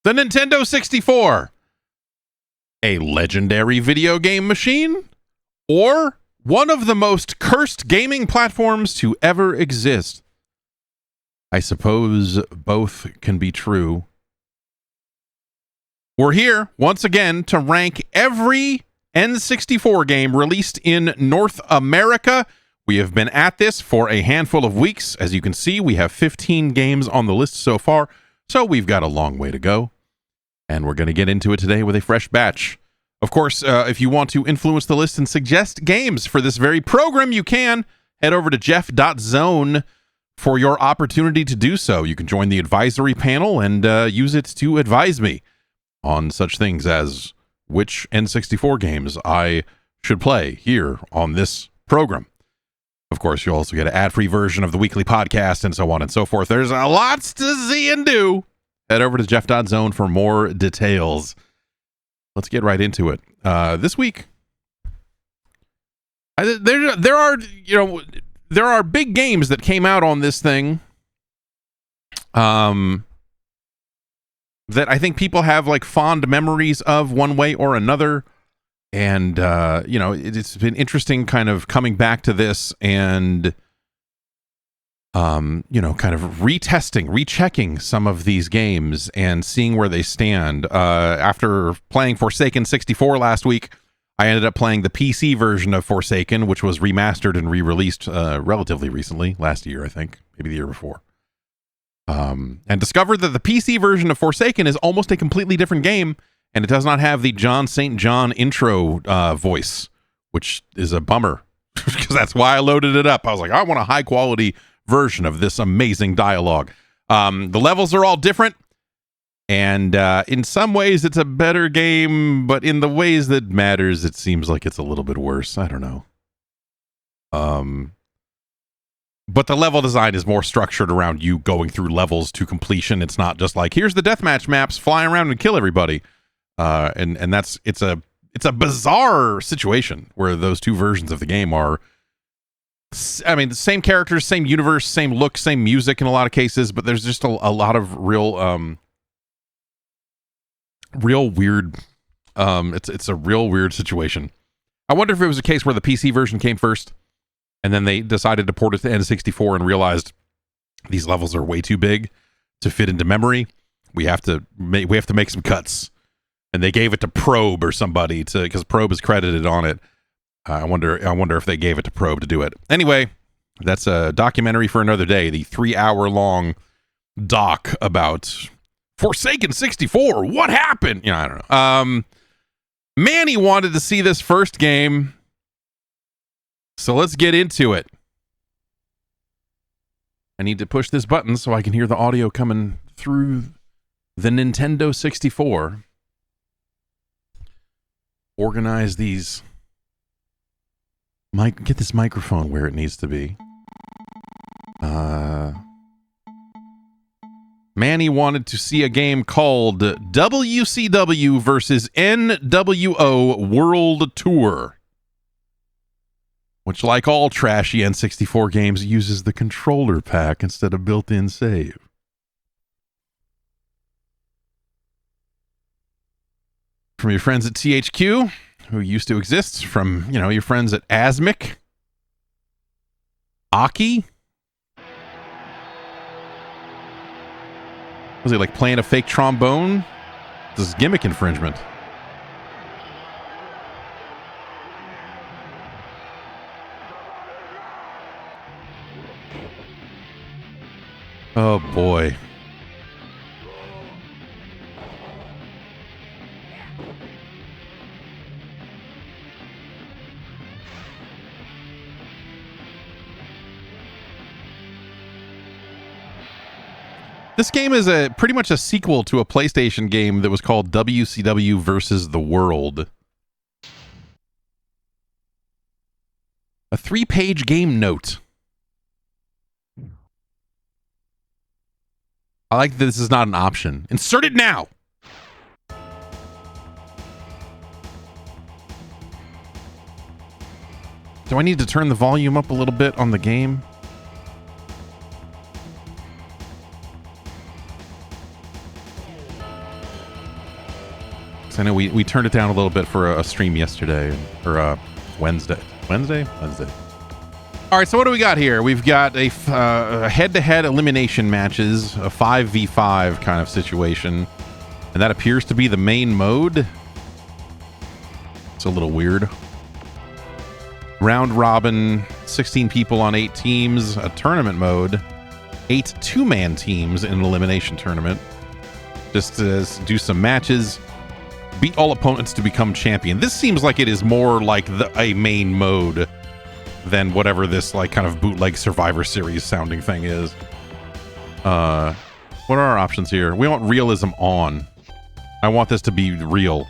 The Nintendo 64. A legendary video game machine? Or one of the most cursed gaming platforms to ever exist? I suppose both can be true. We're here once again to rank every N64 game released in North America. We have been at this for a handful of weeks. As you can see, we have 15 games on the list so far, so we've got a long way to go. And we're going to get into it today with a fresh batch. Of course, if you want to influence the list and suggest games for this very program, you can head over to jeff.zone for your opportunity to do so. You can join the advisory panel and use it to advise me on such things as which N64 games I should play here on this program. Of course, you'll also get an ad-free version of the weekly podcast and so on and so forth. There's a lot to see and do. Head over to jeff.zone for more details. Let's get right into it. This week, there are big games that came out on this thing that I think people have like fond memories of one way or another. And, it's been interesting kind of coming back to this and, kind of rechecking some of these games and seeing where they stand. After playing Forsaken 64 last week, I ended up playing the PC version of Forsaken, which was remastered and re-released relatively recently, last year, I think, maybe the year before. And discovered that the PC version of Forsaken is almost a completely different game. And it does not have the John St. John intro voice, which is a bummer, because that's why I loaded it up. I was like, I want a high-quality version of this amazing dialogue. The levels are all different, and in some ways it's a better game, but in the ways that matters, it seems like it's a little bit worse. I don't know. But the level design is more structured around you going through levels to completion. It's not just like, here's the deathmatch maps, fly around and kill everybody. And it's a bizarre situation where those two versions of the game are, I mean, the same characters, same universe, same look, same music in a lot of cases, but there's just a lot of real weird, it's a real weird situation. I wonder if it was a case where the PC version came first and then they decided to port it to N64 and realized these levels are way too big to fit into memory. We have to make some cuts. And they gave it to Probe or somebody because Probe is credited on it. I wonder if they gave it to Probe to do it. Anyway, that's a documentary for another day. The 3-hour-long doc about Forsaken 64. What happened? I don't know. Manny wanted to see this first game, so let's get into it. I need to push this button so I can hear the audio coming through the Nintendo 64. Organize these. Get this microphone where it needs to be. Manny wanted to see a game called WCW versus NWO World Tour, which, like all trashy N64 games, uses the controller pack instead of built-in save. From your friends at THQ, who used to exist, from, your friends at Asmic, Aki. Was he like playing a fake trombone? This is gimmick infringement. Oh boy. This game is pretty much a sequel to a PlayStation game that was called WCW versus the World. A 3-page game note. I like that this is not an option. Insert it now! Do I need to turn the volume up a little bit on the game? I know we turned it down a little bit for a stream yesterday, or Wednesday. Wednesday. All right, so what do we got here? We've got a head-to-head elimination matches, a 5v5 kind of situation, and that appears to be the main mode. It's a little weird. Round robin, 16 people on 8 teams, a tournament mode, 8 two-man teams in an elimination tournament. Just to do some matches, beat all opponents to become champion. This seems like it is more like a main mode than whatever this like kind of bootleg Survivor Series sounding thing is. What are our options here? We want realism on. I want this to be real.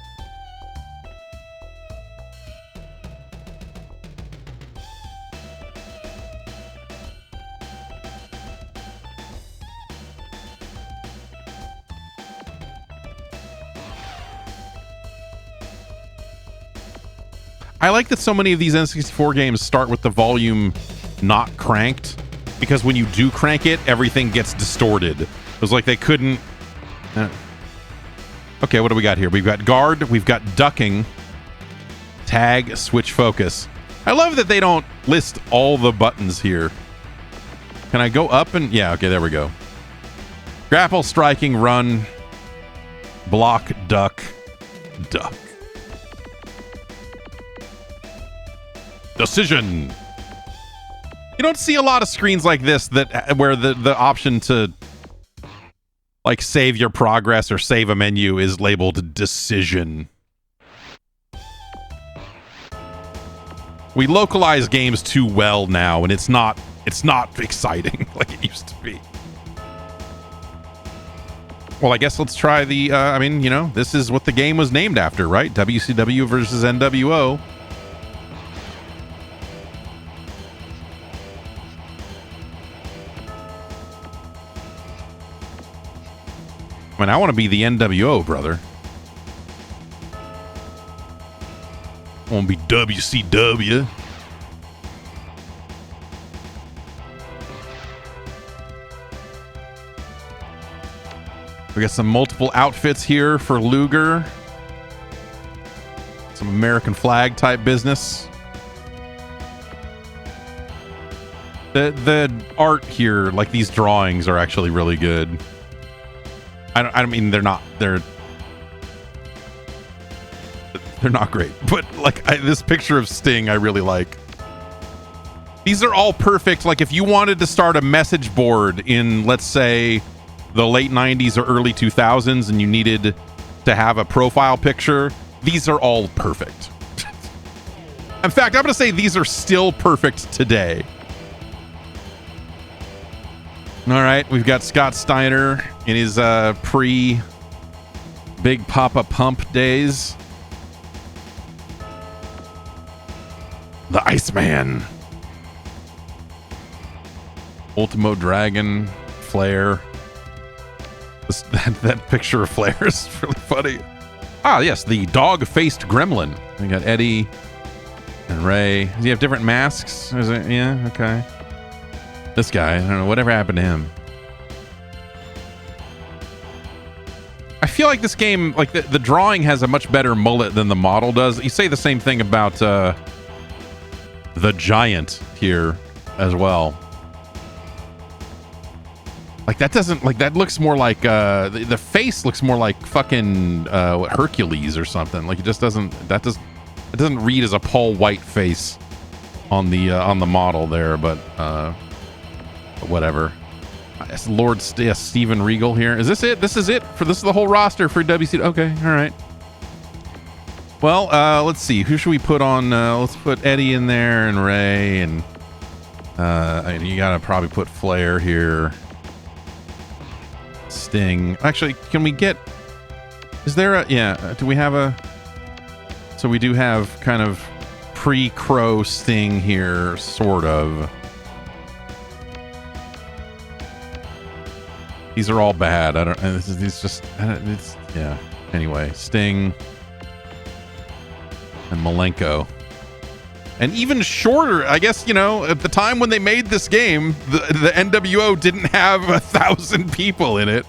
I like that so many of these N64 games start with the volume not cranked, because when you do crank it, everything gets distorted. It was like they couldn't... Okay, what do we got here? We've got guard, we've got ducking, tag, switch focus. I love that they don't list all the buttons here. Can I go up and... Yeah, okay, there we go. Grapple, striking, run, block, duck, duck. Decision. You don't see a lot of screens like this that where the option to like save your progress or save a menu is labeled decision. We localize games too well now, and it's not exciting like it used to be. Well, I guess let's try the I mean, you know, this is what the game was named after, right? WCW versus NWO. I mean, I want to be the NWO, brother. I want to be WCW. We got some multiple outfits here for Luger. Some American flag type business. The art here, like these drawings, are actually really good. I mean, they're not great, but like this picture of Sting, I really like. These are all perfect. Like if you wanted to start a message board in, let's say, the late 90s or early 2000s, and you needed to have a profile picture, these are all perfect. In fact, I'm going to say these are still perfect today. All right, we've got Scott Steiner in his pre-Big Papa Pump days. The Iceman. Ultimo Dragon. Flair. That picture of Flair is really funny. Ah, yes, the dog-faced gremlin. We got Eddie and Ray. Does he have different masks? Is it? Yeah, okay. This guy, I don't know, whatever happened to him. I feel like this game, like the drawing has a much better mullet than the model does. You say the same thing about the Giant here as well. Like that doesn't, like that looks more like the face looks more like fucking Hercules or something. Like it just doesn't, it doesn't read as a Paul White face on the model there, but whatever. Lord Steven Regal here. Is this it? This is it for this is the whole roster for WC. Okay, all right. Well, let's see. Who should we put on? Let's put Eddie in there and Ray, and you gotta probably put Flair here. Sting. Actually, can we get? Is there a? Yeah. Do we have a? So we do have kind of pre-Crow Sting here, sort of. These are all bad. I don't. It's just. It's yeah. Anyway, Sting and Malenko, and even shorter. I guess you know at the time when they made this game, the NWO didn't have 1,000 people in it.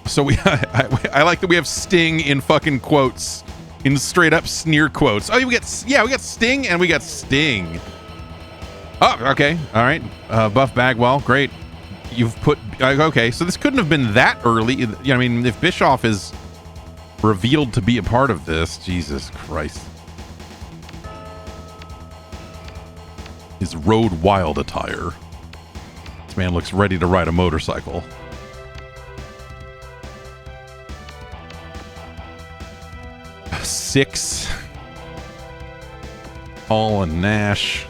So I like that we have Sting in fucking quotes, in straight up sneer quotes. Oh, we got Sting and we got Sting. Oh, okay, all right. Buff Bagwell, great. You've put okay. So this couldn't have been that early. I mean, if Bischoff is revealed to be a part of this, Jesus Christ. His road wild attire. This man looks ready to ride a motorcycle. Six. Hall and Nash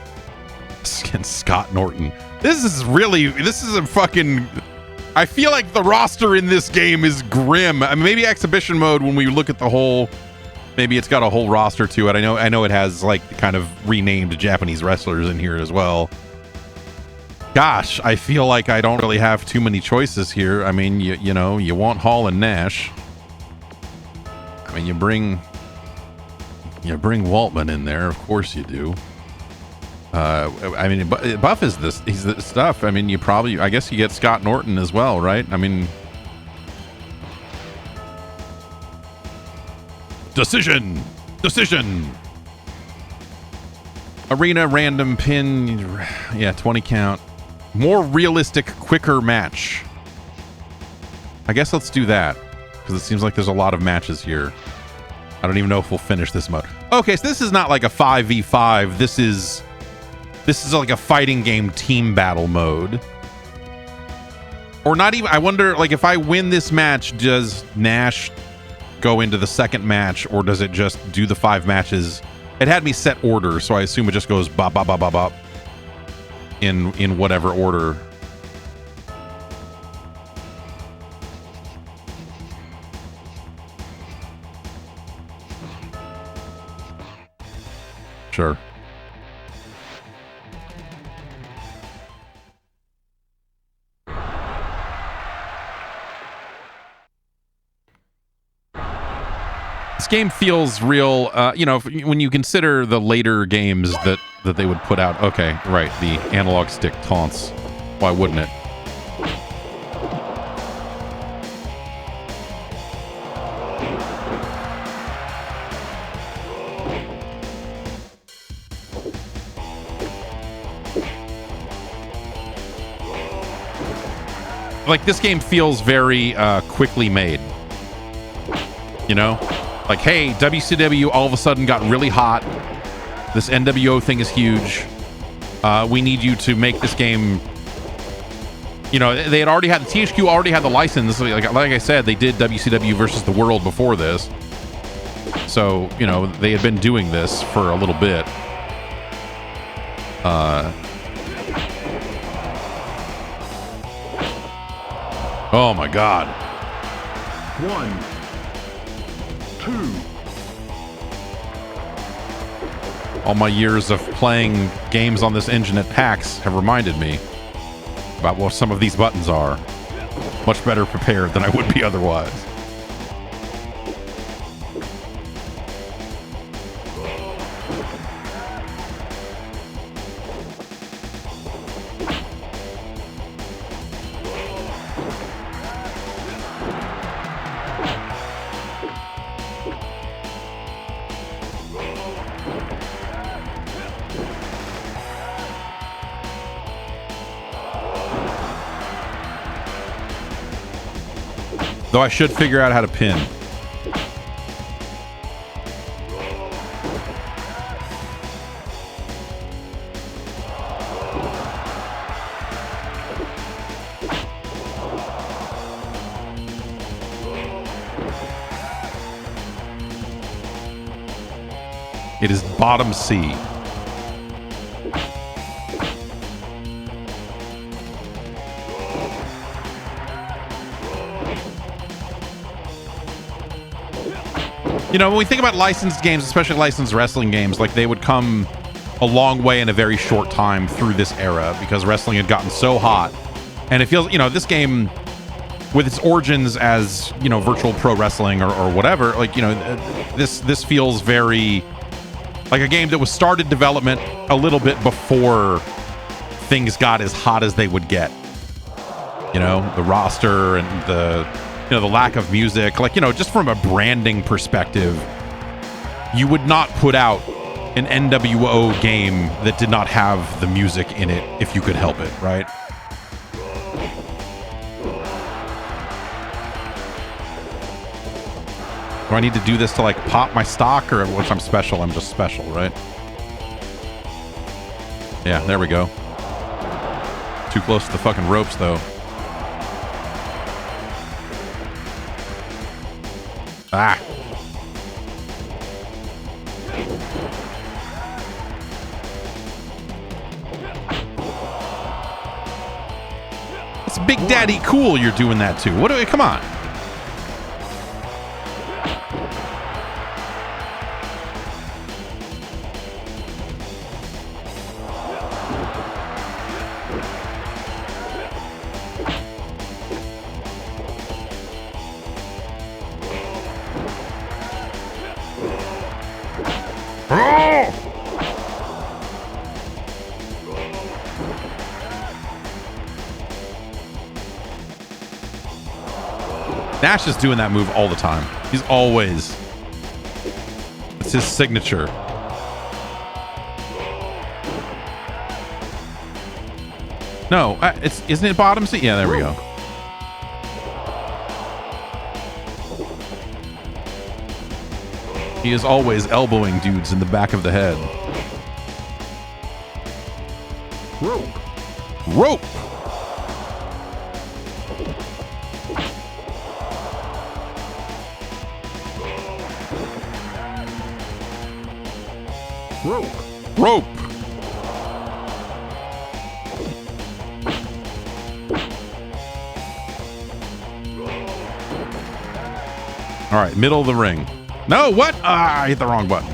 against Scott Norton. This is a fucking... I feel like the roster in this game is grim. I mean, maybe exhibition mode, when we look at the whole... Maybe it's got a whole roster to it. I know it has like kind of renamed Japanese wrestlers in here as well. Gosh, I feel like I don't really have too many choices here. I mean, you know, you want Hall and Nash. I mean, you bring Waltman in there, of course you do. I mean, Buff is this. He's the stuff. I mean, I guess you get Scott Norton as well, right? I mean, decision. Arena random pin. Yeah, 20 count. More realistic, quicker match. I guess let's do that, because it seems like there's a lot of matches here. I don't even know if we'll finish this mode. Okay, so this is not like a 5v5. This is like a fighting game team battle mode. Or not even, I wonder, like, if I win this match, does Nash go into the second match, or does it just do the 5 matches? It had me set order, so I assume it just goes bop, bop, bop, bop, bop in whatever order. Sure. This game feels real, you know, when you consider the later games that they would put out. Okay, right, the analog stick taunts. Why wouldn't it? Like, this game feels very quickly made. You know? Like, hey, WCW all of a sudden got really hot. This NWO thing is huge. We need you to make this game... You know, they had already had... THQ already had the license. Like I said, they did WCW versus the World before this. So, you know, they had been doing this for a little bit. Oh my God. 1, 2. All my years of playing games on this engine at PAX have reminded me about what some of these buttons are. Much better prepared than I would be otherwise. Though I should figure out how to pin. It is bottom C. You know, when we think about licensed games, especially licensed wrestling games, like, they would come a long way in a very short time through this era because wrestling had gotten so hot. And it feels, you know, this game, with its origins as, you know, virtual pro wrestling or whatever, like, you know, this feels very like a game that was started development a little bit before things got as hot as they would get. You know, the roster and the lack of music, like, just from a branding perspective, you would not put out an NWO game that did not have the music in it if you could help it, right? Do I need to do this to, like, pop my stock, or which I'm special? I'm just special, right? Yeah, there we go. Too close to the fucking ropes, though. Ah. It's Big Daddy Cool you're doing that to. What do we... Come on. Nash is doing that move all the time. He's always... It's his signature. No, isn't it bottom seat? Yeah, there we go. He is always elbowing dudes in the back of the head. Rope! Rope! All right, middle of the ring. No, what? Ah, I hit the wrong button.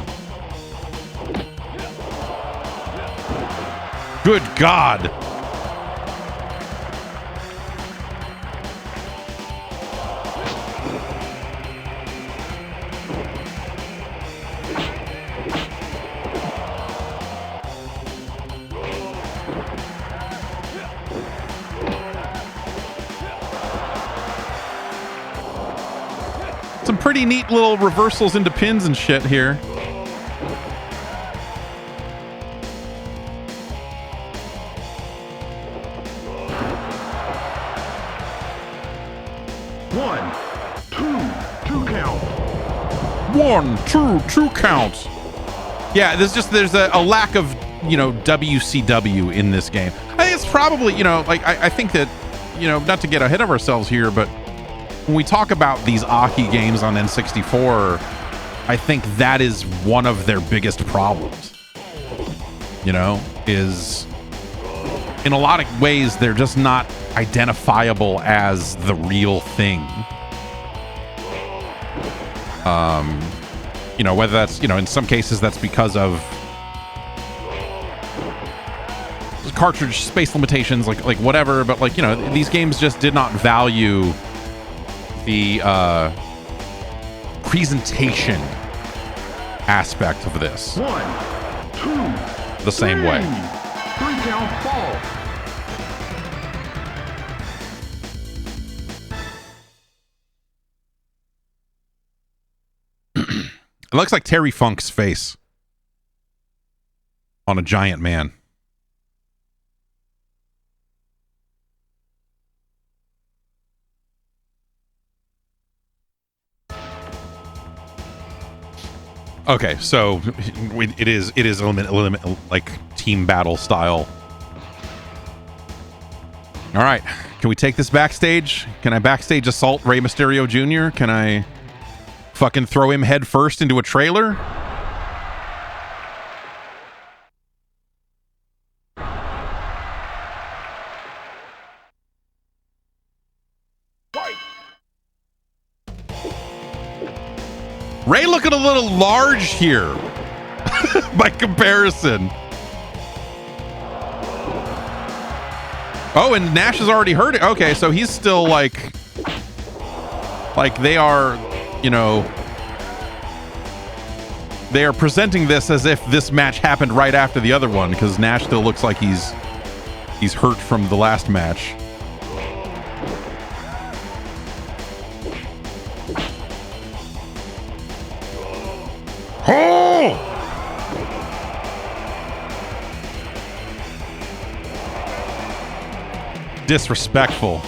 Good God. Some pretty neat little reversals into pins and shit here. One, two count. Yeah, there's a lack of, WCW in this game. I think it's probably, I think that, not to get ahead of ourselves here, but when we talk about these Aki games on N64, I think that is one of their biggest problems. Is in a lot of ways they're just not identifiable as the real thing. Whether that's, in some cases that's because of cartridge space limitations, like whatever, but these games just did not value the presentation aspect of this. 1, 2, the same way. 3 count fall. It looks like Terry Funk's face on a giant man. Okay, so it is like team battle style. All right, can we take this backstage? Can I backstage assault Rey Mysterio Jr.? Can I fucking throw him head first into a trailer? Ray looking a little large here by comparison. Oh, and Nash has already heard it. Okay, so he's still like they are, they are presenting this as if this match happened right after the other one, because Nash still looks like he's hurt from the last match. Disrespectful.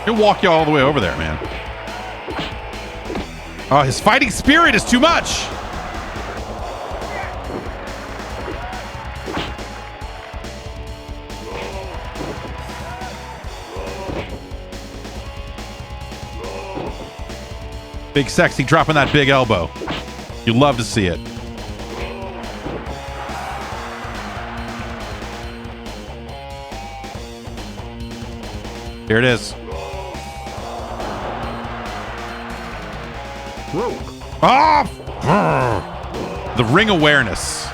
He'll walk you all the way over there, man. Oh, his fighting spirit is too much. Big Sexy dropping that big elbow. You love to see it. Here it is. Ah! The ring awareness.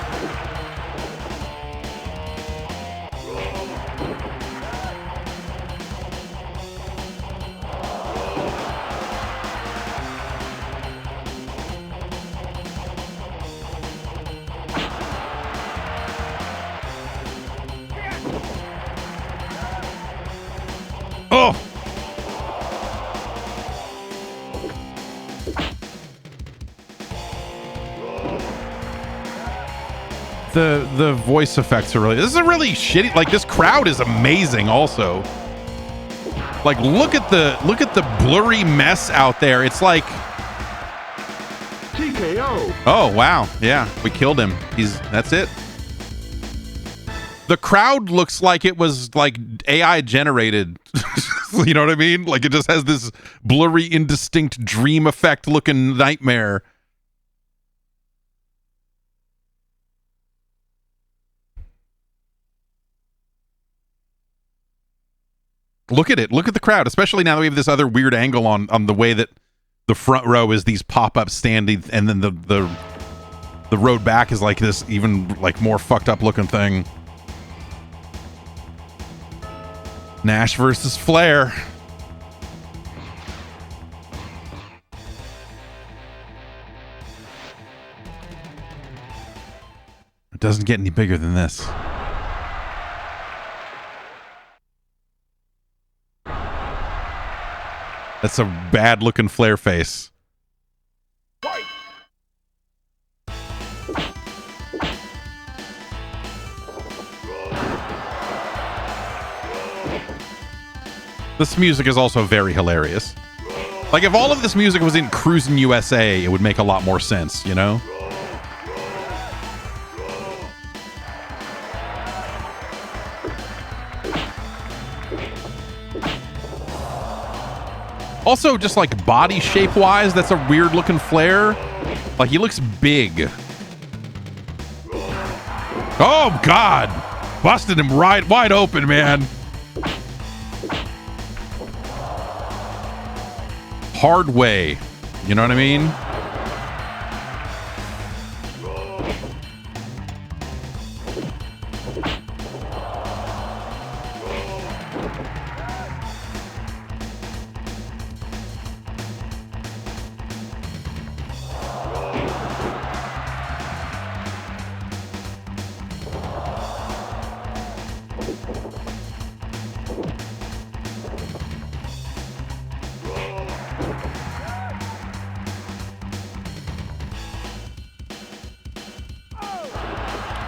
Oh! The voice effects are really, this is a really shitty, like this crowd is amazing also. Like look at the blurry mess out there. It's like TKO. Oh wow, yeah, we killed him. That's it. The crowd looks like it was like AI generated. You know what I mean? Like it just has this blurry, indistinct dream effect looking nightmare. Look at it. Look at the crowd, especially now that we have this other weird angle on the way that the front row is these pop-up standing, and then the road back is like this even like more fucked up looking thing. Nash versus Flair. It doesn't get any bigger than this. That's a bad looking Flair face. This music is also very hilarious. Like if all of this music was in Cruisin' USA, it would make a lot more sense, you know? Also, just like body shape wise, that's a weird looking Flair. Like he looks big. Oh God, busted him right wide open, man. Hard way, you know what I mean?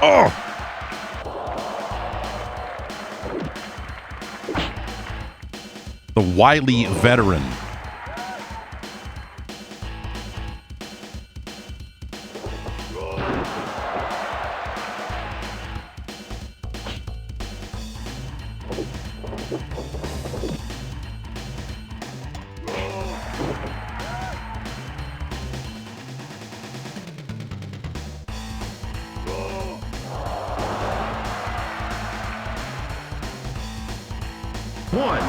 Oh! The wily veteran. 1,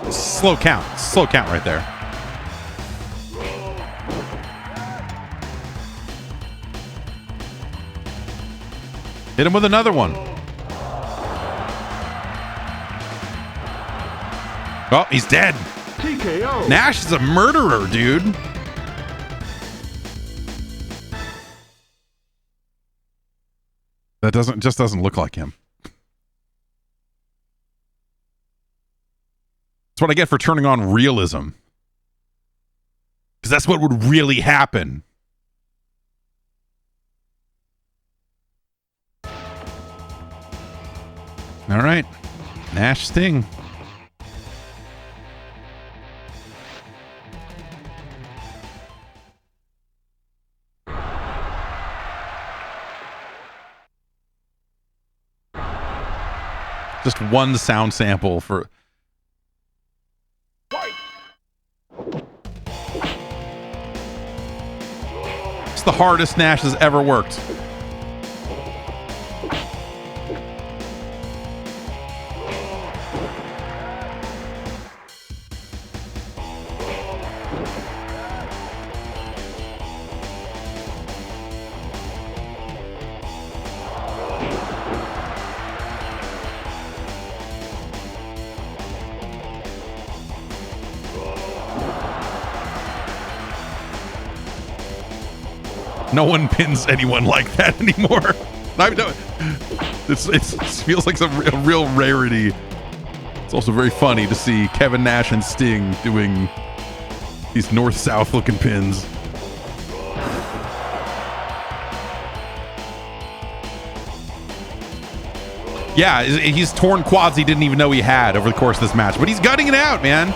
2. Slow count. Slow count right there. Hit him with another one. Oh, he's dead. TKO. Nash is a murderer, dude. That doesn't look like him. That's what I get for turning on realism. Because that's what would really happen. All right. Nash Sting. Just one sound sample for... It's the hardest Nash has ever worked. No one pins anyone like that anymore. It feels like a real rarity. It's also very funny to see Kevin Nash and Sting doing these north-south looking pins. Yeah, he's torn quads he didn't even know he had over the course of this match, but he's gutting it out, man.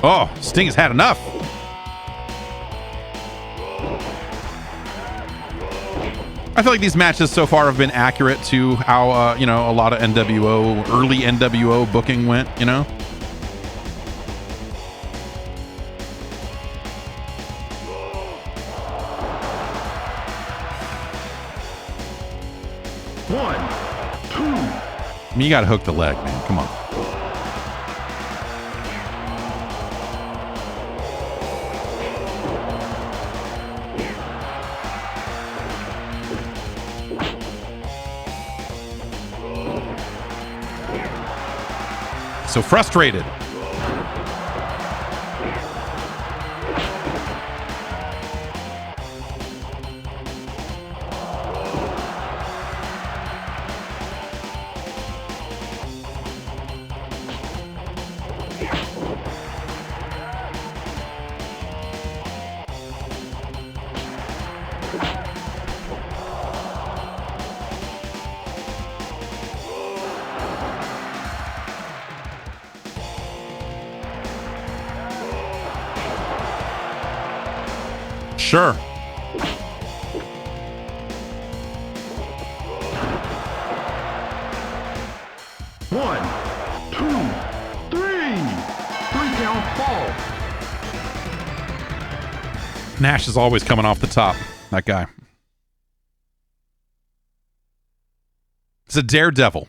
Oh, Sting has had enough. I feel like these matches so far have been accurate to how, a lot of early NWO booking went, you know? One, two. I mean, you got to hook the leg, man. Come on. So frustrated. Sure. One, two, three. 3-count fall. Nash is always coming off the top. That guy. It's a daredevil.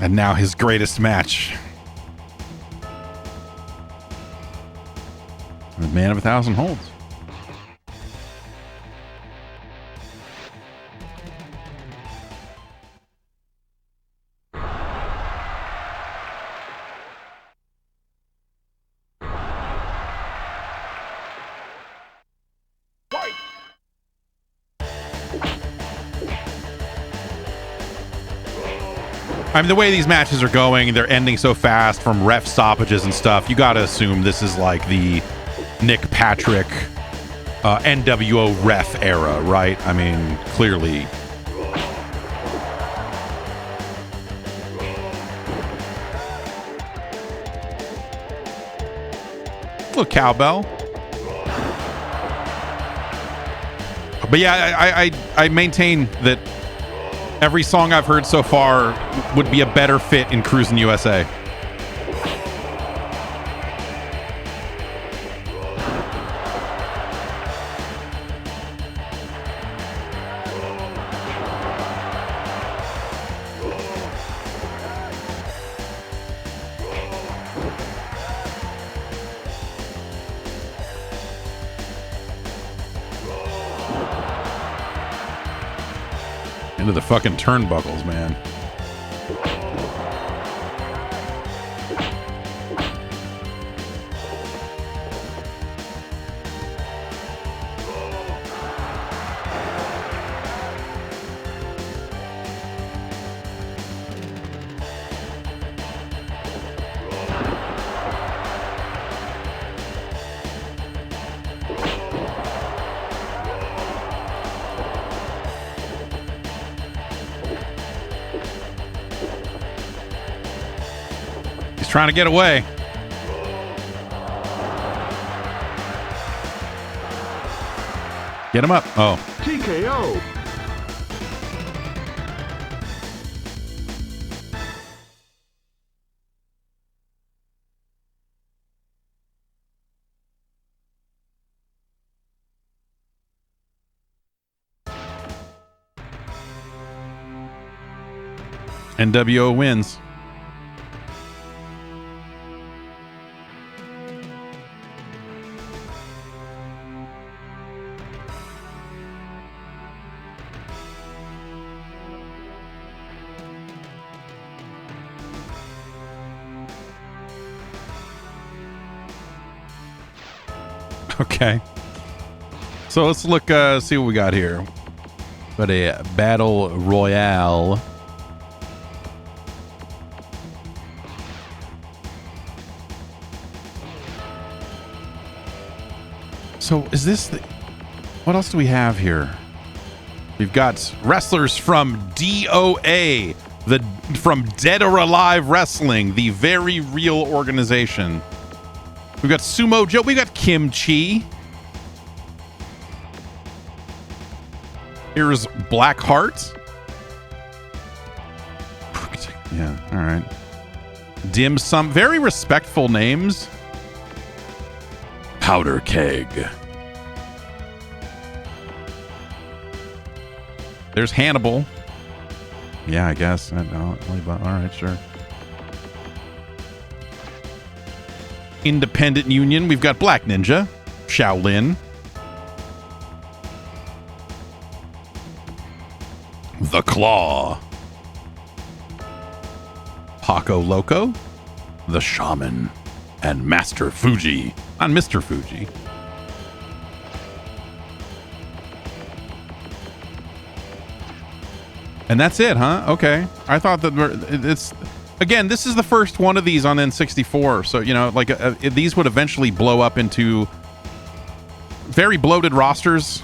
And now his greatest match. The man of 1,000 holds. I mean, the way these matches are going, they're ending so fast from ref stoppages and stuff. You got to assume this is like the Nick Patrick NWO ref era, right? I mean, clearly. little cowbell. But yeah, I maintain that every song I've heard so far would be a better fit in Cruisin' USA. Into the fucking turnbuckles, man. Trying to get away. Get him up. Oh. TKO. NWO wins. Okay. So let's look, see what we got here. Got a battle royale. So is this the, what else do we have here? We've got wrestlers from DOA, from Dead or Alive Wrestling, the very real organization. We've got Sumo Joe. We got Kimchi. Here's Blackheart. Yeah, all right. Dim Sum. Very respectful names. Powder Keg. There's Hannibal. Yeah, I guess. All right, sure. Independent Union. We've got Black Ninja, Shaolin, The Claw, Paco Loco, The Shaman, and Master Fuji. On Mr. Fuji. And that's it, huh? Okay. I thought that it's... Again, this is the first one of these on N64, so, you know, like, these would eventually blow up into very bloated rosters,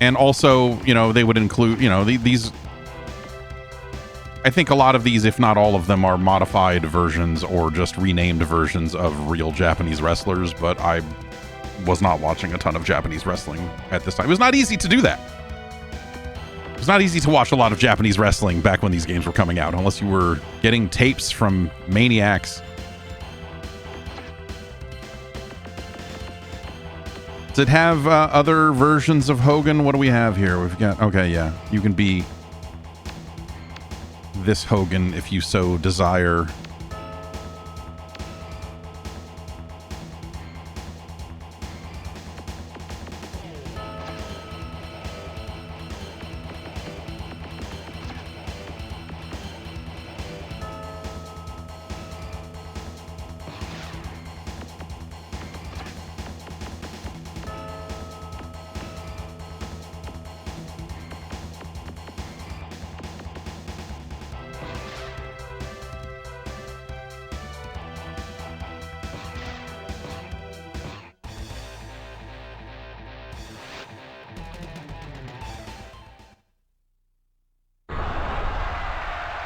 and also, you know, they would include, you know, these... I think a lot of these, if not all of them, are modified versions or just renamed versions of real Japanese wrestlers, but I was not watching a ton of Japanese wrestling at this time. It was not easy to do that. It was not easy to watch a lot of Japanese wrestling back when these games were coming out, unless you were getting tapes from maniacs. Does it have other versions of Hogan? What do we have here? We've got... Okay, yeah. You can be this Hogan if you so desire.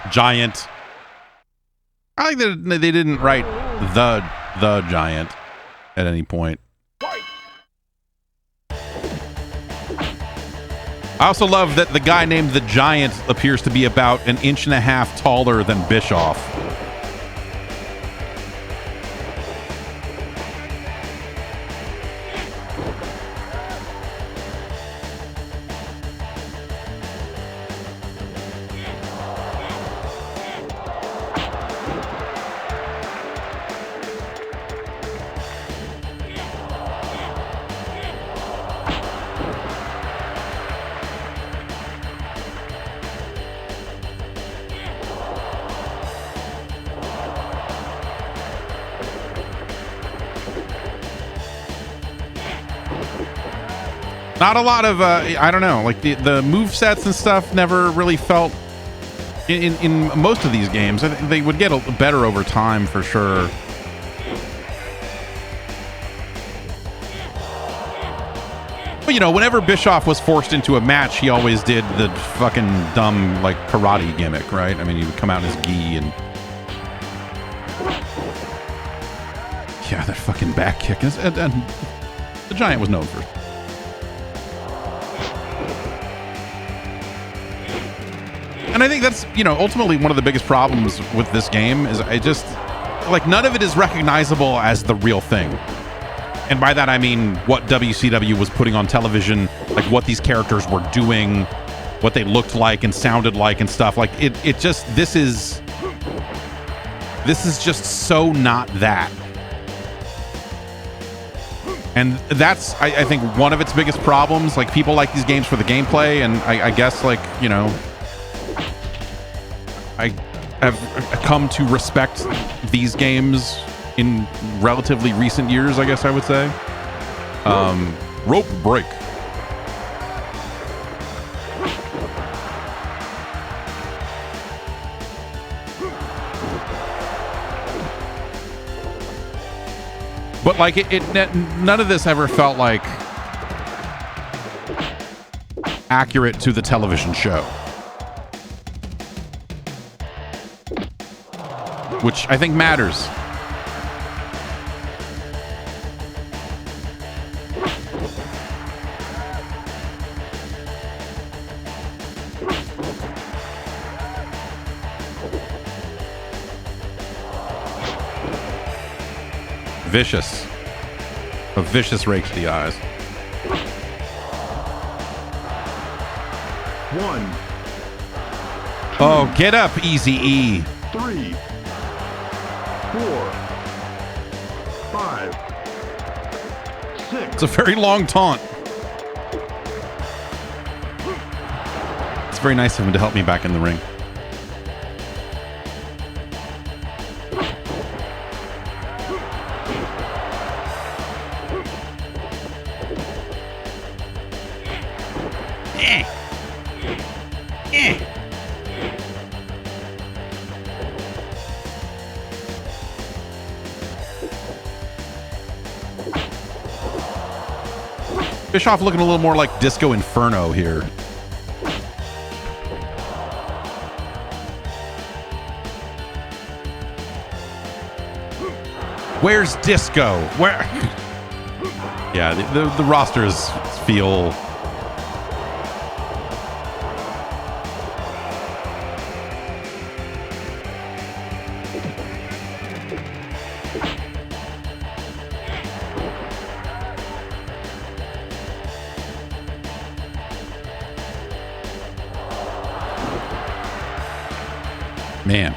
Giant. I think that they didn't write the Giant at any point. I also love that the guy named the Giant appears to be about an inch and a half taller than Bischoff. Not a lot of, I don't know, like the move sets and stuff never really felt, in most of these games, I think they would get better over time for sure. But, you know, whenever Bischoff was forced into a match, he always did the fucking dumb, like, karate gimmick, right? I mean, he would come out in his gi and... Yeah, that fucking back kick. And the Giant was known for... And I think that's, you know, ultimately one of the biggest problems with this game is I just, like, none of it is recognizable as the real thing. And by that, I mean what WCW was putting on television, like what these characters were doing, what they looked like and sounded like and stuff. Like, it just, this is just so not that. And that's, I think, one of its biggest problems. Like, people like these games for the gameplay, and I guess, like, you know, I have come to respect these games in relatively recent years, I guess I would say. Rope break. But like none of this ever felt like accurate to the television show. Which I think matters. Vicious. A vicious rake to the eyes. 1. Oh, get up, Easy E. 3, 4, 5, 6. It's a very long taunt. It's very nice of him to help me back in the ring. Bischoff looking a little more like Disco Inferno here. Where's Disco? Where? Yeah, the rosters feel... Man.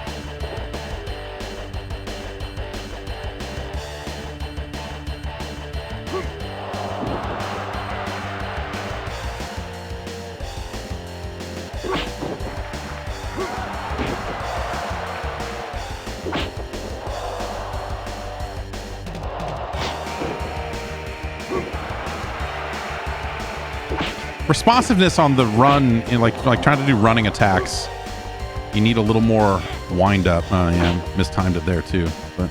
Responsiveness on the run, in like trying to do running attacks. You need a little more wind up. Oh yeah, mistimed it there too. But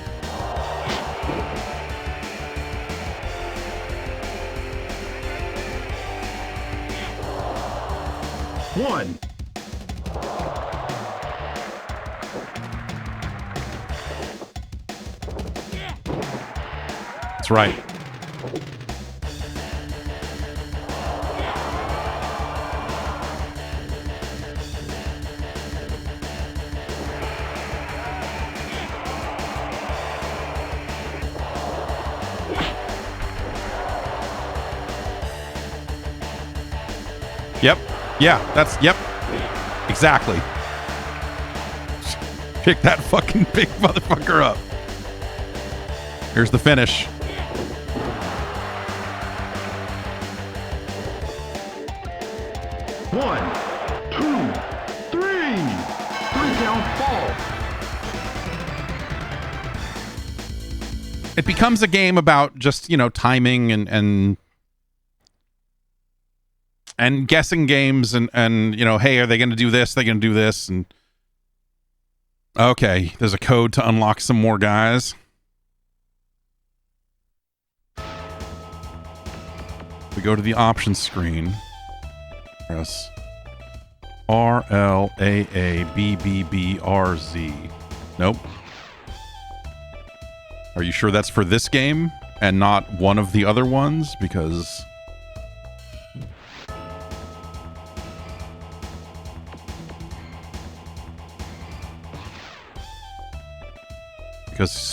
one. That's right. Yep. Yeah, that's, yep. Exactly. Pick that fucking big motherfucker up. Here's the finish. One, two, three. 3-count fall. It becomes a game about just, you know, timing and guessing games and you know, hey, are they going to do this? Are they going to do this? And okay, there's a code to unlock some more guys. We go to the options screen. Press RLAABBBRZ. Nope. Are you sure that's for this game and not one of the other ones? Because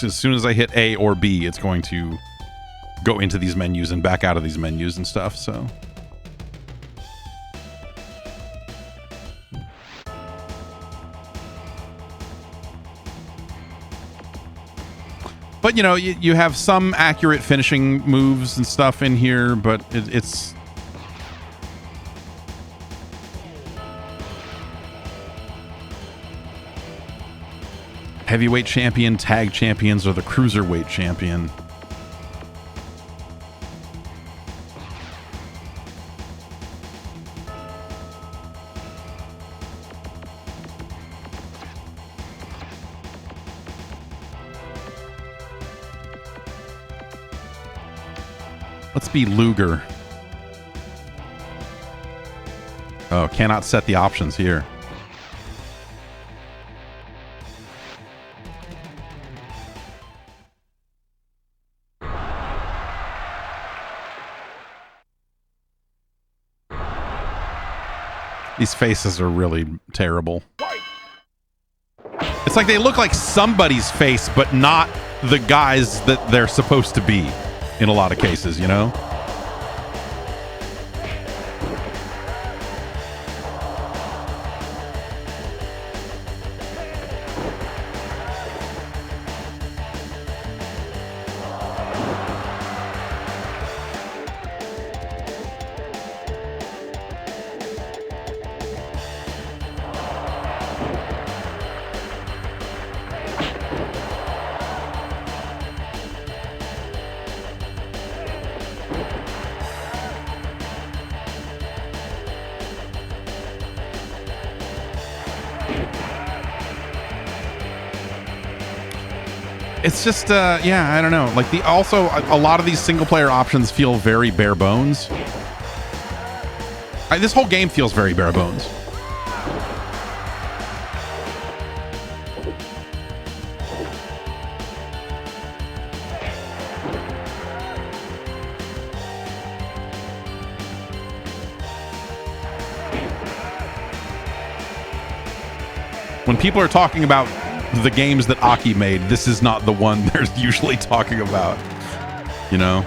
as soon as I hit A or B, it's going to go into these menus and back out of these menus and stuff, so. But, you know, you have some accurate finishing moves and stuff in here, but it's... Heavyweight champion, tag champions, or the cruiserweight champion. Let's be Luger. Oh, cannot set the options here. These faces are really terrible. It's like they look like somebody's face, but not the guys that they're supposed to be in a lot of cases, you know? It's just, yeah, I don't know. Like, also, a lot of these single-player options feel very bare bones. This whole game feels very bare bones. When people are talking about the games that Aki made, this is not the one they're usually talking about, you know.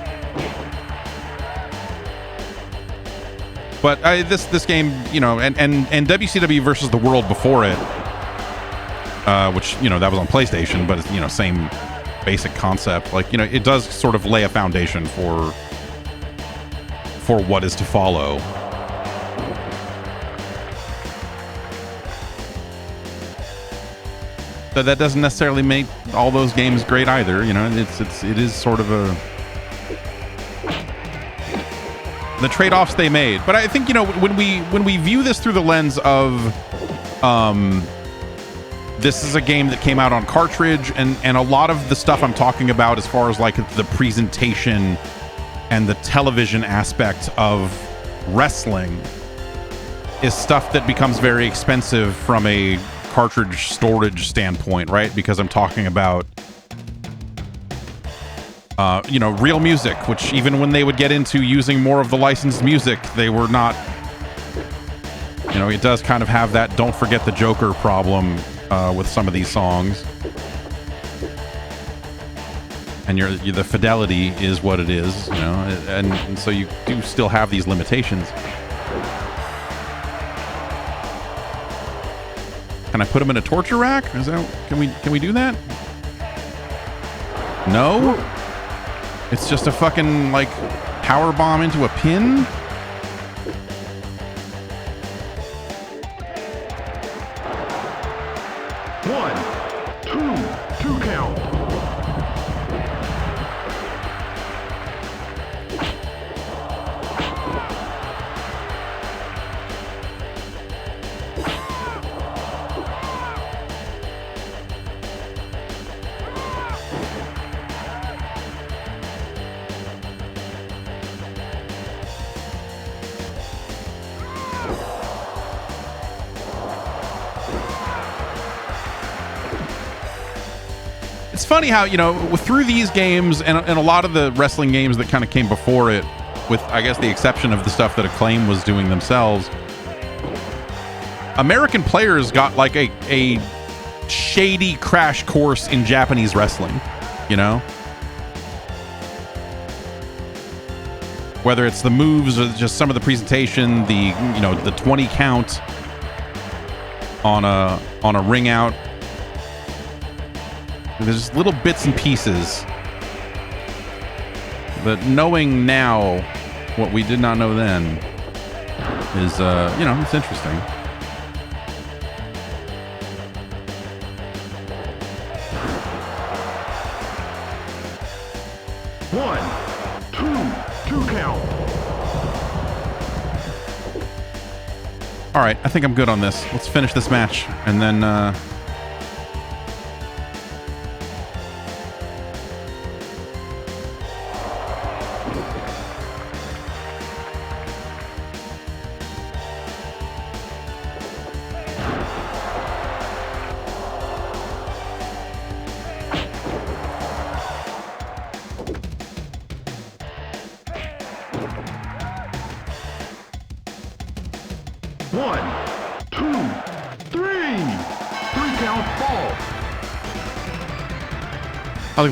But this game, you know, and WCW versus the World before it, which, you know, that was on PlayStation, but it's, you know, same basic concept. Like, you know, it does sort of lay a foundation for what is to follow. That doesn't necessarily make all those games great either, you know. It is sort of the trade-offs they made. But I think, you know, when we view this through the lens of this is a game that came out on cartridge, and a lot of the stuff I'm talking about as far as like the presentation and the television aspect of wrestling is stuff that becomes very expensive from a cartridge storage standpoint, right? Because I'm talking about you know, real music, which even when they would get into using more of the licensed music, they were not, you know, it does kind of have that don't forget the Joker problem with some of these songs, and the fidelity is what it is, you know, and so you do still have these limitations. Can I put him in a torture rack? Is that, can we do that? No? It's just a fucking, like, power bomb into a pin? Two count. It's funny how, you know, through these games and a lot of the wrestling games that kind of came before it, with, I guess, the exception of the stuff that Acclaim was doing themselves, American players got like a shady crash course in Japanese wrestling, you know? Whether it's the moves or just some of the presentation, the 20 count on a ring out. There's little bits and pieces. But knowing now what we did not know then is, it's interesting. Two count. All right, I think I'm good on this. Let's finish this match and then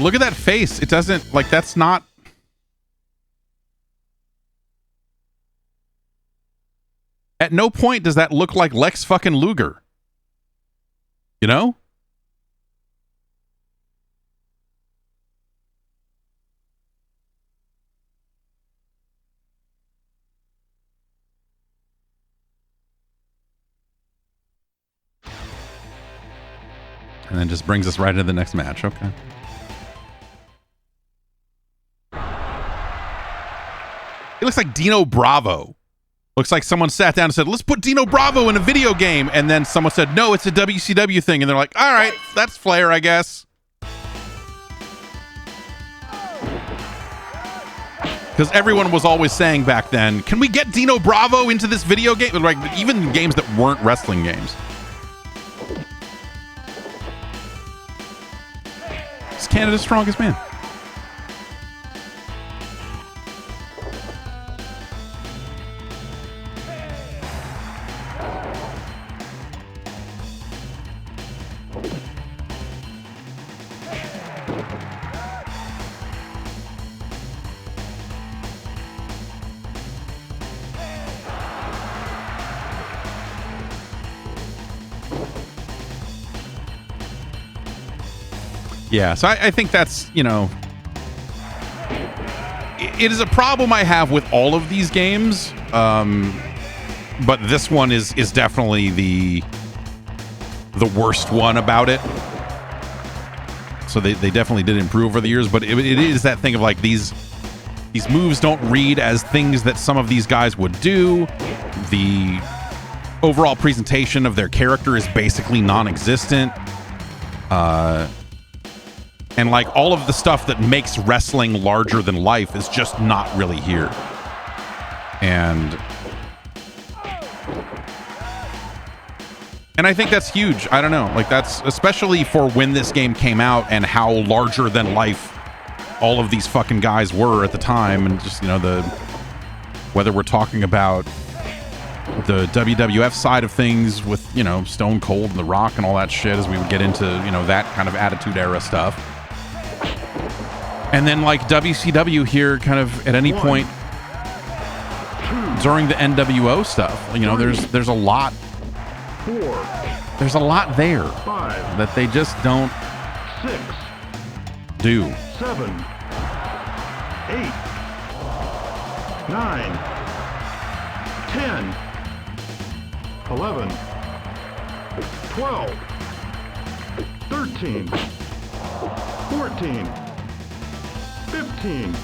look at that face. It doesn't, like, that's not. At no point does that look like Lex fucking Luger. You know? And then just brings us right into the next match. Okay. It looks like Dino Bravo. Looks like someone sat down and said, let's put Dino Bravo in a video game. And then someone said, no, it's a WCW thing. And they're like, all right, that's Flair, I guess. Because everyone was always saying back then, can we get Dino Bravo into this video game? Like, even games that weren't wrestling games. It's Canada's strongest man. Yeah, so I think that's, it is a problem I have with all of these games, but this one is definitely the worst one about it. So they definitely did improve over the years, but it is that thing of like these moves don't read as things that some of these guys would do. The overall presentation of their character is basically non-existent. And like all of the stuff that makes wrestling larger than life is just not really here. And I think that's huge. I don't know. Like that's especially for when this game came out and how larger than life all of these fucking guys were at the time. And just, whether we're talking about the WWF side of things with, Stone Cold and The Rock and all that shit as we would get into, that kind of Attitude Era stuff. And then like WCW here kind of at any point during the NWO stuff, there's a lot there's a lot there 5, that they just don't 6, do. 7, 8, 9, 10, 11, 12, 13, 14, 15.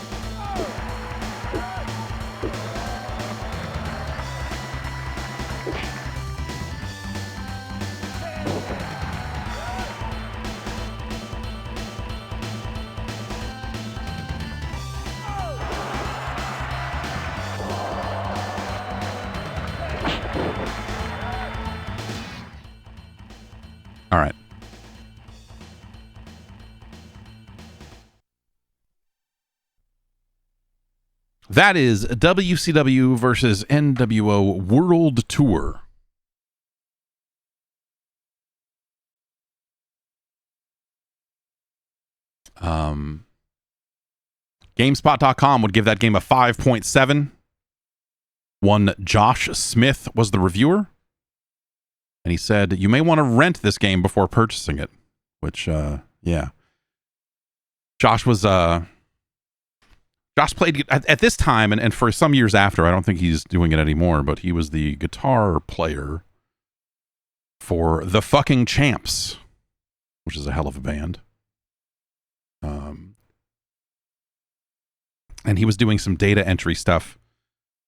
All right. That is WCW versus NWO World Tour. GameSpot.com would give that game a 5.7. One Josh Smith was the reviewer. And he said, you may want to rent this game before purchasing it. Which, yeah. Josh played at this time, and for some years after, I don't think he's doing it anymore, but he was the guitar player for The Fucking Champs, which is a hell of a band. And he was doing some data entry stuff,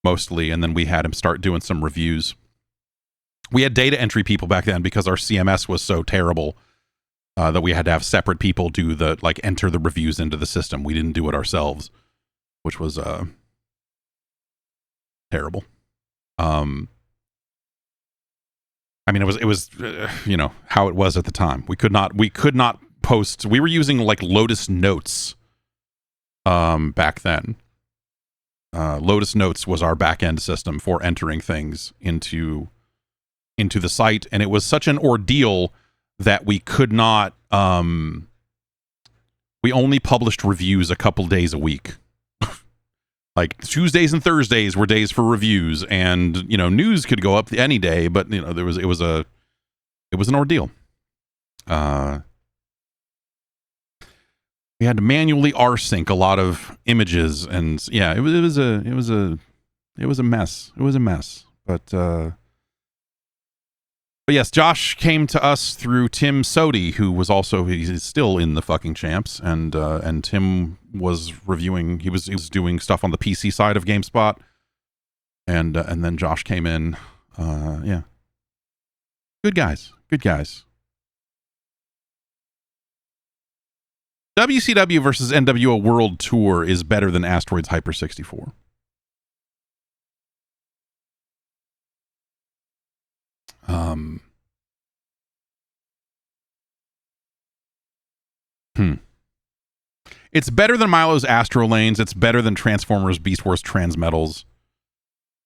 mostly, and then we had him start doing some reviews. We had data entry people back then because our CMS was so terrible that we had to have separate people do enter the reviews into the system. We didn't do it ourselves, which was terrible. I mean, it was how it was at the time. We could not post. We were using like Lotus Notes back then. Lotus Notes was our back end system for entering things into the site, and it was such an ordeal that we could not. We only published reviews a couple days a week. Like Tuesdays and Thursdays were days for reviews, and news could go up any day, but it was an ordeal. We had to manually rsync a lot of images, and yeah, it was a mess. It was a mess, but yes, Josh came to us through Tim Sodi, who was he's still in The Fucking Champs, and Tim was reviewing. He was doing stuff on the PC side of GameSpot, and then Josh came in. Yeah, good guys. WCW versus NWO World Tour is better than Asteroids Hyper 64. It's better than Milo's Astro Lanes. It's better than Transformers Beast Wars Transmetals,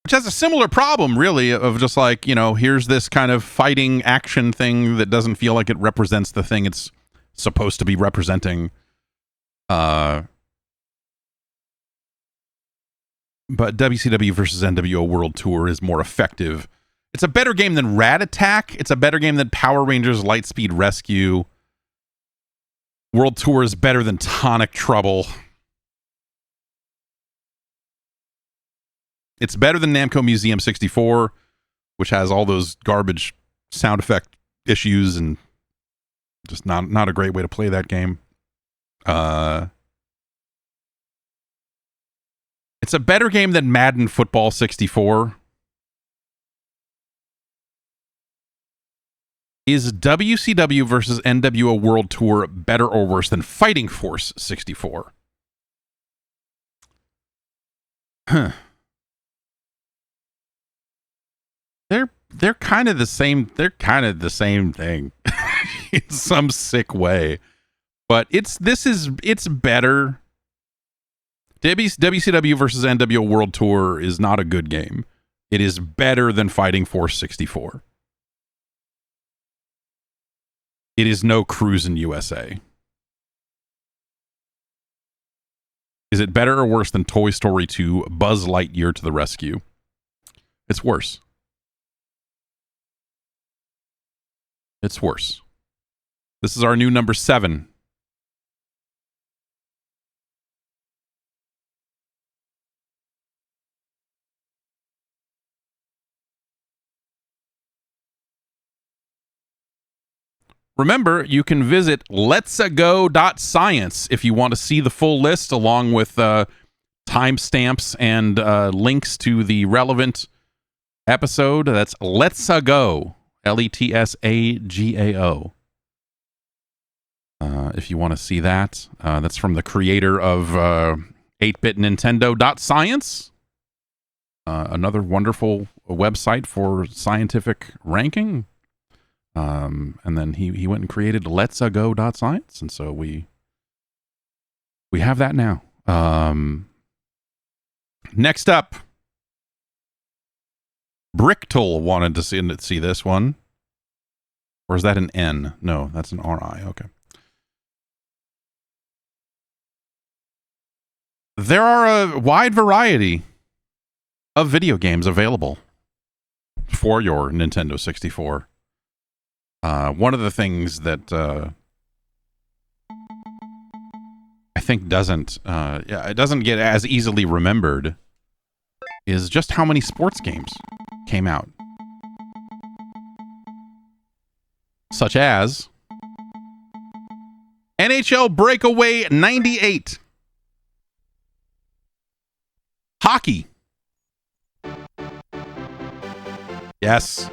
which has a similar problem, really, of just like, here's this kind of fighting action thing that doesn't feel like it represents the thing it's supposed to be representing. But WCW versus NWO World Tour is more effective. It's a better game than Rat Attack. It's a better game than Power Rangers Lightspeed Rescue. World Tour is better than Tonic Trouble. It's better than Namco Museum 64, which has all those garbage sound effect issues and just not a great way to play that game. It's a better game than Madden Football 64. Is WCW versus NWO World Tour better or worse than Fighting Force 64? Huh. They're kind of the same. They're kind of the same thing in some sick way, but it's better. WCW versus NWO World Tour is not a good game. It is better than Fighting Force 64. It is no Cruisin' USA. Is it better or worse than Toy Story 2 Buzz Lightyear to the Rescue? It's worse. It's worse. This is our new number 7. Remember, you can visit letsago.science if you want to see the full list along with timestamps and links to the relevant episode. That's letsago, LETSAGAO. If you want to see that, that's from the creator of 8bitnintendo.science. Another wonderful website for scientific ranking. And then he went and created letsago.science, and so we have that now. Next up, Bricktle wanted to see this one. Or is that an N? No, that's an RI. Okay. There are a wide variety of video games available for your Nintendo 64. One of the things that I think doesn't get as easily remembered is just how many sports games came out. Such as NHL Breakaway 98. Hockey. Yes.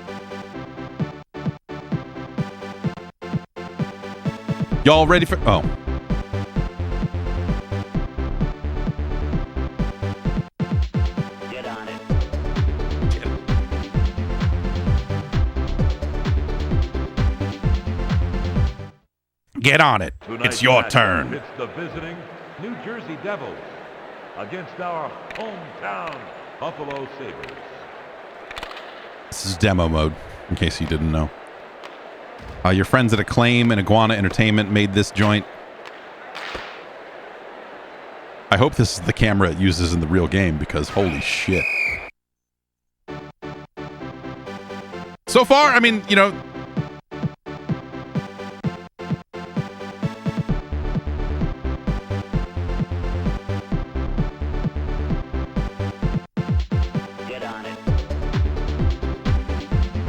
Y'all ready for... Oh. Get on it. Get on it. It's your turn. It's the visiting New Jersey Devils against our hometown Buffalo Sabres. This is demo mode, in case you didn't know. Your friends at Acclaim and Iguana Entertainment made this joint. I hope this is the camera it uses in the real game, because holy shit. So far, I mean, you know...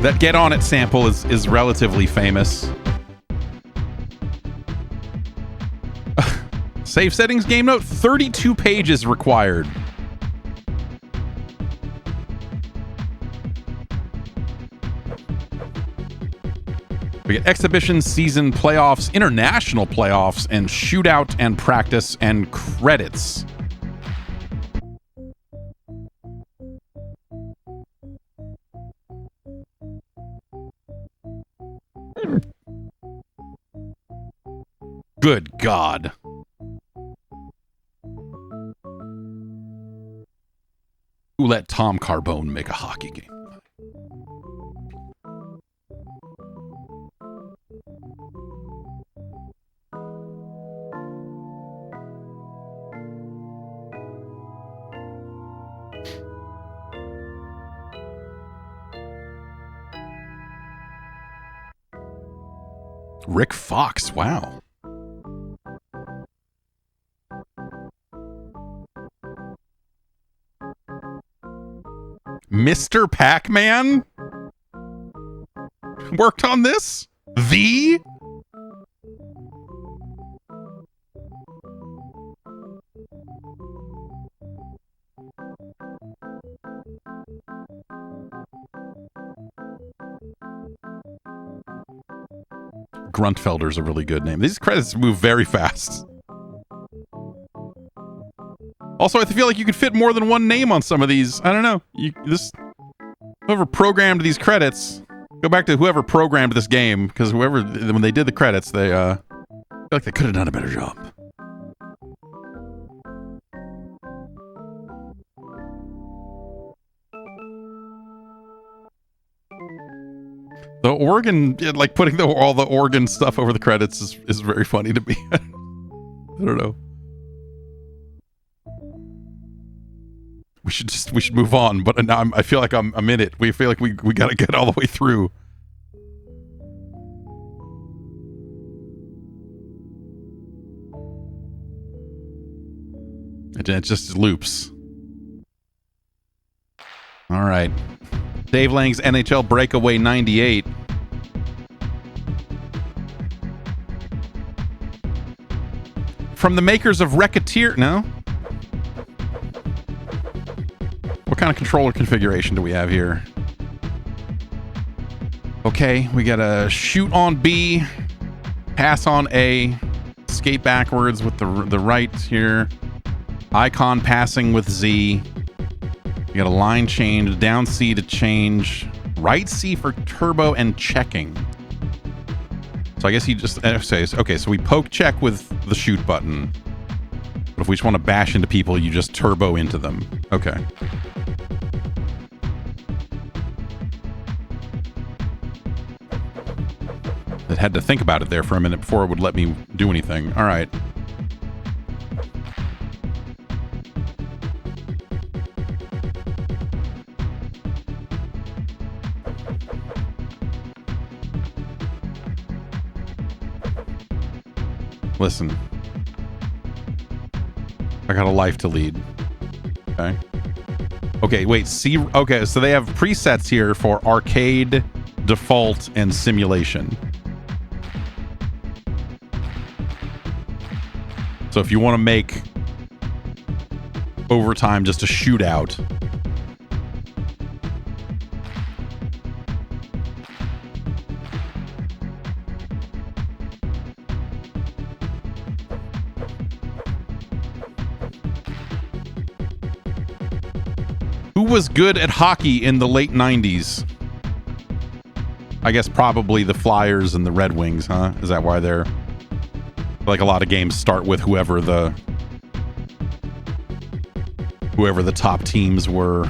That Get On It sample is relatively famous. Save settings game note, 32 pages required. We get exhibition, season, playoffs, international playoffs, and shootout and practice and credits. Good God. Who let Tom Carbone make a hockey game? Rick Fox, wow. Mr. Pac-Man worked on this? The? Gruntfelder's a really good name. These credits move very fast. Also, I feel like you could fit more than one name on some of these. I don't know. Whoever programmed these credits, go back to whoever programmed this game, because when they did the credits, they I feel like they could have done a better job. The organ, like putting all the organ stuff over the credits is very funny to me. I don't know. We should move on, but now I feel like I'm in it. We feel like we got to get all the way through. It just loops. All right. Dave Lang's NHL Breakaway 98. From the makers of Racketeer. No? What kind of controller configuration do we have here? Okay, we got a shoot on B, pass on A, skate backwards with the right here, icon passing with Z. You got a line change, down C to change, right C for turbo and checking. So I guess he just says, okay, so we poke check with the shoot button. But if we just want to bash into people, you just turbo into them. Okay. It had to think about it there for a minute before it would let me do anything. All right. Listen. I got a life to lead. Okay. Okay, wait. See. Okay, so they have presets here for arcade, default, and simulation. So if you want to make overtime just a shootout, who was good at hockey in the late 90s? I guess probably the Flyers and the Red Wings, huh? Is that why they're... Like a lot of games start with whoever the top teams were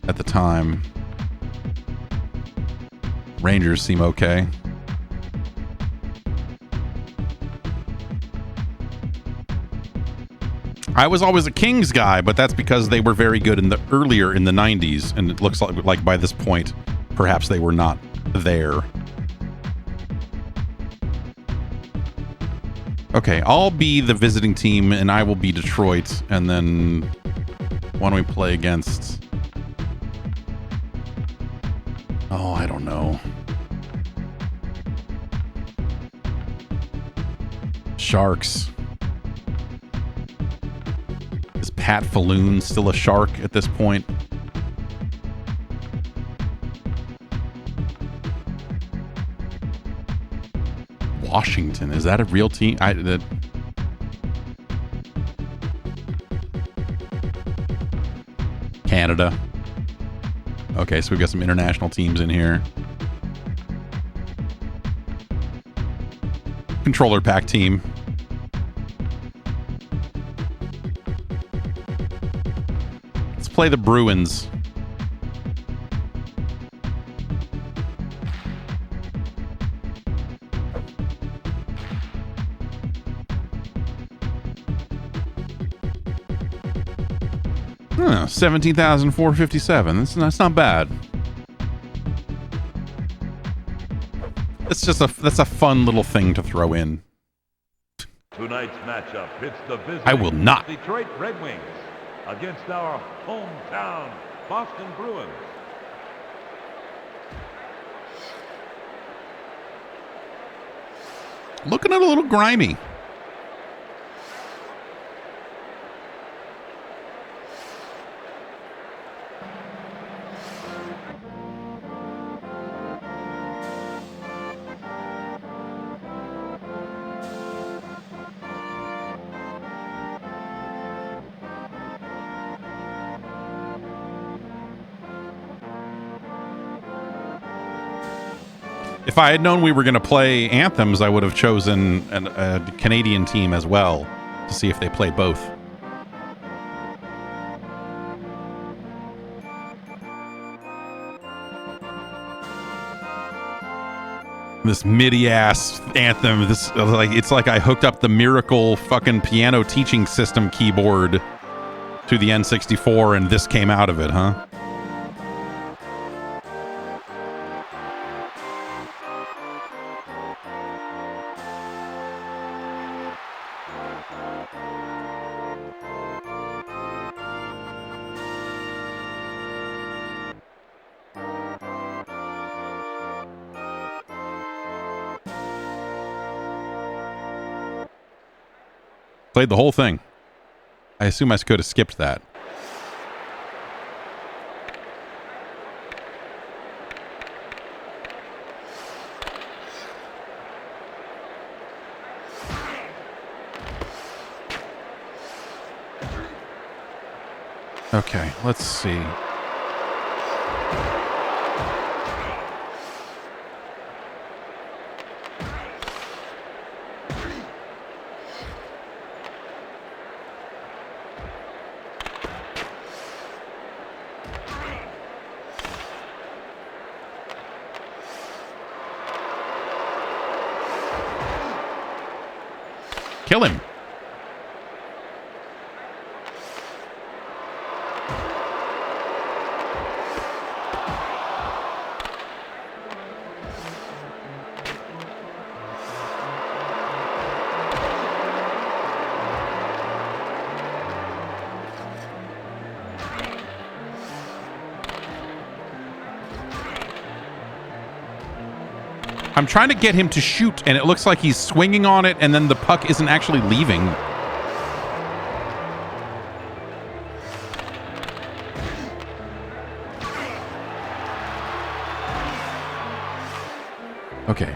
at the time. Rangers seem okay. I was always a Kings guy, but that's because they were very good earlier in the 90s, and it looks like by this point, perhaps they were not there. Okay, I'll be the visiting team, and I will be Detroit, and then why don't we play against... Oh, I don't know. Sharks. Is Pat Falloon still a Shark at this point? Washington, is that a real team? Canada. Okay, so we've got some international teams in here. Controller pack team. Let's play the Bruins. Huh, 17,457. That's not bad. That's a fun little thing to throw in. Tonight's matchup pits the I will not. Detroit Red Wings against our hometown Boston Bruins. Looking at a little grimy. If I had known we were going to play anthems, I would have chosen a Canadian team as well to see if they play both. This MIDI-ass anthem, it's like I hooked up the Miracle fucking piano teaching system keyboard to the N64 and this came out of it, huh? Played the whole thing. I assume I could have skipped that. Okay, let's see. Kill him. I'm trying to get him to shoot, and it looks like he's swinging on it, and then the puck isn't actually leaving. Okay.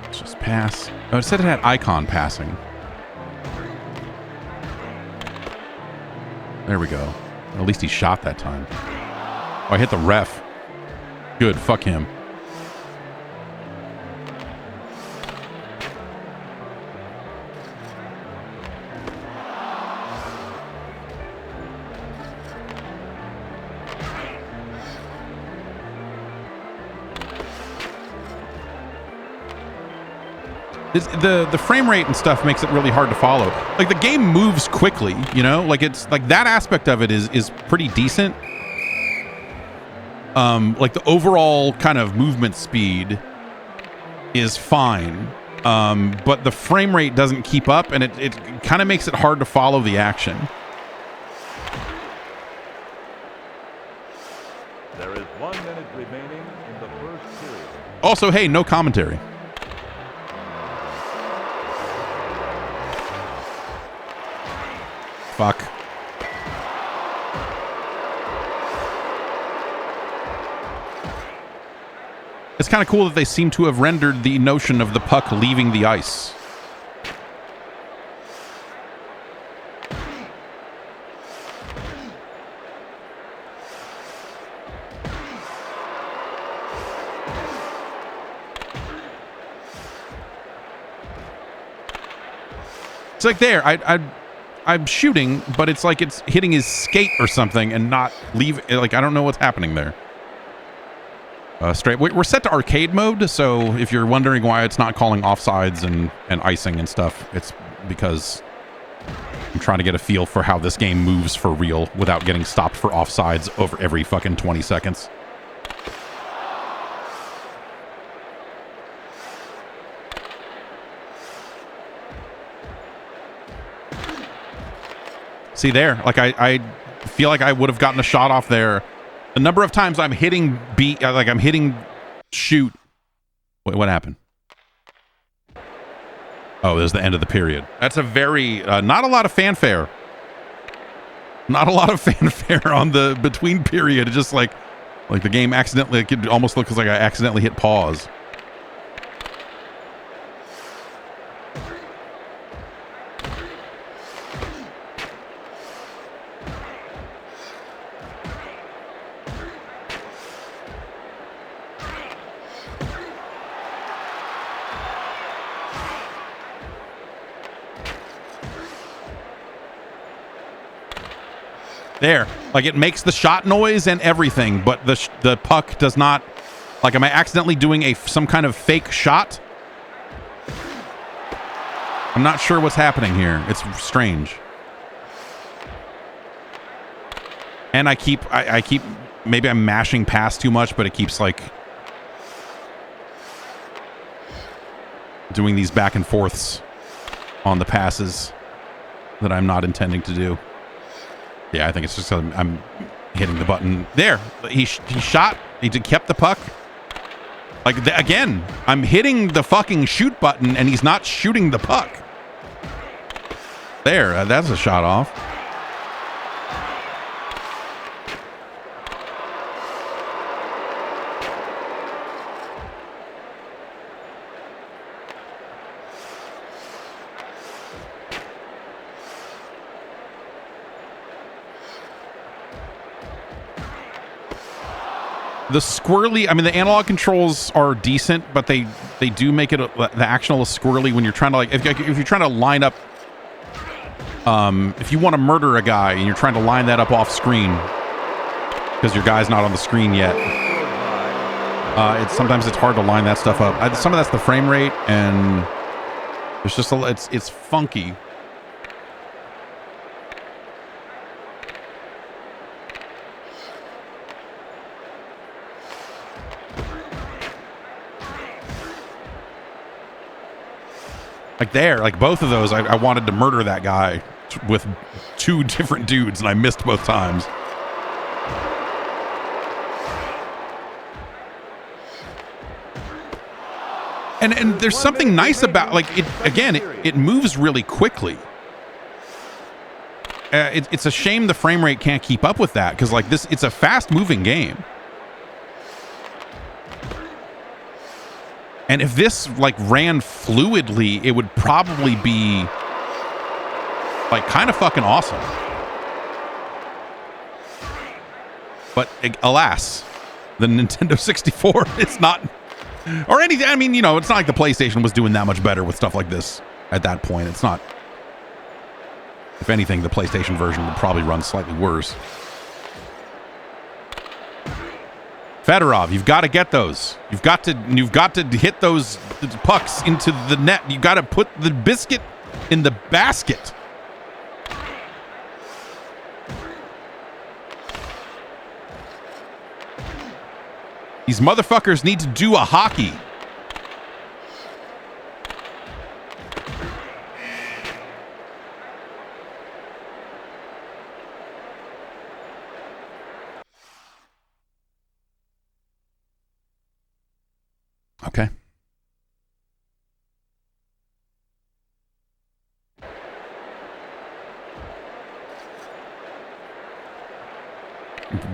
Let's just pass. Oh, it said it had icon passing. There we go. At least he shot that time. Oh, I hit the ref. Good, fuck him. The frame rate and stuff makes it really hard to follow. Like, the game moves quickly, you know? Like, it's like that aspect of it is pretty decent. Like the overall kind of movement speed is fine, but the frame rate doesn't keep up, and it kind of makes it hard to follow the action. There is 1 minute remaining in the first period. Also, hey, no commentary. Fuck. It's kind of cool that they seem to have rendered the notion of the puck leaving the ice. It's like there, I'm shooting, but it's like it's hitting his skate or something and not leave. Like, I don't know what's happening there. We're set to arcade mode, so if you're wondering why it's not calling offsides and icing and stuff, it's because I'm trying to get a feel for how this game moves for real without getting stopped for offsides over every fucking 20 seconds. See there, like I feel like I would have gotten a shot off there. The number of times I'm hitting I'm hitting shoot. Wait, what happened? Oh, there's the end of the period. That's a very, not a lot of fanfare. Not a lot of fanfare on the between period. It's just like the game accidentally, it almost looks like I accidentally hit pause. There, like it makes the shot noise and everything, but the puck does not. Like, am I accidentally doing some kind of fake shot? I'm not sure what's happening here. It's strange. And I keep maybe I'm mashing past too much, but it keeps like doing these back and forths on the passes that I'm not intending to do. Yeah, I think it's just I'm hitting the button. There, he shot. He kept the puck. Like, again, I'm hitting the fucking shoot button and he's not shooting the puck. There, that's a shot off. The squirrely, I mean, the analog controls are decent, but they do make it the action a little squirrely when you're trying to, like, if you're trying to line up, if you want to murder a guy and you're trying to line that up off screen because your guy's not on the screen yet, sometimes it's hard to line that stuff up. Some of that's the frame rate, and there's just it's funky. Like there, like both of those, I wanted to murder that guy with two different dudes, and I missed both times. And there's something nice about, like, it. Again, it moves really quickly. It's a shame the frame rate can't keep up with that, because like this, it's a fast-moving game. And if this like ran fluidly, it would probably be like kind of fucking awesome. But alas, the Nintendo 64 is not, or anything. I mean, you know, it's not like the PlayStation was doing that much better with stuff like this at that point. It's not. If anything, the PlayStation version would probably run slightly worse. Fedorov, you've got to get those. You've got to hit those pucks into the net. You got to put the biscuit in the basket. These motherfuckers need to do a hockey. Okay.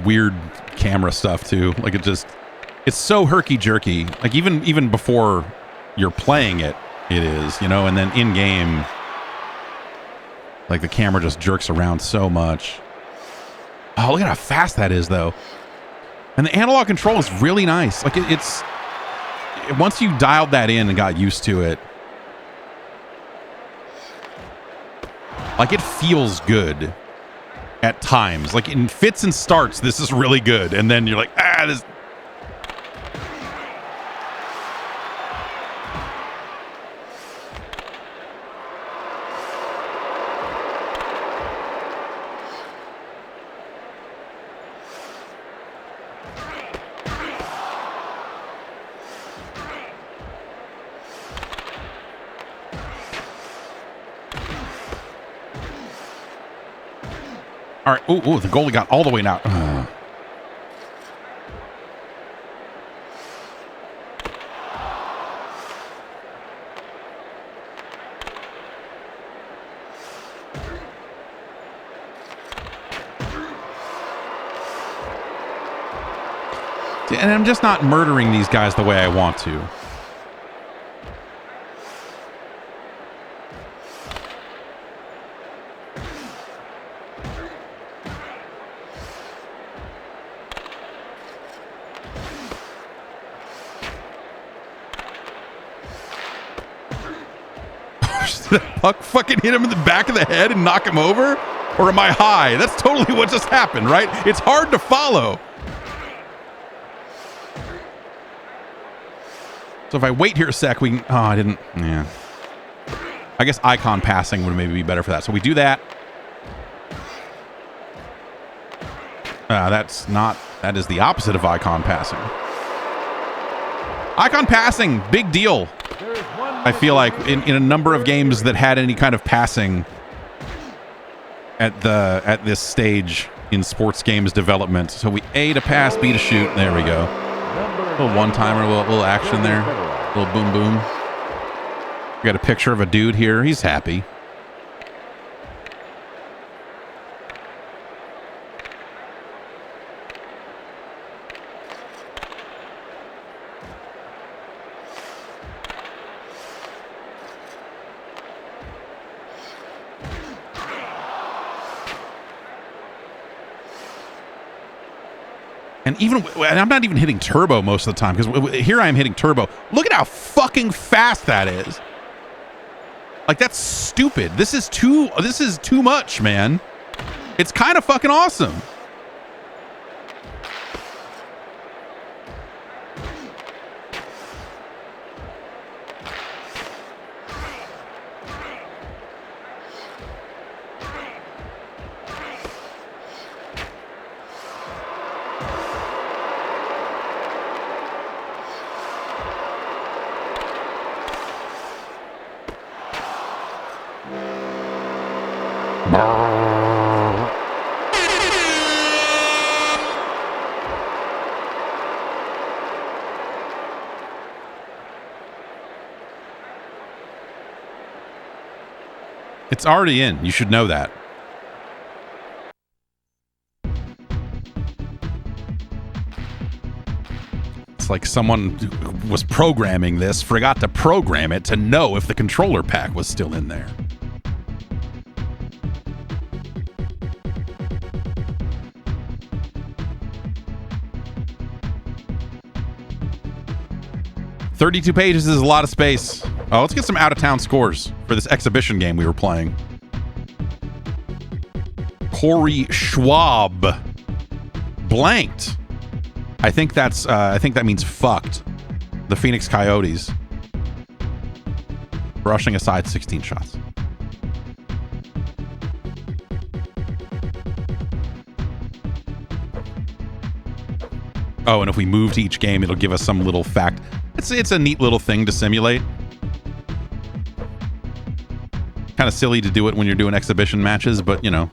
Weird camera stuff too. Like it's so herky-jerky. Like even before you're playing it, it is, you know, and then in game, like the camera just jerks around so much. Oh, look at how fast that is though. And the analog control is really nice. Like it's once you dialed that in and got used to it, like it feels good at times. Like in fits and starts, this is really good. And then you're like, this. All right. Oh, the goalie got all the way now. And I'm just not murdering these guys the way I want to. Did that puck fucking hit him in the back of the head and knock him over? Or am I high? That's totally what just happened, right? It's hard to follow. So if I wait here a sec, we can... Oh, I didn't... Yeah. I guess icon passing would maybe be better for that. So we do that. That's not... That is the opposite of icon passing. Icon passing, big deal. I feel like in a number of games that had any kind of passing at this stage in sports games development. So we A to pass, B to shoot. There we go. Number Little one-timer, little action there. Little boom boom. We got a picture of a dude here. He's happy. And I'm not even hitting turbo most of the time, because here I am hitting turbo. Look at how fucking fast that is. Like, that's stupid. This is too much, man. It's kind of fucking awesome. It's already in. You should know that. It's like someone who was programming this forgot to program it to know if the controller pack was still in there. "32 pages is a lot of space." Oh, let's get some out-of-town scores for this exhibition game we were playing. Corey Schwab blanked. I think that means fucked. The Phoenix Coyotes. Brushing aside 16 shots. Oh, and if we move to each game, it'll give us some little fact. It's a neat little thing to simulate. Kind of silly to do it when you're doing exhibition matches, but, you know,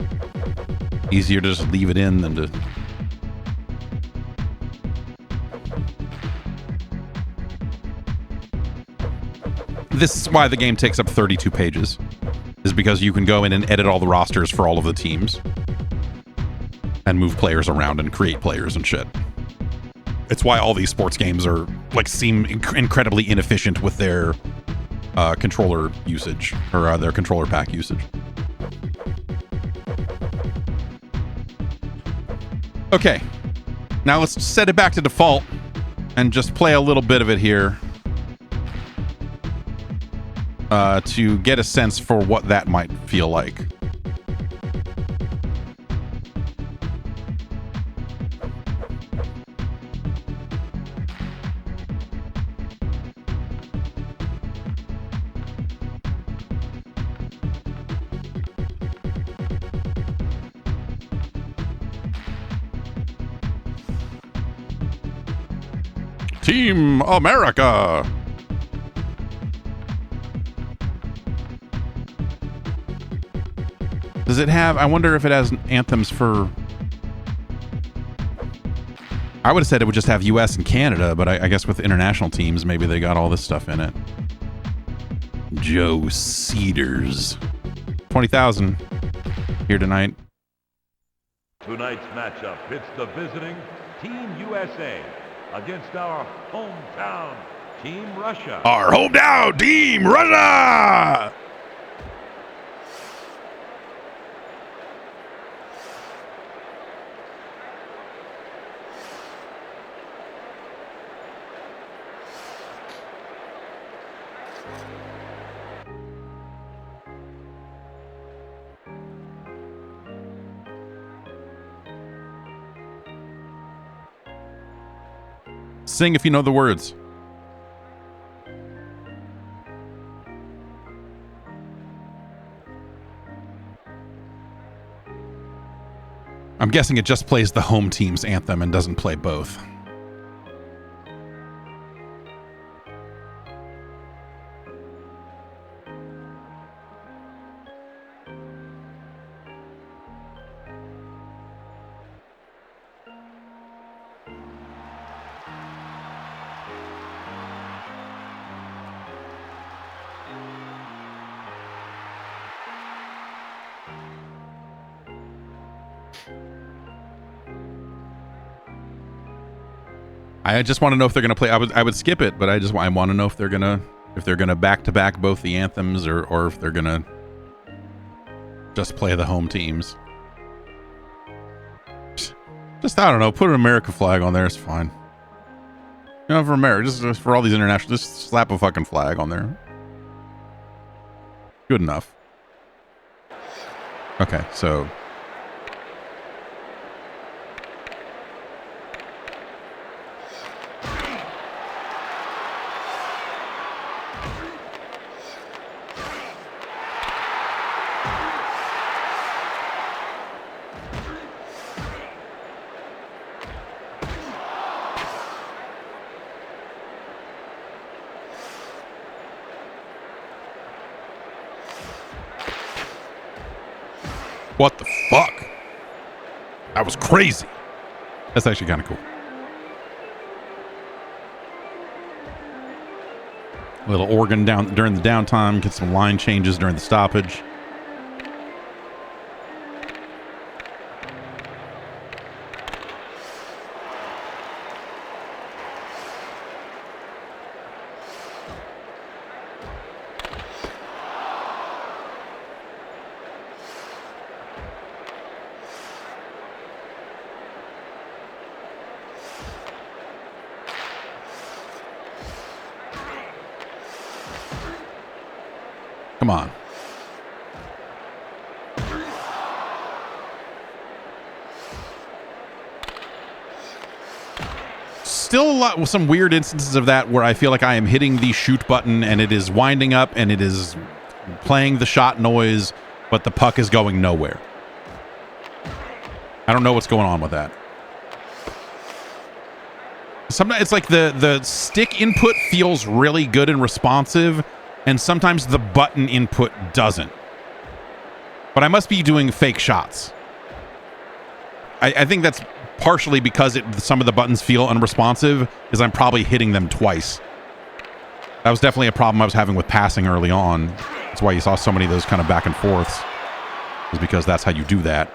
easier to just leave it in than to... This is why the game takes up 32 pages, is because you can go in and edit all the rosters for all of the teams and move players around and create players and shit. It's why all these sports games are, like, seem incredibly inefficient with their controller usage, or their controller pack usage. Okay, now let's set it back to default and just play a little bit of it here to get a sense for what that might feel like. Team America. Does it have... I wonder if it has anthems for... I would have said it would just have US and Canada, but I guess with international teams, maybe they got all this stuff in it. Joe Cedars. 20,000 here tonight. Tonight's matchup pits the visiting Team USA against our hometown Team Russia. Our hometown Team Russia! Sing if you know the words. I'm guessing it just plays the home team's anthem and doesn't play both. I just want to know if they're going to play. I would skip it, but I want to know if they're gonna back to back both the anthems or if they're gonna just play the home teams. Just I don't know. Put an America flag on there. It's fine. You know, for America, just for all these international, just slap a fucking flag on there. Good enough. Okay, so. What the fuck? That was crazy. That's actually kind of cool. A little organ down during the downtime, get some line changes during the stoppage. Come on. Still a lot with some weird instances of that where I feel like I am hitting the shoot button and it is winding up and it is playing the shot noise, but the puck is going nowhere. I don't know what's going on with that. Sometimes it's like the stick input feels really good and responsive, and sometimes the button input doesn't. But I must be doing fake shots. I think that's partially because some of the buttons feel unresponsive, is I'm probably hitting them twice. That was definitely a problem I was having with passing early on. That's why you saw so many of those kind of back and forths, is because that's how you do that.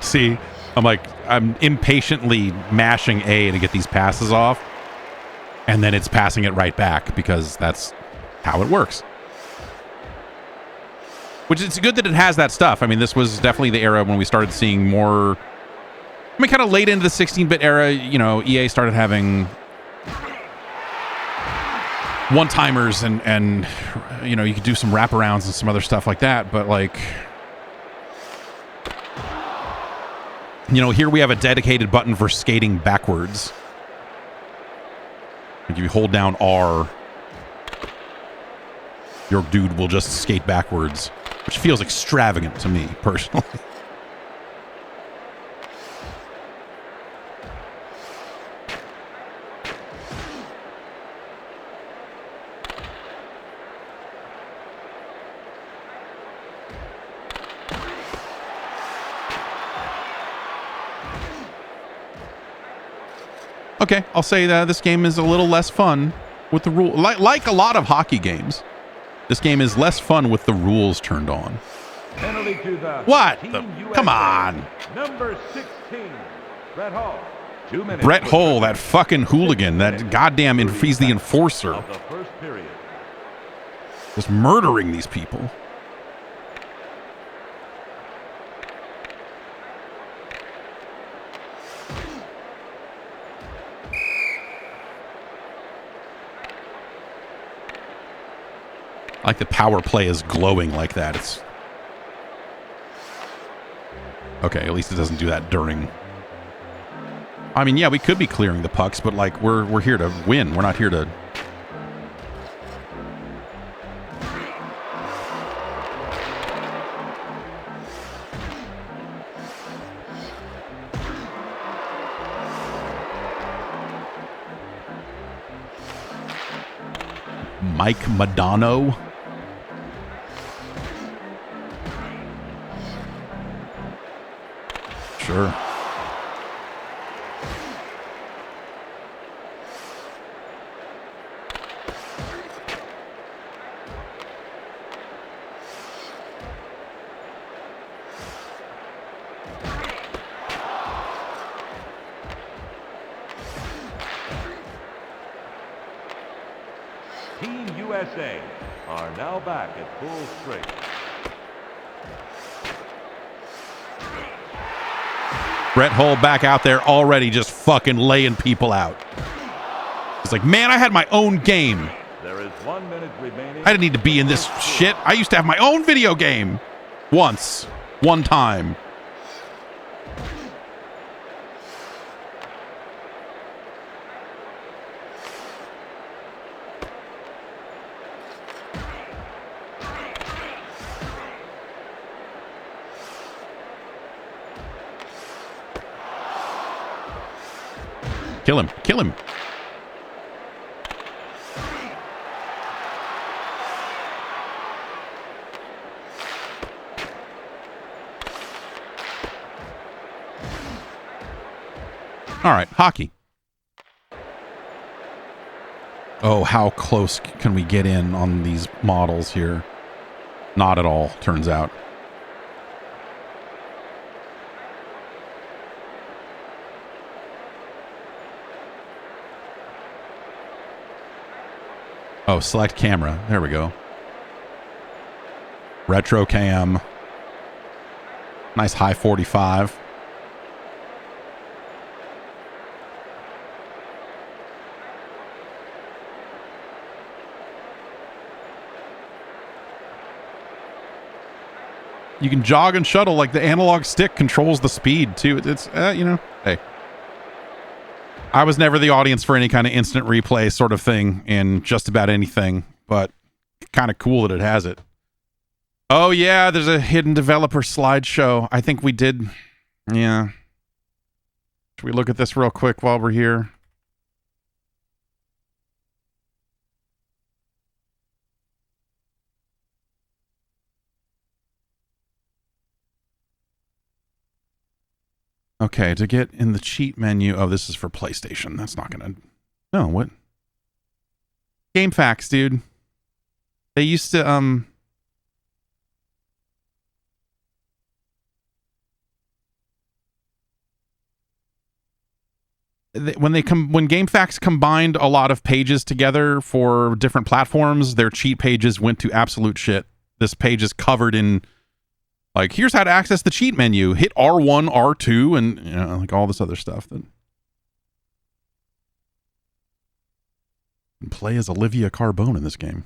See, I'm impatiently mashing A to get these passes off, and then it's passing it right back because that's how it works. Which it's good that it has that stuff. I mean, this was definitely the era when we started seeing more. I mean, kind of late into the 16-bit era, you know, EA started having one-timers and you know, you could do some wraparounds and some other stuff like that, but like, you know, here we have a dedicated button for skating backwards. Like if you hold down R, your dude will just skate backwards, which feels extravagant to me, personally. Okay, I'll say that this game is a little less fun with the rule. Like a lot of hockey games, this game is less fun with the rules turned on. Penalty to the What? Team Come USA. on. Number 16, Brett Hull. 2 minutes. Brett Hull, that fucking hooligan, that goddamn, he's the enforcer. Of the first period. Just murdering these people. I like the power play is glowing like that. It's Okay, at least it doesn't do that during. I mean, yeah, we could be clearing the pucks, but like we're here to win. We're not here to. Mike Madano. Sure. Team USA are now back at full strength. Brett Hull back out there already just fucking laying people out. It's like, man, I had my own game. There is 1 minute remaining. I didn't need to be in this shit. I used to have my own video game. Once. One time. Kill him. Kill him. All right, hockey. Oh, how close can we get in on these models here? Not at all, turns out. Oh, select camera. There we go. Retro cam. Nice high 45. You can jog and shuttle like the analog stick controls the speed too. It's you know, hey. I was never the audience for any kind of instant replay sort of thing in just about anything, but kind of cool that it has it. Oh yeah, there's a hidden developer slideshow. I think we did. Yeah. Should we look at this real quick while we're here? Okay, to get in the cheat menu. Oh, this is for PlayStation. That's not gonna. No, what? Game Facts, dude. They used to when GameFAQs combined a lot of pages together for different platforms, their cheat pages went to absolute shit. This page is covered in, like, here's how to access the cheat menu. Hit R1, R2, and, you know, like all this other stuff. That and play as Olivia Carbone in this game.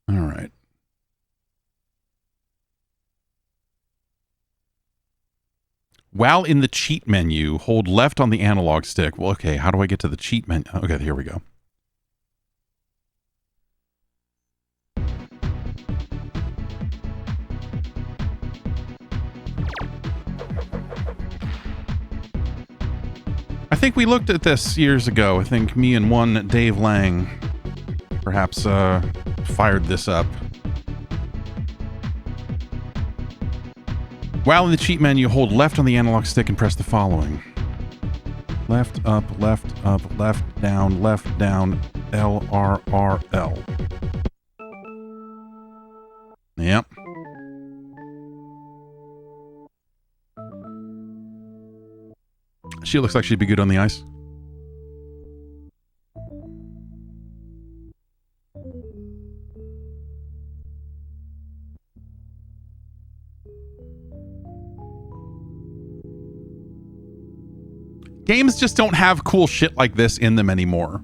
All right. While in the cheat menu, hold left on the analog stick. Well, okay, how do I get to the cheat menu? Okay, here we go. I think we looked at this years ago. I think me and one Dave Lang perhaps fired this up. While in the cheat menu, hold left on the analog stick and press the following. Left, up, down, L, R, R, L. Yep. She looks like she'd be good on the ice. games just don't have cool shit like this in them anymore.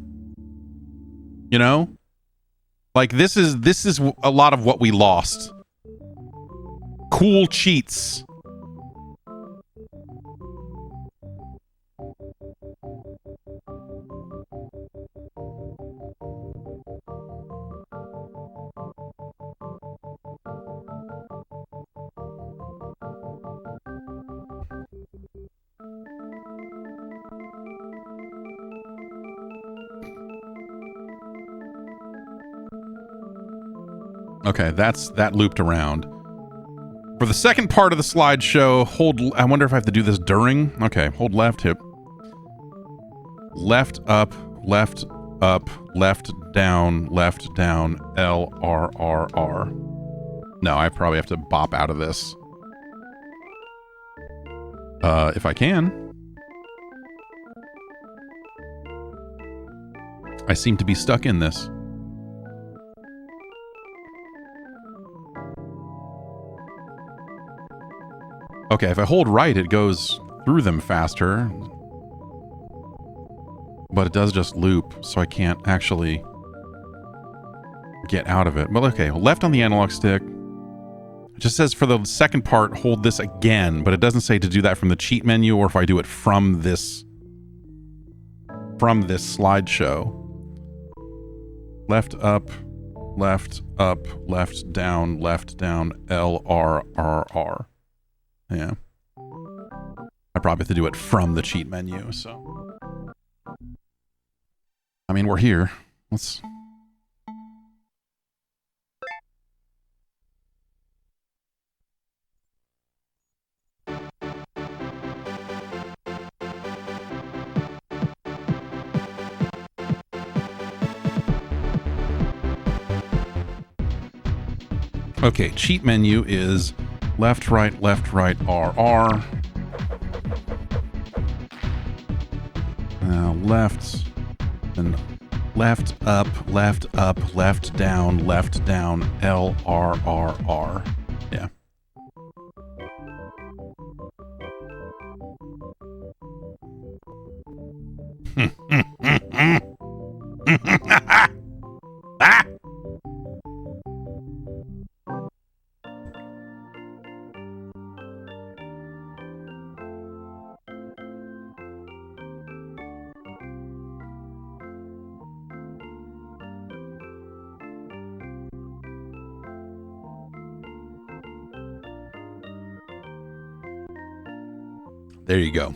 You know? Like this is a lot of what we lost. Cool cheats. Okay, that looped around. For the second part of the slideshow, I wonder if I have to do this during. Okay, hold left, hit left, up, left, down, L, R, R, R. No, I probably have to bop out of this. If I can. I seem to be stuck in this. Okay, if I hold right, it goes through them faster. But it does just loop, so I can't actually get out of it. Well, okay, left on the analog stick. It just says for the second part, hold this again, but it doesn't say to do that from the cheat menu or if I do it from this slideshow. Left, down, L, R, R, R. Yeah. I probably have to do it from the cheat menu, so. I mean, we're here. Let's. Okay, cheat menu is left, right, R, R. Left, and left, up, down, L, R, R, R. Yeah. There you go.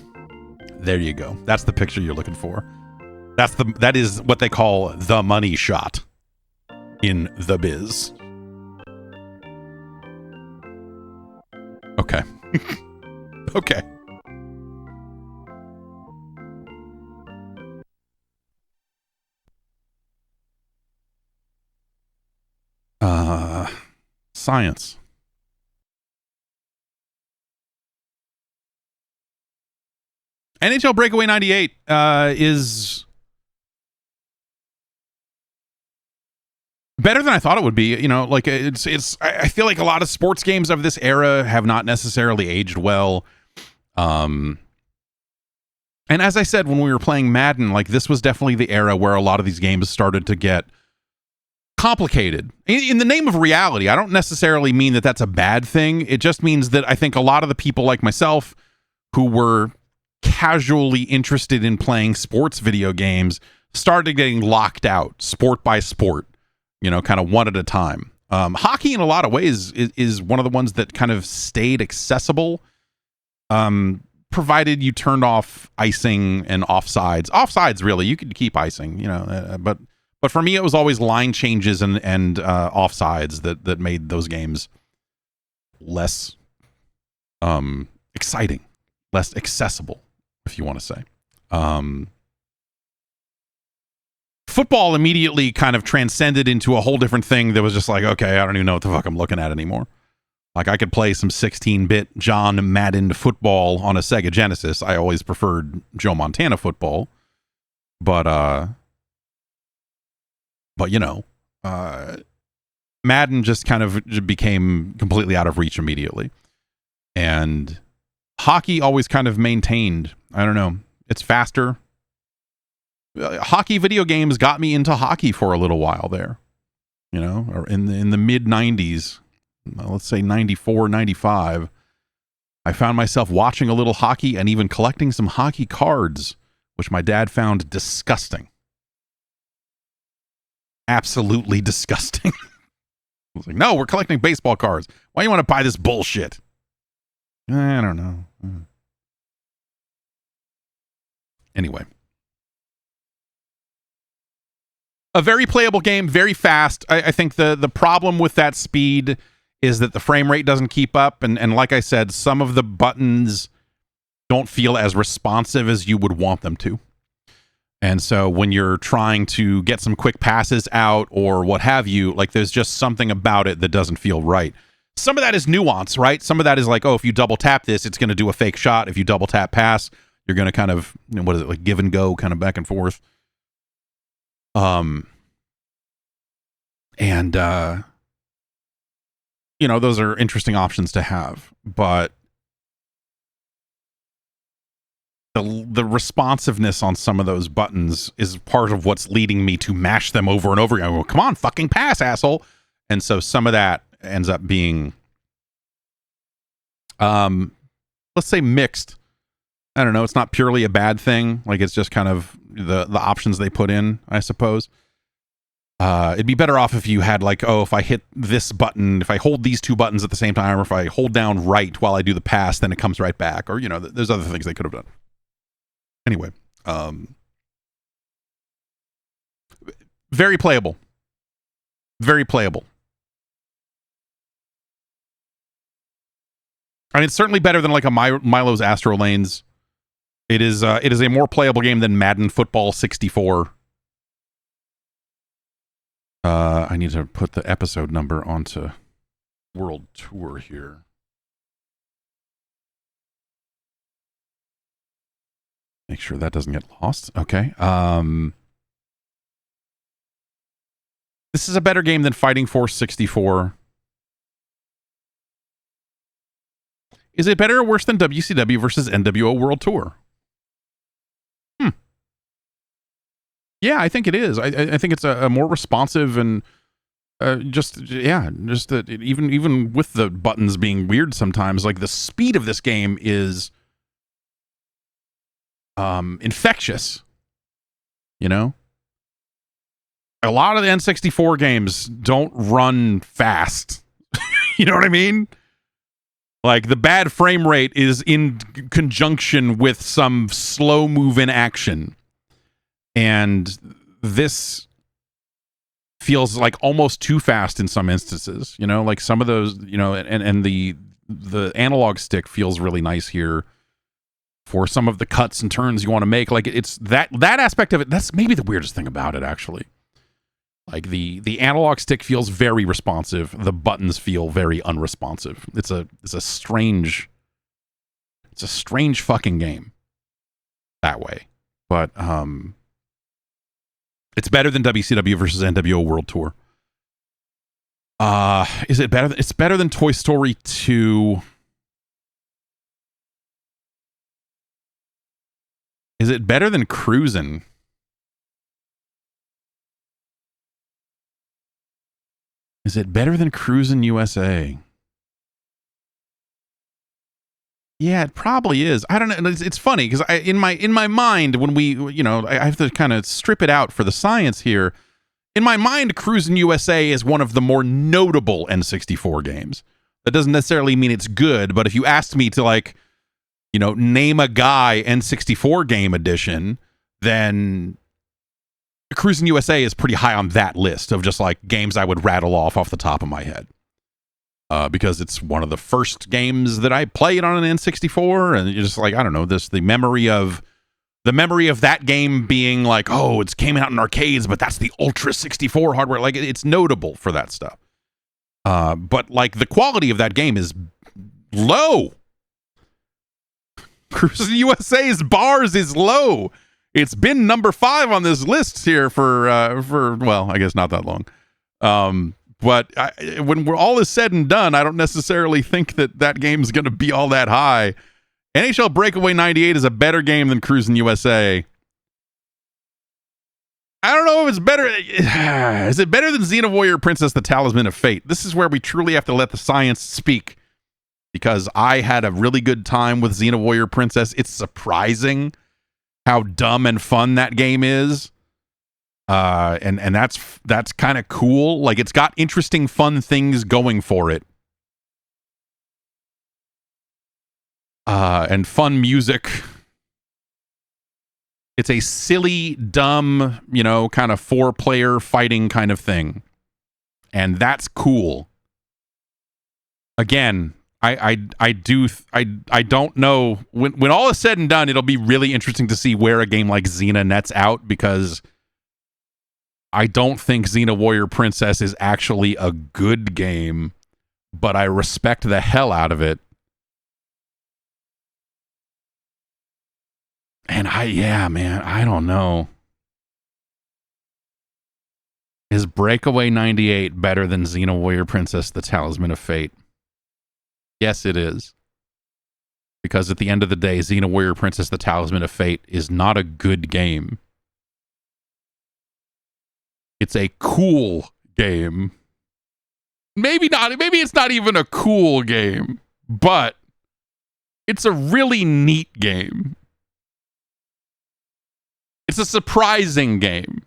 There you go. That's the picture you're looking for. That is what they call the money shot in the biz. Okay. Okay. Science. NHL Breakaway 98 is better than I thought it would be. You know, like I feel like a lot of sports games of this era have not necessarily aged well. And as I said when we were playing Madden, like this was definitely the era where a lot of these games started to get complicated. In the name of reality, I don't necessarily mean that that's a bad thing. It just means that I think a lot of the people like myself who were casually interested in playing sports video games started getting locked out sport by sport, you know, kind of one at a time. Hockey in a lot of ways is one of the ones that kind of stayed accessible, provided you turned off icing and offsides. Really, you could keep icing, you know, but for me it was always line changes and offsides that made those games less exciting, less accessible, if you want to say. Football immediately kind of transcended into a whole different thing that was just like, okay, I don't even know what the fuck I'm looking at anymore. Like, I could play some 16-bit John Madden football on a Sega Genesis. I always preferred Joe Montana football. But you know, Madden just kind of became completely out of reach immediately. And hockey always kind of maintained, I don't know, It's faster. Hockey video games got me into hockey for a little while there, or in the mid 90s, let's say 94, 95. I found myself watching a little hockey and even collecting some hockey cards, which my dad found disgusting. Absolutely disgusting. I was like, no, we're collecting baseball cards. Why do you want to buy this bullshit? I don't know. Anyway. A very playable game, very fast. I think the problem with that speed is that the frame rate doesn't keep up. And like I said, some of the buttons don't feel as responsive as you would want them to. And so when you're trying to get some quick passes out or what have you, like there's just something about it that doesn't feel right. Some of that is nuance, right? Some of that is like, oh, if you double tap this, it's going to do a fake shot. If you double tap pass, you're going to kind of, what is it, like give and go, kind of back and forth. Those are interesting options to have, but the responsiveness on some of those buttons is part of what's leading me to mash them over and over again. I go, come on, fucking pass, asshole. And so some of that ends up being, let's say mixed. I don't know. It's not purely a bad thing. Like it's just kind of the options they put in, I suppose. It'd be better off if you had like, oh, if I hit this button, if I hold these two buttons at the same time, or if I hold down right while I do the pass, then it comes right back. Or, there's other things they could have done. Anyway, very playable. Very playable. I mean, it's certainly better than like a Milo's Astro Lanes. It is a more playable game than Madden Football 64. I need to put the episode number onto World Tour here. Make sure that doesn't get lost. Okay. This is a better game than Fighting Force 64. Is it better or worse than WCW versus NWO World Tour? Yeah, I think it is. I think it's a more responsive and just that even with the buttons being weird sometimes, like the speed of this game is infectious. A lot of the N64 games don't run fast. You know what I mean? Like the bad frame rate is in conjunction with some slow move in action. And this feels like almost too fast in some instances, like some of those, and the analog stick feels really nice here for some of the cuts and turns you want to make. Like it's that aspect of it. That's maybe the weirdest thing about it, actually. Like the analog stick feels very responsive. The buttons feel very unresponsive. It's a strange fucking game that way. But, it's better than WCW versus NWO World Tour. Is it better? It's better than Toy Story 2. Is it better than Cruisin'? Is it better than Cruisin' USA? Yeah, it probably is. I don't know. It's funny because in my mind, when I have to kind of strip it out for the science here. In my mind, Cruisin' USA is one of the more notable N64 games. That doesn't necessarily mean it's good, but if you asked me to name a guy N64 game edition, then Cruisin' USA is pretty high on that list of just like games I would rattle off the top of my head. Because it's one of the first games that I played on an N64, and you're just like, I don't know, the memory of that game being like, oh, it's came out in arcades, but that's the Ultra 64 hardware. Like it's notable for that stuff. But like the quality of that game is low. Cruisin' USA's bars is low. It's been number 5 on this list here for I guess not that long. But when we're all is said and done, I don't necessarily think that game's going to be all that high NHL Breakaway 98 is a better game than Cruisin' USA. I don't know if it's better. Is it better than Xena Warrior Princess, the Talisman of Fate? This is where we truly have to let the science speak, because I had a really good time with Xena Warrior Princess. It's surprising how dumb and fun that game is. And that's kind of cool. Like, it's got interesting, fun things going for it. And fun music. It's a silly, dumb, kind of 4-player fighting kind of thing. And that's cool. Again, I don't know. When all is said and done, it'll be really interesting to see where a game like Xena nets out, because I don't think Xena Warrior Princess is actually a good game, but I respect the hell out of it. And I don't know. Is Breakaway 98 better than Xena Warrior Princess, the Talisman of Fate? Yes, it is. Because at the end of the day, Xena Warrior Princess, the Talisman of Fate is not a good game. It's a cool game. Maybe not. Maybe it's not even a cool game, but it's a really neat game. It's a surprising game.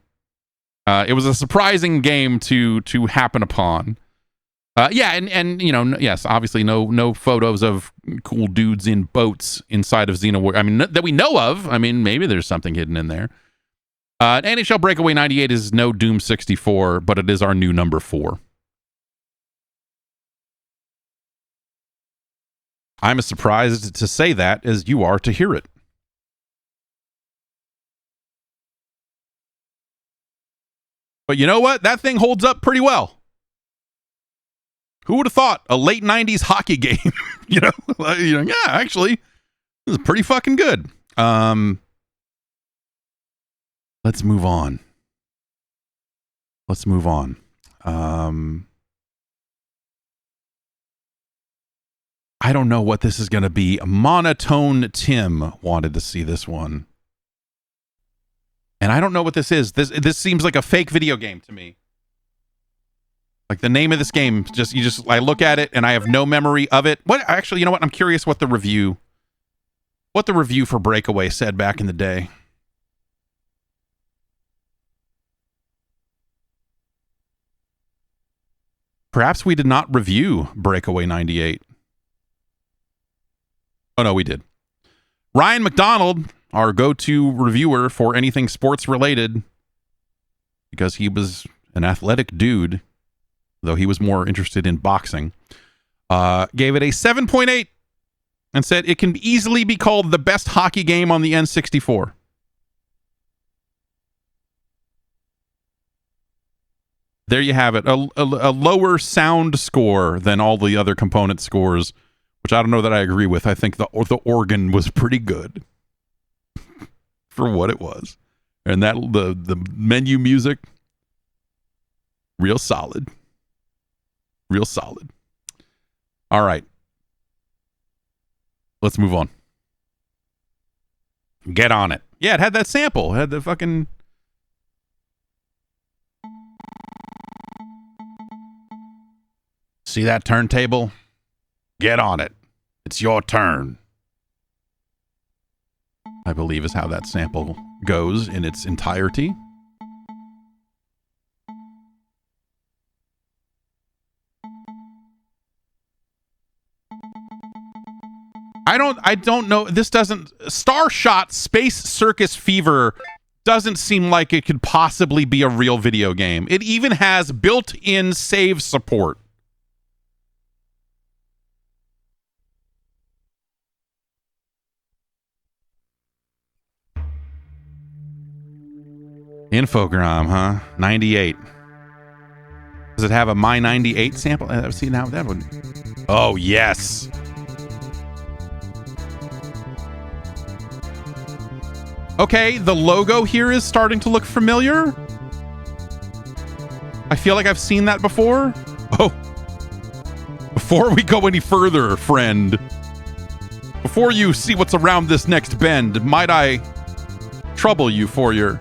It was a surprising game to happen upon. Yes, obviously no photos of cool dudes in boats inside of Xena Warrior. I mean, that we know of. I mean, maybe there's something hidden in there. NHL Breakaway 98 is no Doom 64, but it is our new number 4. I'm as surprised to say that as you are to hear it. But you know what? That thing holds up pretty well. Who would have thought a late 90s hockey game? Actually, this is pretty fucking good. Let's move on. I don't know what this is going to be. Monotone Tim wanted to see this one. And I don't know what this is. This seems like a fake video game to me. Like, the name of this game, I look at it and I have no memory of it. Actually, you know what? I'm curious what the review for Breakaway said back in the day. Perhaps we did not review Breakaway 98. Oh, no, we did. Ryan McDonald, our go-to reviewer for anything sports related, because he was an athletic dude, though he was more interested in boxing, gave it a 7.8 and said it can easily be called the best hockey game on the N64. There you have it. A lower sound score than all the other component scores, which I don't know that I agree with. I think the organ was pretty good for what it was. And that the menu music, real solid. Real solid. All right. Let's move on. Get on it. Yeah, it had that sample. It had the fucking... See that turntable? Get on it. It's your turn. I believe is how that sample goes in its entirety. I don't know. This doesn't... Starshot Space Circus Fever doesn't seem like it could possibly be a real video game. It even has built-in save support. Infogram, huh? 98. Does it have a My 98 sample? See, now that one. Oh, yes. Okay, the logo here is starting to look familiar. I feel like I've seen that before. Oh. Before we go any further, friend. Before you see what's around this next bend, might I trouble you for your...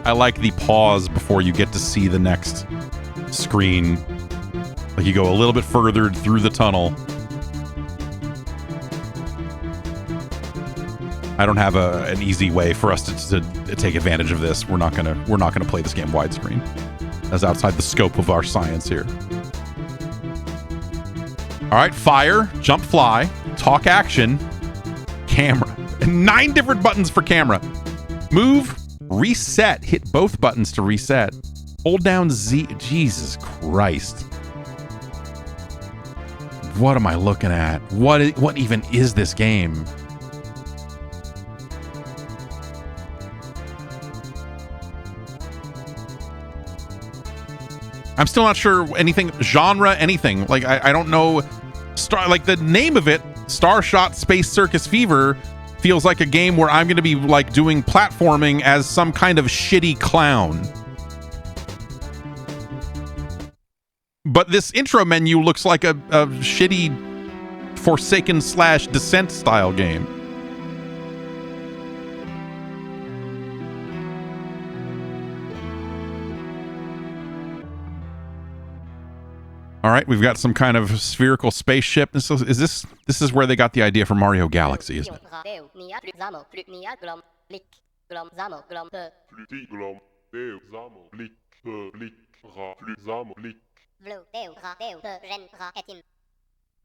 I like the pause before you get to see the next screen. Like you go a little bit further through the tunnel. I don't have an easy way for us to take advantage of this. We're not gonna play this game widescreen. That's outside the scope of our science here. All right, fire, jump, fly, talk, action, camera. 9 different buttons for camera. Move, reset. Hit both buttons to reset. Hold down Z. Jesus Christ. What am I looking at? What even is this game? I'm still not sure anything, genre, anything. Like, I don't know. Like, the name of it, Starshot Space Circus Fever, feels like a game where I'm going to be, like, doing platforming as some kind of shitty clown. But this intro menu looks like a shitty Forsaken / Descent style game. All right, we've got some kind of spherical spaceship. This is where they got the idea for Mario Galaxy, isn't it?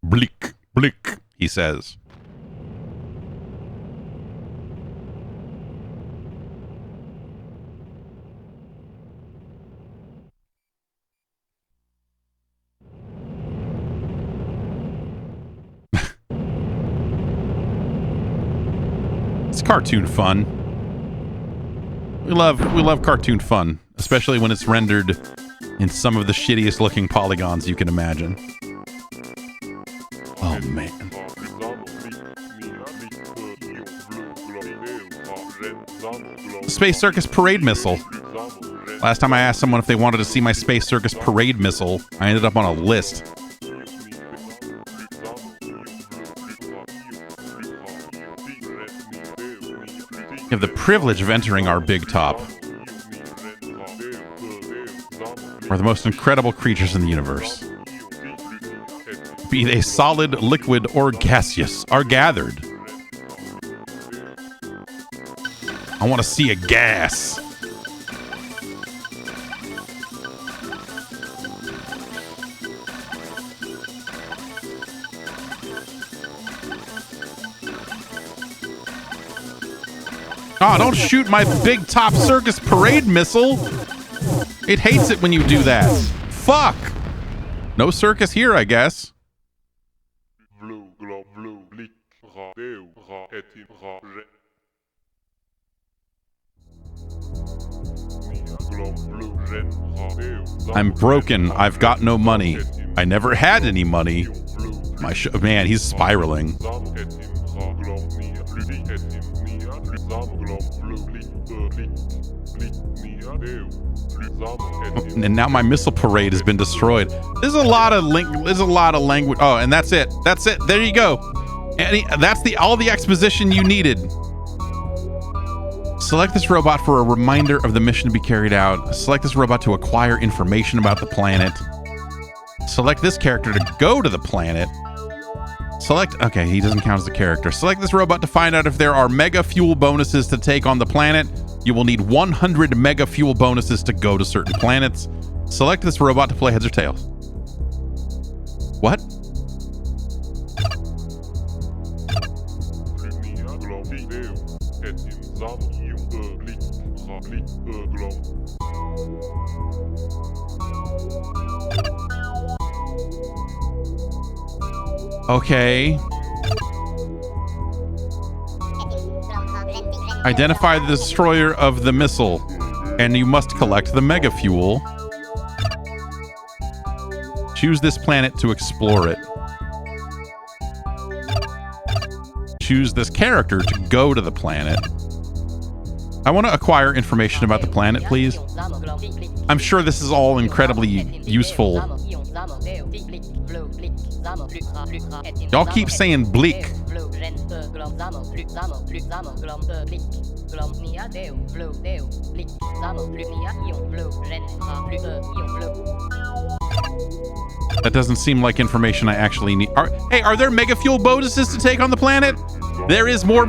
Blick, blick, he says. It's cartoon fun. We love cartoon fun, especially when it's rendered in some of the shittiest looking polygons you can imagine. Oh man. Space Circus Parade Missile. Last time I asked someone if they wanted to see my Space Circus Parade Missile, I ended up on a list. You have the privilege of entering our big top. We're the most incredible creatures in the universe. Be they solid, liquid, or gaseous, are gathered. I want to see a gas. Oh, don't shoot my big top circus parade missile. It hates it when you do that. Fuck. No circus here, I guess. I'm broken. I've got no money. I never had any money. Man, he's spiraling. And now my missile parade has been destroyed. There's a lot of language. Oh, and that's it. That's it. There you go. And that's all the exposition you needed. Select this robot for a reminder of the mission to be carried out. Select this robot to acquire information about the planet. Select this character to go to the planet. Okay, he doesn't count as a character. Select this robot to find out if there are mega fuel bonuses to take on the planet. You will need 100 mega fuel bonuses to go to certain planets. Select this robot to play heads or tails. What? Okay. Identify the destroyer of the missile, and you must collect the mega fuel. Choose this planet to explore it. Choose this character to go to the planet. I want to acquire information about the planet, please. I'm sure this is all incredibly useful. Y'all keep saying bleak. That doesn't seem like information I actually need. Hey, are there mega fuel bonuses to take on the planet? There is more.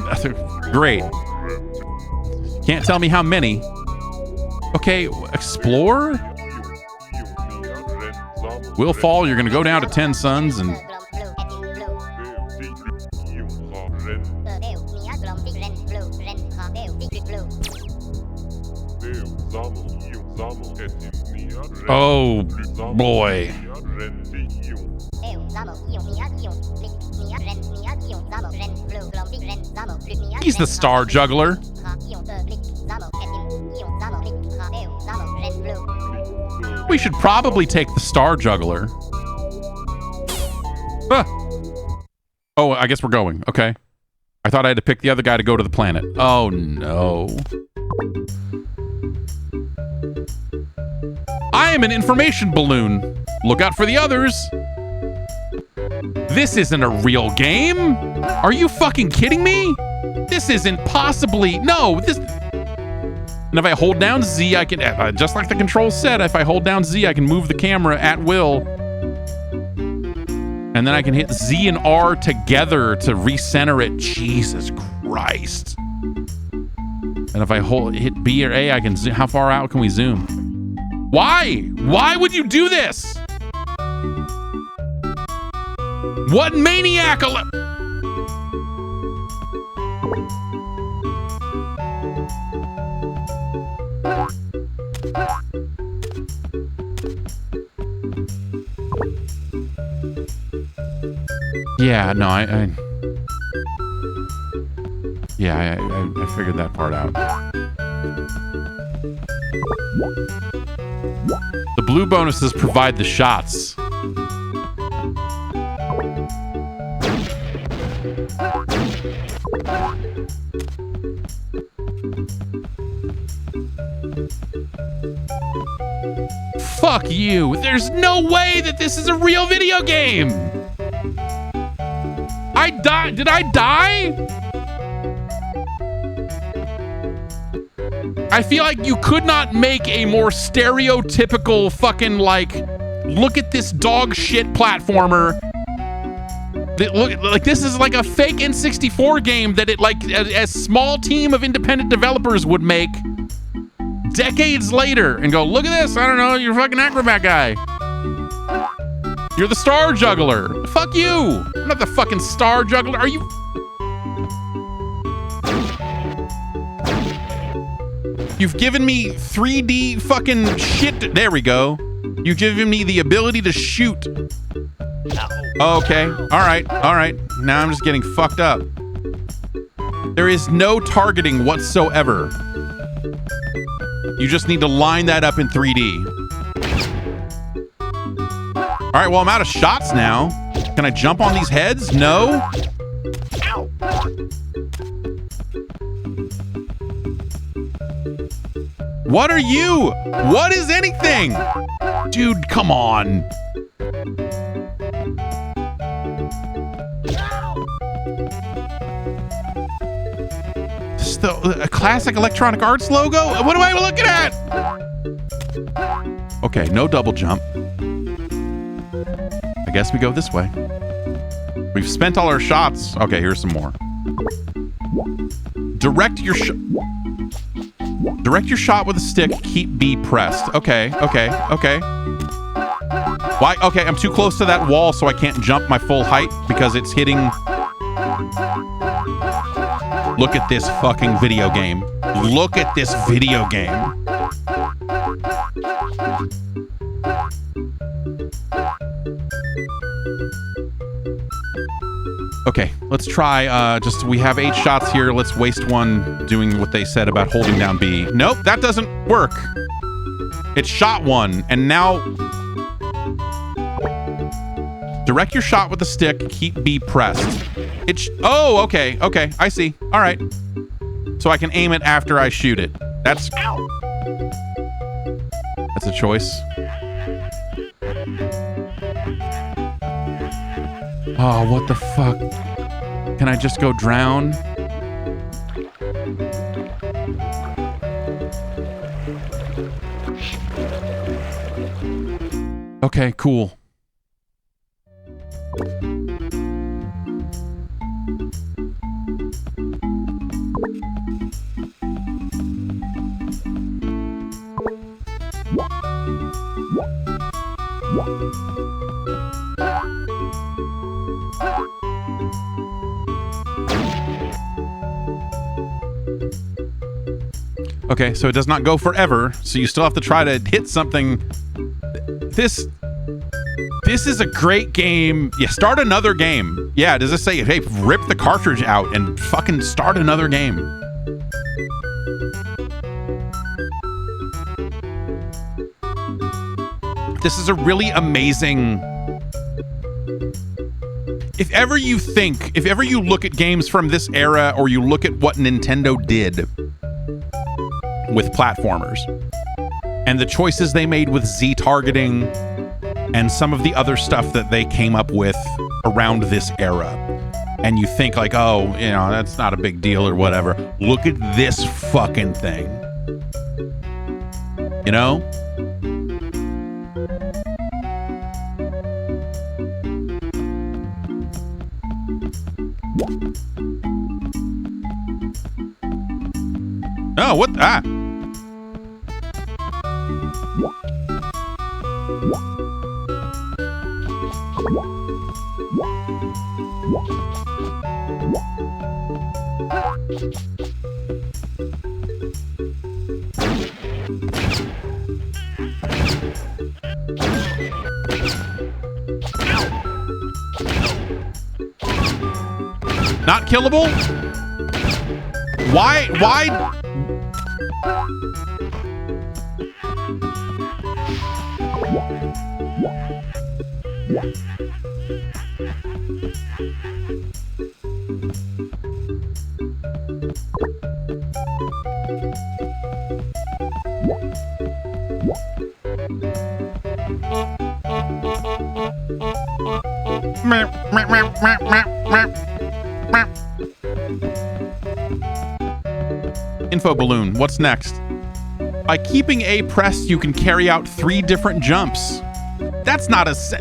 Great. Can't tell me how many. Okay, explore? Will fall, you're gonna go down to 10 suns and... Oh, boy. He's the star juggler. We should probably take the star juggler. Ah. Oh, I guess we're going. Okay. I thought I had to pick the other guy to go to the planet. Oh, no. I am an information balloon. Look out for the others. This isn't a real game. Are you fucking kidding me? This isn't possibly... No, this... And if I hold down Z, I can... just like the control said, if I hold down Z, I can move the camera at will. And then I can hit Z and R together to recenter it. Jesus Christ. And if I hit B or A, I can zoom. How far out can we zoom? Why? Why would you do this? What maniac? Yeah, no, I figured that part out. The blue bonuses provide the shots. Fuck you. There's no way that this is a real video game. I died. Did I die? I feel like you could not make a more stereotypical fucking, like, look at this dog shit platformer. Look, like, this is like a fake N64 game that it, like, a small team of independent developers would make decades later and go, look at this. I don't know. You're a fucking acrobat guy. You're the star juggler. Fuck you. I'm not the fucking star juggler. Are you? You've given me 3D fucking shit. There we go. You've given me the ability to shoot. Okay. All right. All right. Now I'm just getting fucked up. There is no targeting whatsoever. You just need to line that up in 3D. All right, well, I'm out of shots now. Can I jump on these heads? No. Ow. What are you? What is anything? Dude, come on. This is a classic Electronic Arts logo? What am I looking at? Okay, no double jump. I guess we go this way. We've spent all our shots. Okay, here's some more. Direct your shot with a stick. Keep B pressed. Okay, okay, okay. Why? Okay, I'm too close to that wall, so I can't jump my full height because it's hitting. Look at this fucking video game. Look at this video game. Okay, let's try, we have 8 shots here. Let's waste one doing what they said about holding down B. Nope, that doesn't work. It shot one, and now... Direct your shot with the stick, keep B pressed. Oh, okay, okay, I see. All right. so I can aim it after I shoot it. That's a choice. Oh, what the fuck? Can I just go drown? Okay, cool. Okay, so it does not go forever, so you still have to try to hit something. This is a great game. Yeah, start another game. Yeah, does it say, hey, rip the cartridge out and fucking start another game? This is a really amazing... If ever you look at games from this era, or you look at what Nintendo did with platformers and the choices they made with Z targeting and some of the other stuff that they came up with around this era, and you think like, oh, you know, that's not a big deal or whatever. Look at this fucking thing. You know? Oh, what? Ah. Not killable? Why? Info balloon. What's next? By keeping A pressed, you can carry out 3 different jumps. That's not a So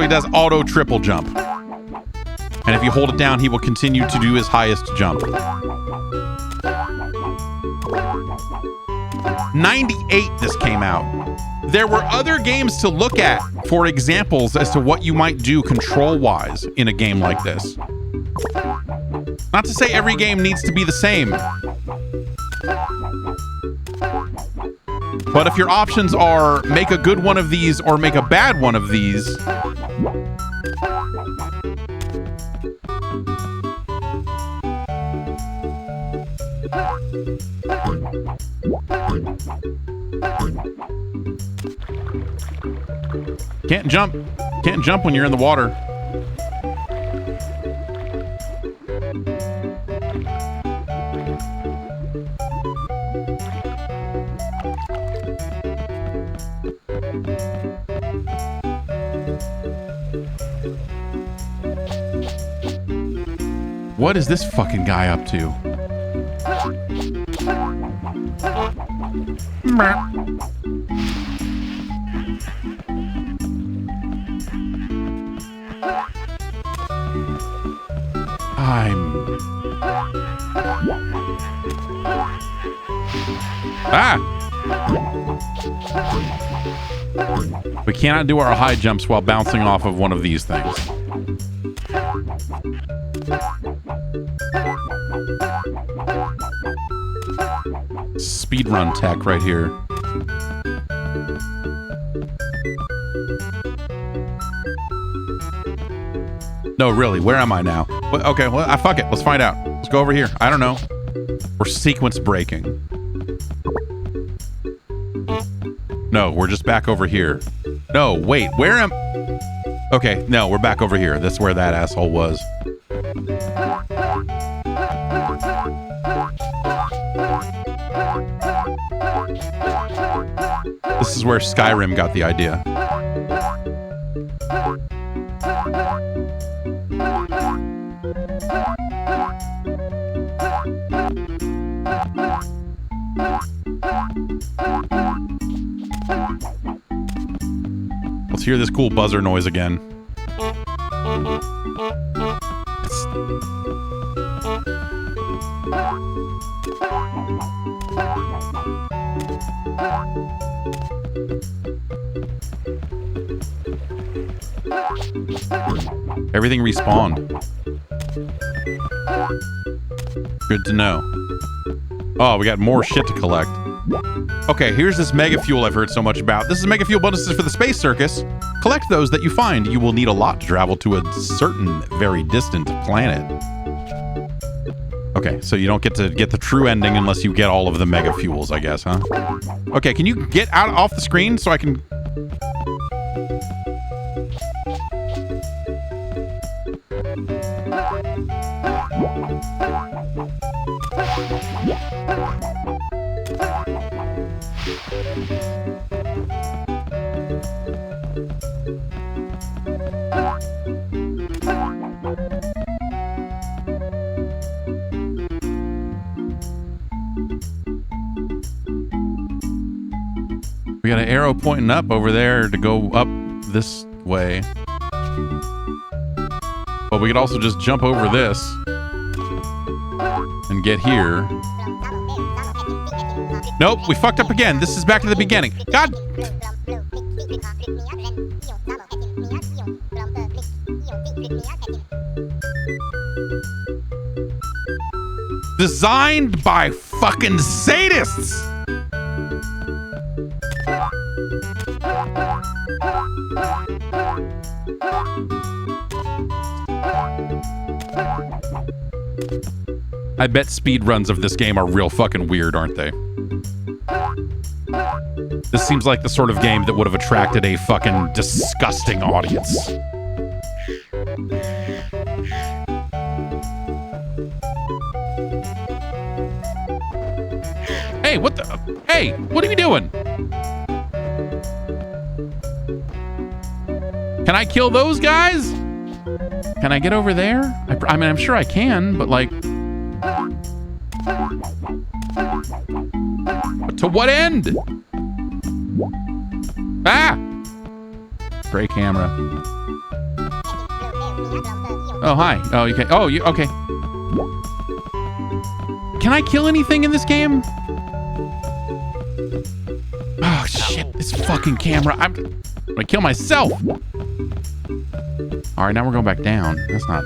he does auto triple jump. And if you hold it down, he will continue to do his highest jump. 98 this came out. There were other games to look at for examples as to what you might do control-wise in a game like this. Not to say every game needs to be the same. But if your options are make a good one of these or make a bad one of these, can't jump when you're in the water. What is this fucking guy up to? We cannot do our high jumps while bouncing off of one of these things. Speedrun tech right here. No, really, where am I now? Okay, well, fuck it. Let's find out. Let's go over here. I don't know. We're sequence breaking. No, we're just back over here. No, wait, where am... Okay, no, we're back over here. That's where that asshole was. This is where Skyrim got the idea. Let's hear this cool buzzer noise again. Everything respawned. Good to know. Oh, we got more shit to collect. Okay, here's this mega fuel I've heard so much about. This is mega fuel bonuses for the Space Circus. Collect those that you find. You will need a lot to travel to a certain, very distant planet. Okay, so you don't get to get the true ending unless you get all of the mega fuels, I guess, huh? Okay, can you get out off the screen so I can... We got an arrow pointing up over there to go up this way. But we could also just jump over this and get here. Nope, we fucked up again. This is back to the beginning. God! Designed by fucking sadists! I bet speedruns of this game are real fucking weird, aren't they? This seems like the sort of game that would have attracted a fucking disgusting audience. Hey, what the? Hey, what are you doing? Can I kill those guys? Can I get over there? I mean, I'm sure I can, but like... To what end? Ah! Great camera. Oh, hi. Oh, okay. Oh, you okay. Can I kill anything in this game? Oh, shit. This fucking camera. I'm gonna kill myself. All right, now we're going back down. That's not...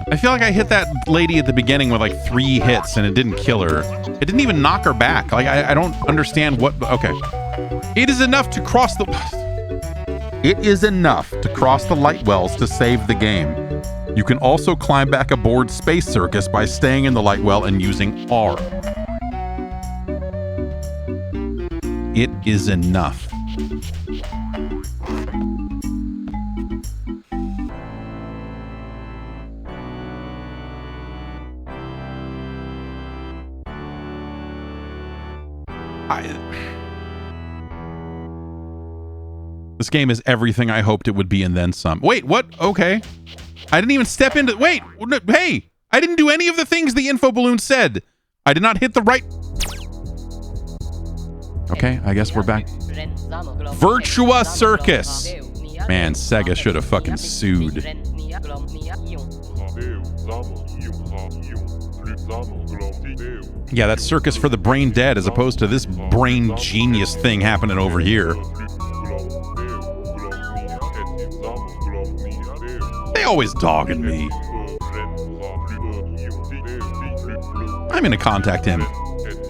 I feel like I hit that lady at the beginning with like 3 hits and it didn't kill her. It didn't even knock her back. Like, I don't understand what... Okay. It is enough to cross the... It is enough to cross the light wells to save the game. You can also climb back aboard Space Circus by staying in the light well and using R. It is enough. This game is everything I hoped it would be and then some. Wait, what? Okay. I didn't even step into... Wait! Hey! I didn't do any of the things the info balloon said. I did not hit the right... Okay, I guess we're back. Virtua Circus! Man, Sega should have fucking sued. Yeah, that's Circus for the brain dead as opposed to this brain genius thing happening over here. They always dogging me. I'm going to contact him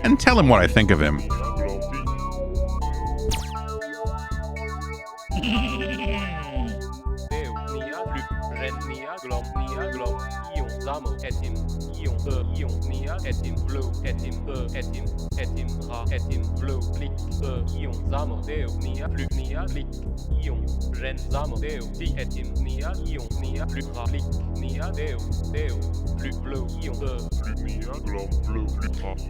and tell him what I think of him.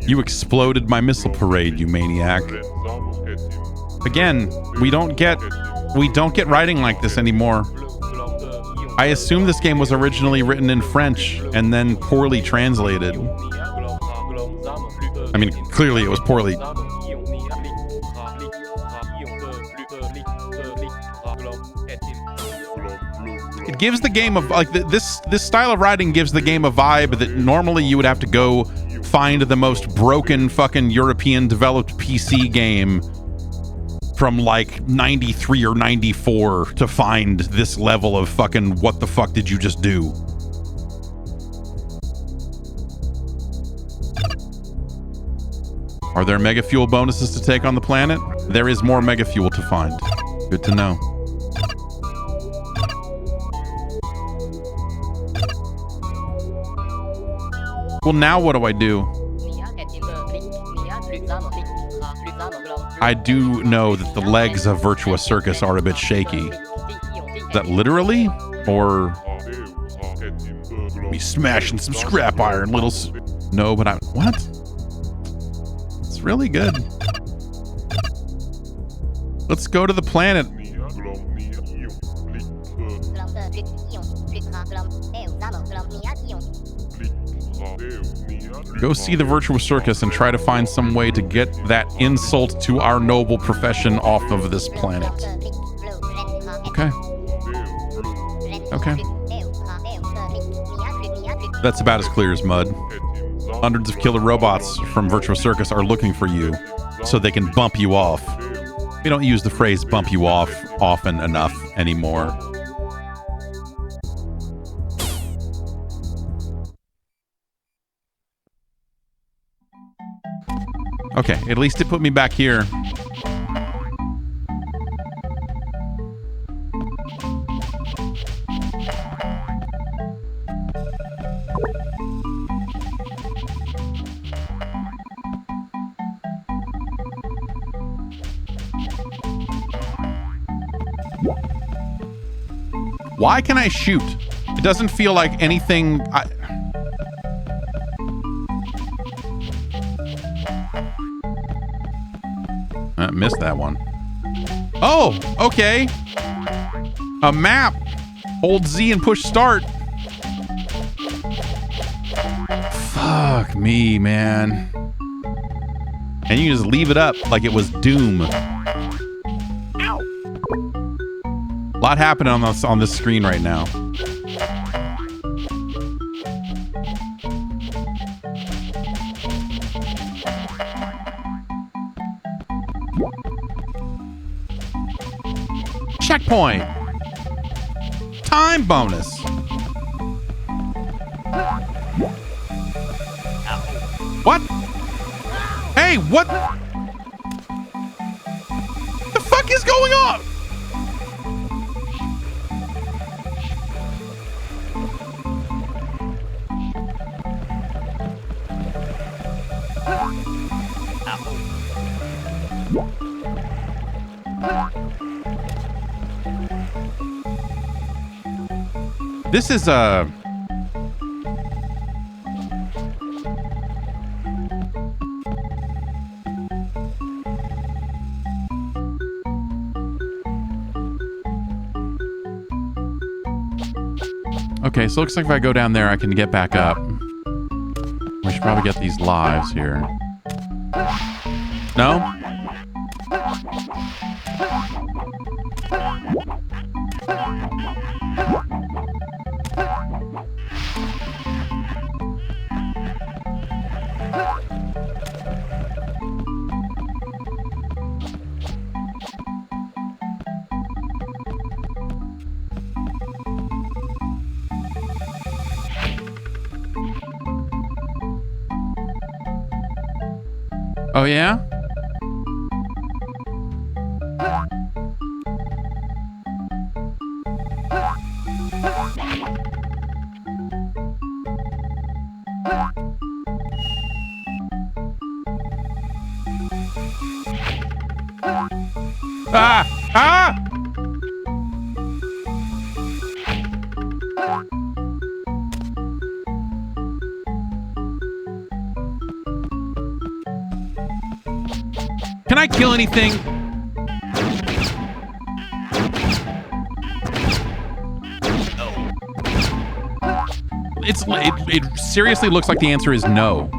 You exploded my missile parade, you maniac. Again, we don't get writing like this anymore. I assume this game was originally written in French and then poorly translated. I mean, clearly it was poorly. It gives the game of like this style of writing gives the game a vibe that normally you would have to go find the most broken fucking European developed PC game from like 93 or 94 to find this level of fucking what the fuck did you just do? Are there mega fuel bonuses to take on the planet? There is more mega fuel to find. Good to know. Well, now what do I do? I do know that the legs of Virtua Circus are a bit shaky. Is that literally? Or me smashing some scrap iron, little... No, but I... What? It's really good. Let's go to the planet. Go see the Virtua Circus and try to find some way to get that insult to our noble profession off of this planet. Okay. Okay. That's about as clear as mud. Hundreds of killer robots from Virtua Circus are looking for you so they can bump you off. We don't use the phrase bump you off often enough anymore. Okay, at least it put me back here. Why can I shoot? It doesn't feel like anything... I missed that one. Oh, okay. A map. Hold Z and push start. Fuck me, man. And you just leave it up like it was Doom. Ow. A lot happening on this screen right now. Checkpoint. Time bonus. What? Hey, what? The fuck is going on? This is a... Okay, so it looks like if I go down there, I can get back up. We should probably get these lives here. No? Oh, yeah? Ah! Ah! Can I kill anything? It seriously looks like the answer is no.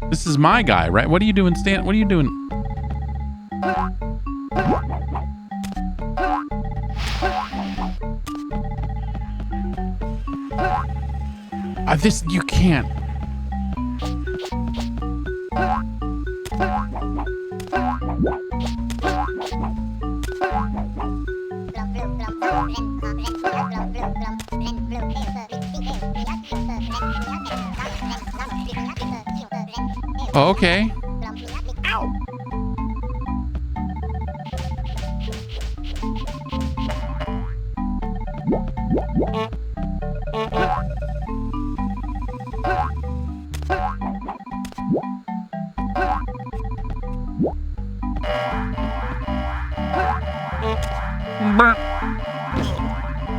This is my guy, right? What are you doing, Stan? What are you doing? This, you can't. Oh, okay.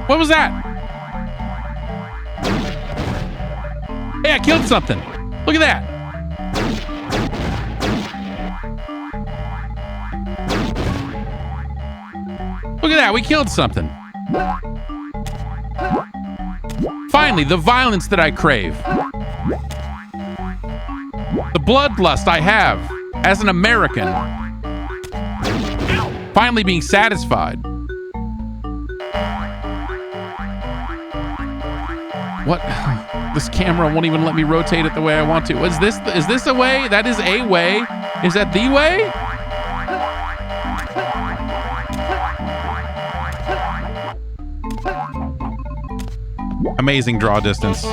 What was that? Hey, I killed something. Look at that. Look at that. We killed something. Finally, the violence that I crave. The bloodlust I have as an American. Finally being satisfied. What? This camera won't even let me rotate it the way I want to. Is this a way? That is a way. Is that the way? Amazing draw distance.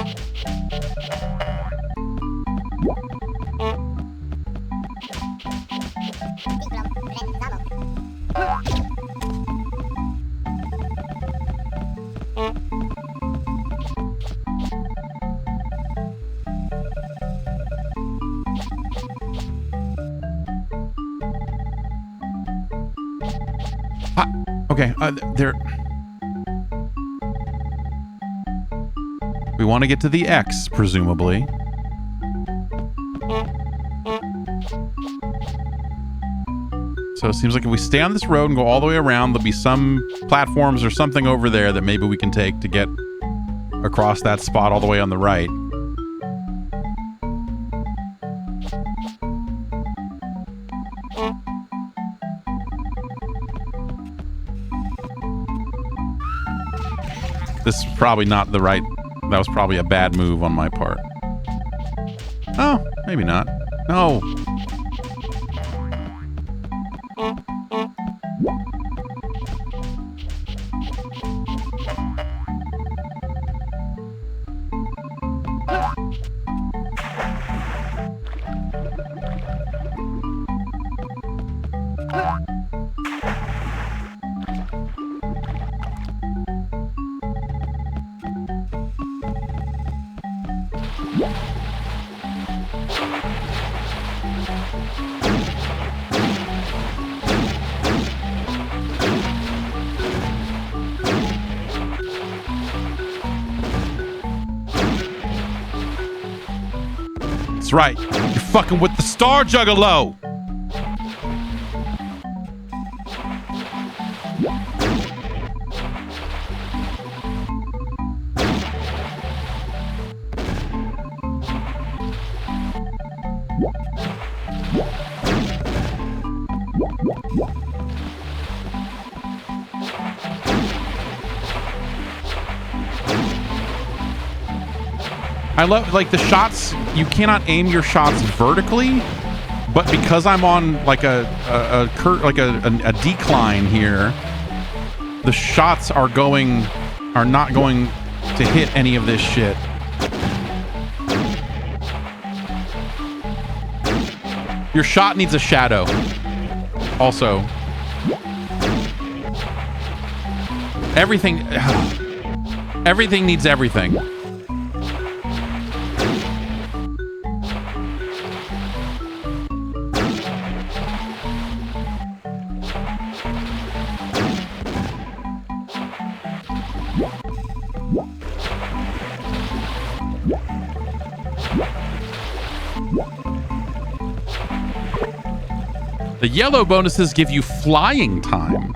Okay, there. We want to get to the X, presumably. So it seems like if we stay on this road and go all the way around, there'll be some platforms or something over there that maybe we can take to get across that spot all the way on the right. This is probably not the right... That was probably a bad move on my part. Oh, maybe not. No. That's right. You're fucking with the Star Juggalo. I love, like, the shots, you cannot aim your shots vertically, but because I'm on like a decline here, the shots are not going to hit any of this shit. Your shot needs a shadow. Also, everything needs everything. The yellow bonuses give you flying time.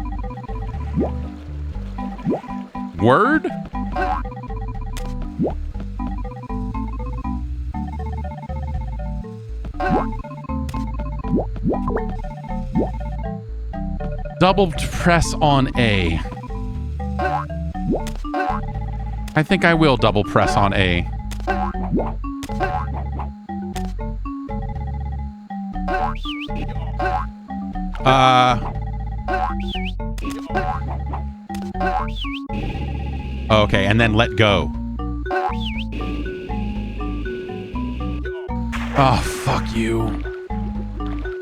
Word? Double press on A. I think I will double press on A. Okay, and then let go. Oh, fuck you.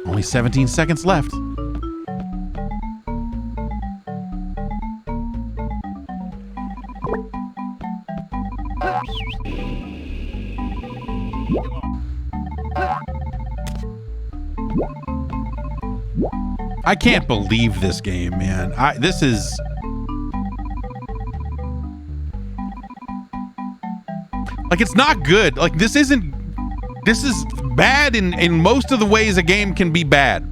Only 17 seconds left. I can't believe this game, man. This is... like, it's not good. Like, this is bad in most of the ways a game can be bad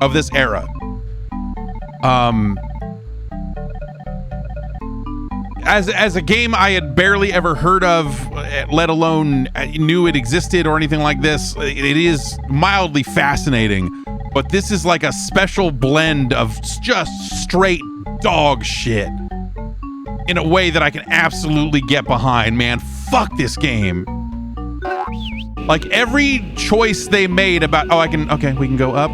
of this era. As a game I had barely ever heard of, let alone knew it existed or anything like this, it is mildly fascinating. But this is like a special blend of just straight dog shit in a way that I can absolutely get behind, man. Fuck this game. Like, every choice they made about... okay, we can go up.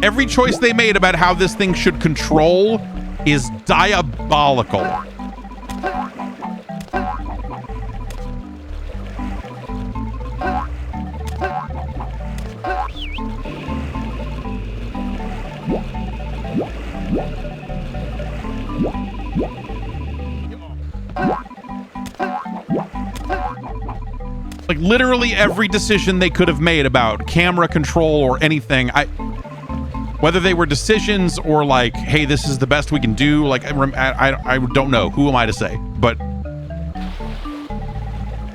Every choice they made about how this thing should control is diabolical. Like, literally every decision they could have made about camera control or anything, whether they were decisions or like, hey, this is the best we can do, like, I don't know. Who am I to say? But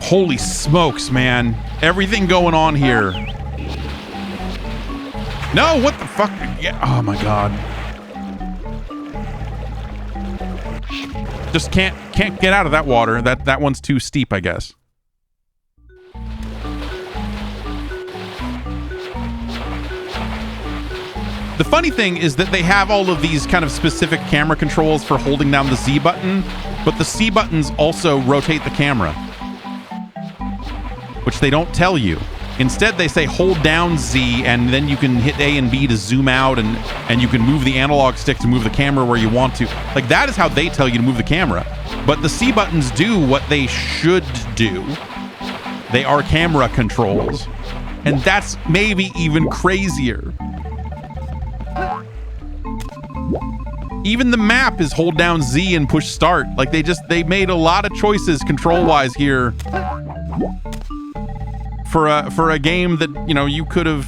holy smokes, man. Everything going on here. No, what the fuck? Yeah, oh my god. Just can't get out of that water. That one's too steep, I guess. The funny thing is that they have all of these kind of specific camera controls for holding down the Z button, but the C buttons also rotate the camera, which they don't tell you. Instead, they say hold down Z, and then you can hit A and B to zoom out, and you can move the analog stick to move the camera where you want to. Like, that is how they tell you to move the camera. But the C buttons do what they should do. They are camera controls. And that's maybe even crazier. Even the map is hold down Z and push start. Like, they made a lot of choices control-wise here for a game that, you know, you could have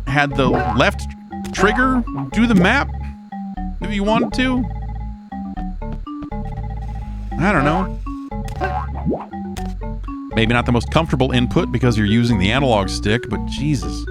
had the left trigger do the map if you wanted to. I don't know. Maybe not the most comfortable input because you're using the analog stick, but Jesus.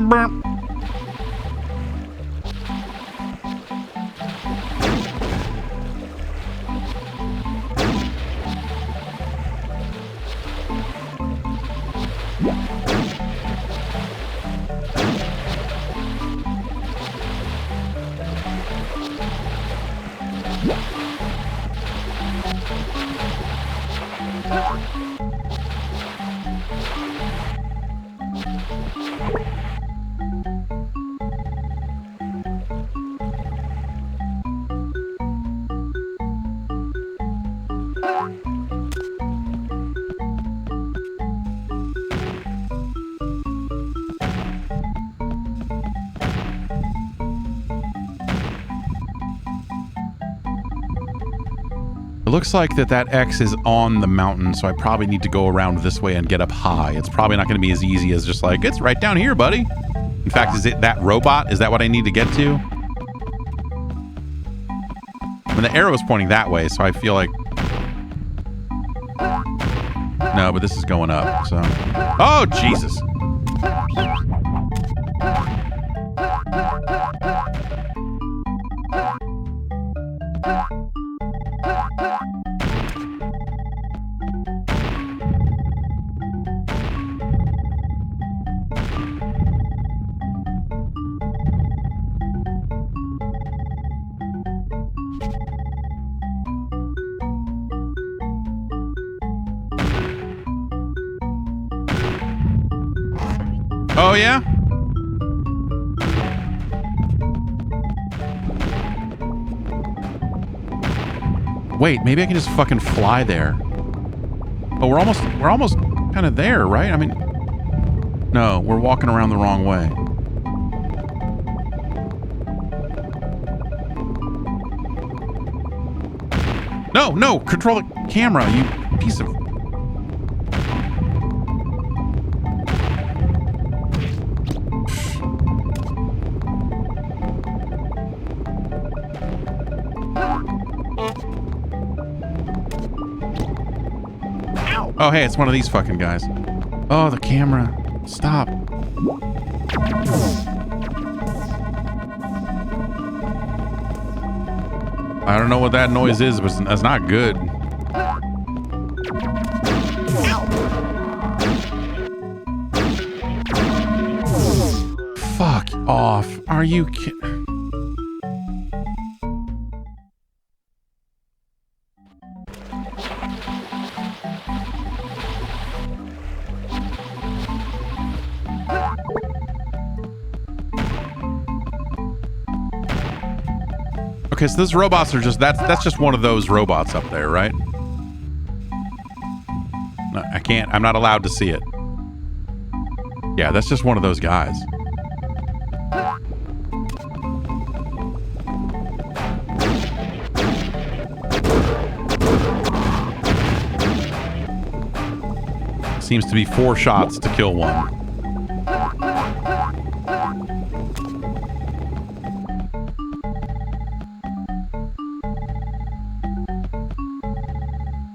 Burp. It looks like that X is on the mountain, so I probably need to go around this way and get up high. It's probably not going to be as easy as just like, it's right down here, buddy. In fact, is it that robot? Is that what I need to get to? I mean, the arrow is pointing that way, so I feel like... No, but this is going up, so... Oh, Jesus! Oh, yeah? Wait, maybe I can just fucking fly there. Oh, we're almost kind of there, right? I mean, no, we're walking around the wrong way. No, control the camera, you piece of... Oh, hey, it's one of these fucking guys. Oh, the camera. Stop. I don't know what that noise is, but it's not good. Fuck off. Are you kidding? Okay, so those robots are just, that's just one of those robots up there, right? No, I can't, I'm not allowed to see it. Yeah, that's just one of those guys. Seems to be 4 shots to kill one.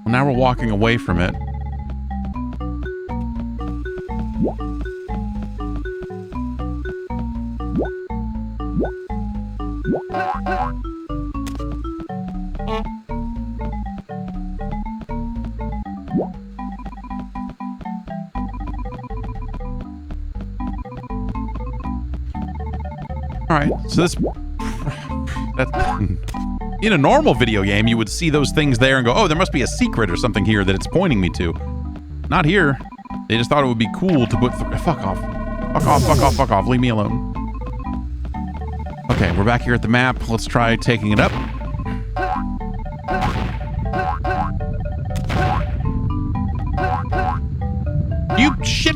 Now we're walking away from it. All right, so this... In a normal video game, you would see those things there and go, oh, there must be a secret or something here that it's pointing me to. Not here. They just thought it would be cool to put... Fuck off. Fuck off, fuck off, fuck off. Leave me alone. Okay, we're back here at the map. Let's try taking it up. You shit!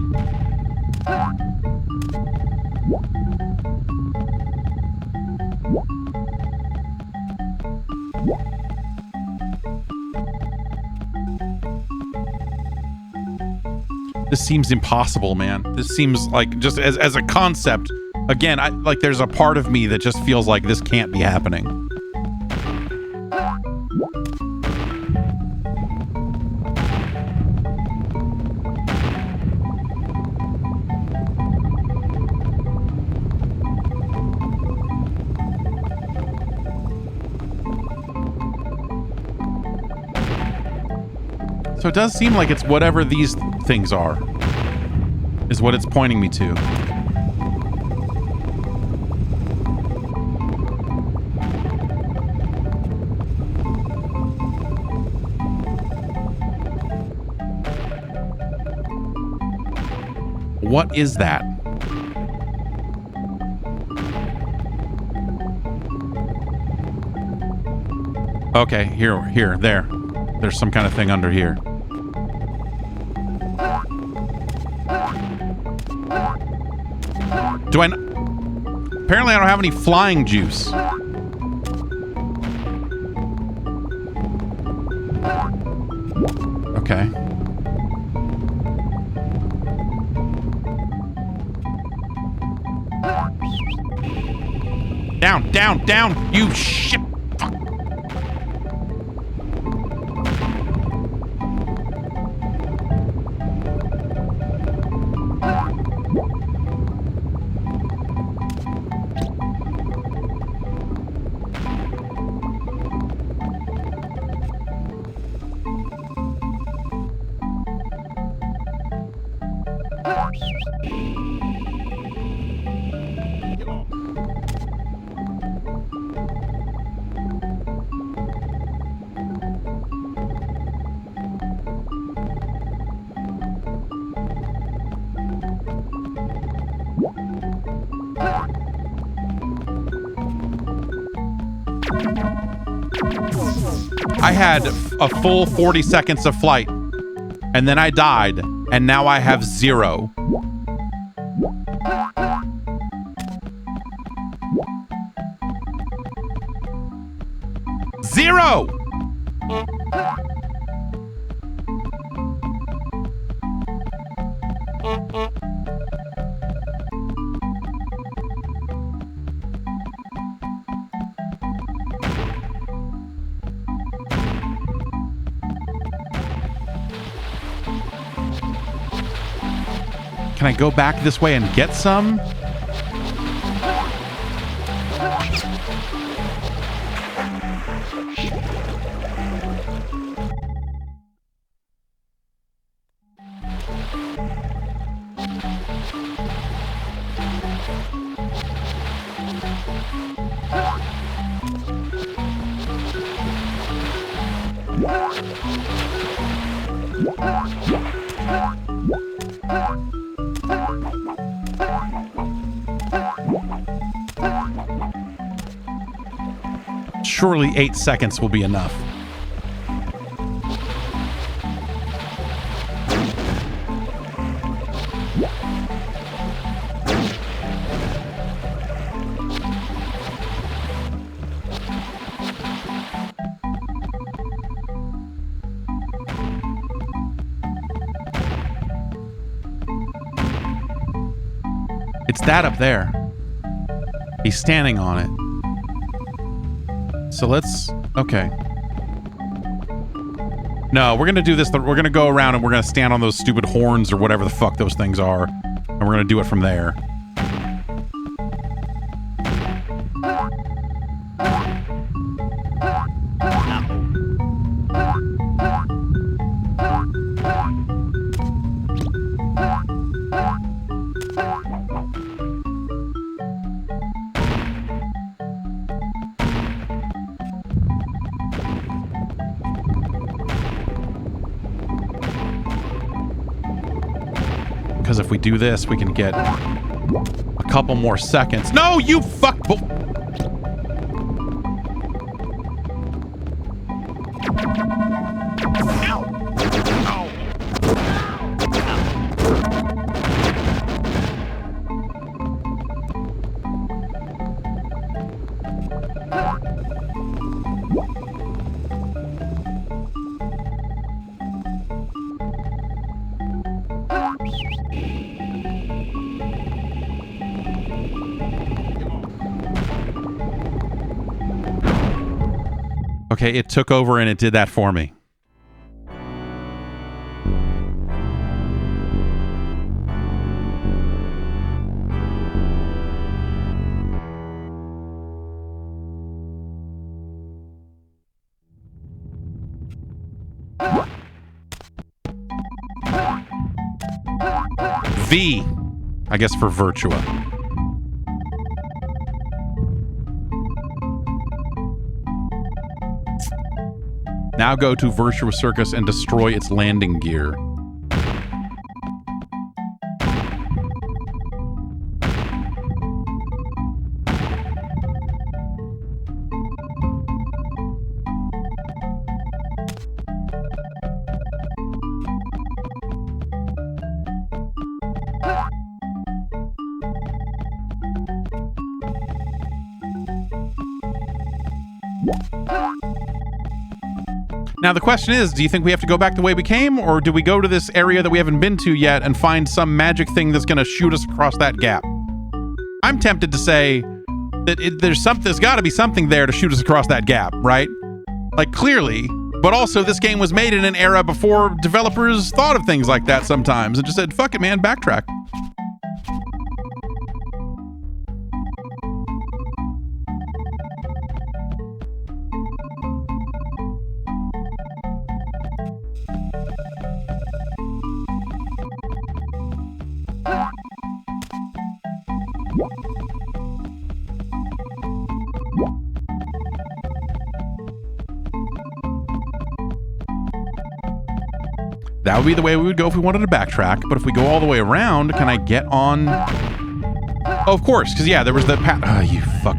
This seems impossible, man. This seems like, just as a concept, again, like there's a part of me that just feels like this can't be happening. So it does seem like it's whatever these things are, is what it's pointing me to. What is that? Okay, here, there. There's some kind of thing under here. Do I... Apparently I don't have any flying juice. Okay. Down, down, down, you shit. Fuck. I had a full 40 seconds of flight, and then I died, and now I have 0. Zero! Can I go back this way and get some? Surely 8 seconds will be enough. It's that up there. He's standing on it. So let's... Okay. No, we're going to do this. We're going to go around and we're going to stand on those stupid horns or whatever the fuck those things are. And we're going to do it from there. Because if we do this, we can get a couple more seconds. No, you fuck... Okay, it took over and it did that for me. V, I guess, for Virtua. Now go to Virtua Circus and destroy its landing gear. Now the question is, do you think we have to go back the way we came, or do we go to this area that we haven't been to yet and find some magic thing that's going to shoot us across that gap? I'm tempted to say that there's got to be something there to shoot us across that gap, right? Like, clearly. But also, this game was made in an era before developers thought of things like that sometimes and just said, fuck it, man, backtrack. That would be the way we would go if we wanted to backtrack. But if we go all the way around, can I get on? Oh, of course, because yeah, there was the path. Oh, you fuck.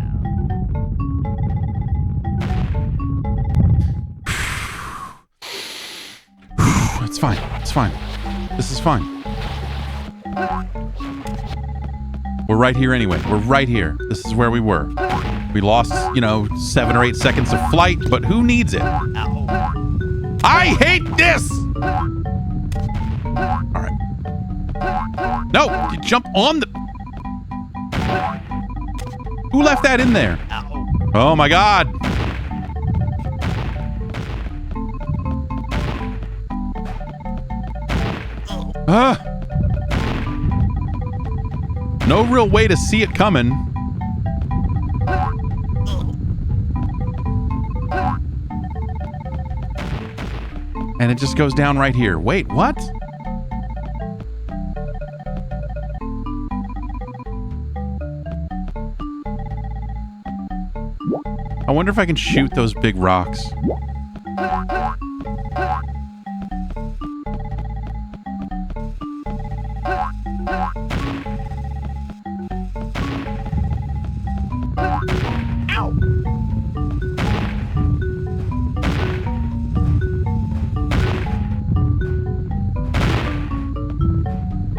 It's fine. It's fine. This is fine. We're right here anyway. We're right here. This is where we were. We lost, 7 or 8 seconds of flight, but who needs it? Ow. I hate this! All right. No, you jump on the... Who left that in there? Ow. Oh my God. No real way to see it coming. And it just goes down right here. Wait, what? I wonder if I can shoot those big rocks.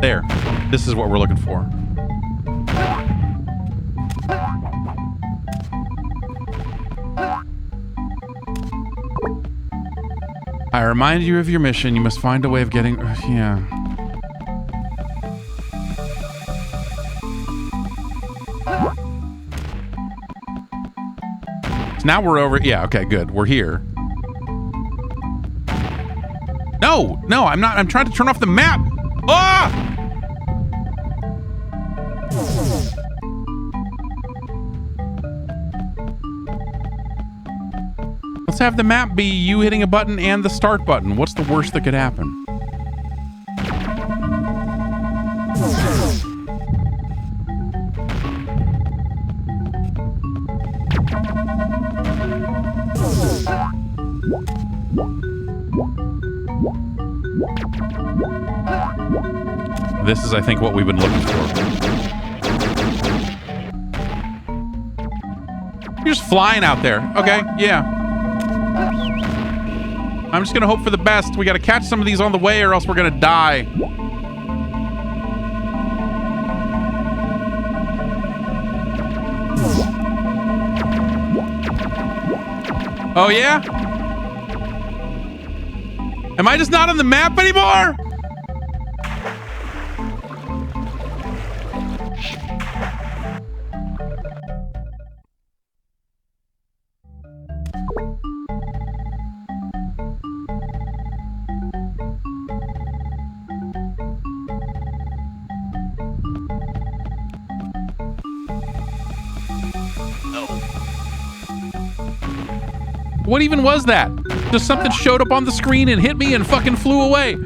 There. This is what we're looking for. I remind you of your mission. You must find a way of getting... Yeah. So now we're over... Yeah, okay, good. We're here. No, I'm not. I'm trying to turn off the map. Ah! Let's have the map be you hitting a button and the start button. What's the worst that could happen? This is, I think, what we've been looking for. You're just flying out there. Okay, yeah. I'm just gonna hope for the best. We gotta catch some of these on the way or else we're gonna die. Oh yeah? Am I just not on the map anymore? What even was that? Just something showed up on the screen and hit me and fucking flew away.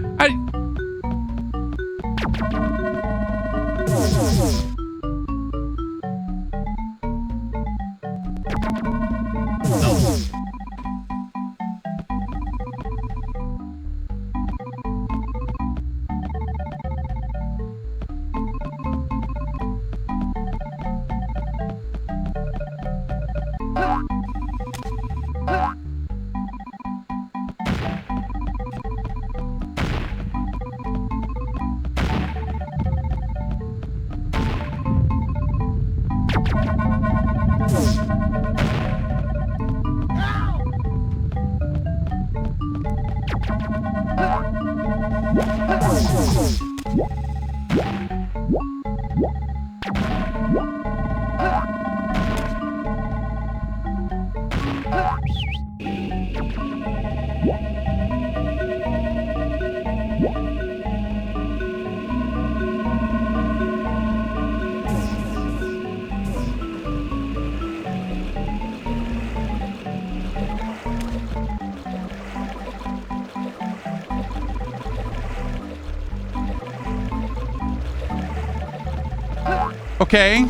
Okay.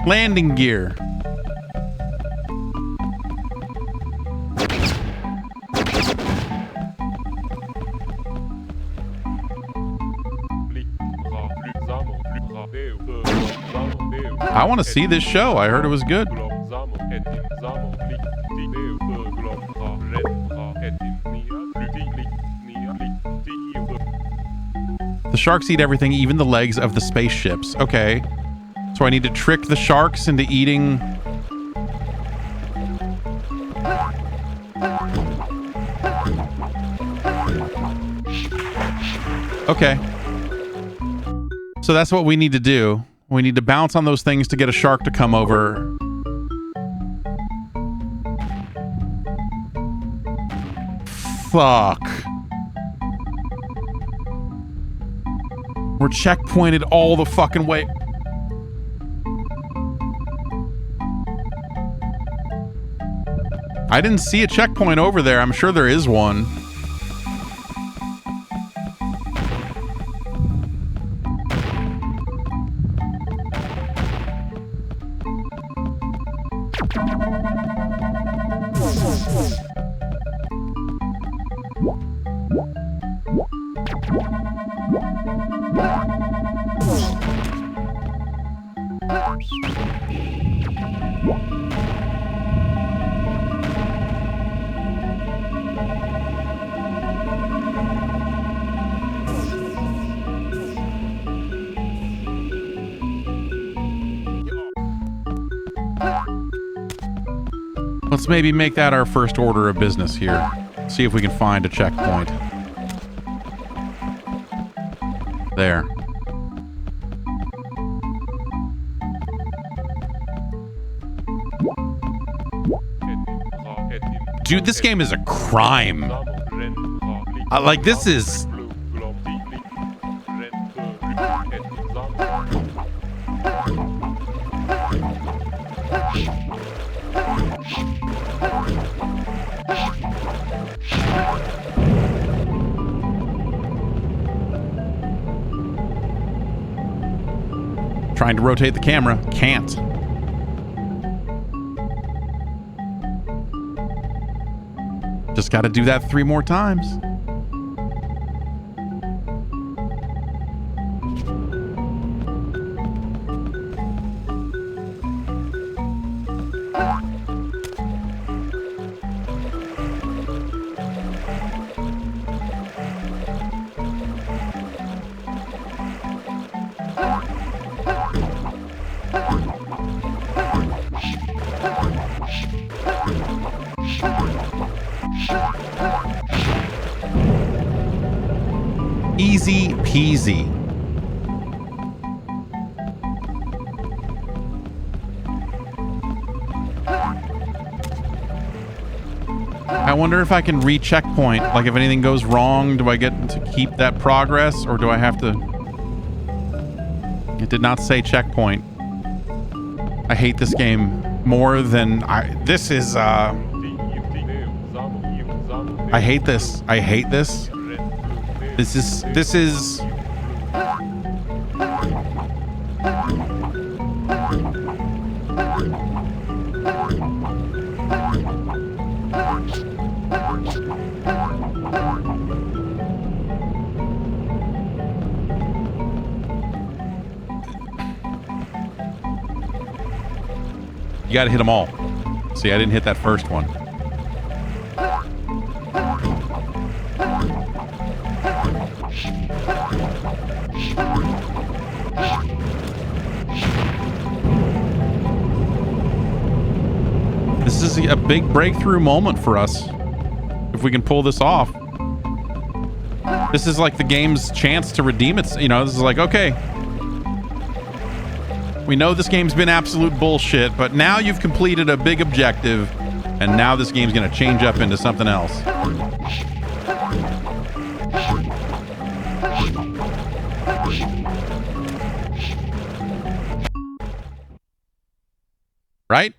Landing gear. I want to see this show. I heard it was good. The sharks eat everything, even the legs of the spaceships. Okay. So I need to trick the sharks into eating... Okay. So that's what we need to do. We need to bounce on those things to get a shark to come over. Fuck. We're checkpointed all the fucking way. I didn't see a checkpoint over there. I'm sure there is one. Let's maybe make that our first order of business here. See if we can find a checkpoint. There. Dude, this game is a crime. Like, this is... Trying to rotate the camera. Can't. Just got to do that 3 more times. Easy peasy. I wonder if I can re-checkpoint. Like, if anything goes wrong, do I get to keep that progress, or do I have to... It did not say checkpoint. I hate this game more than this is, I hate this. I hate this. This is... You gotta hit them all. See, I didn't hit that first one. is a big breakthrough moment for us. If we can pull this off. This is like the game's chance to redeem its, you know, this is like, okay. We know this game's been absolute bullshit, but now you've completed a big objective, and now this game's gonna change up into something else. Right?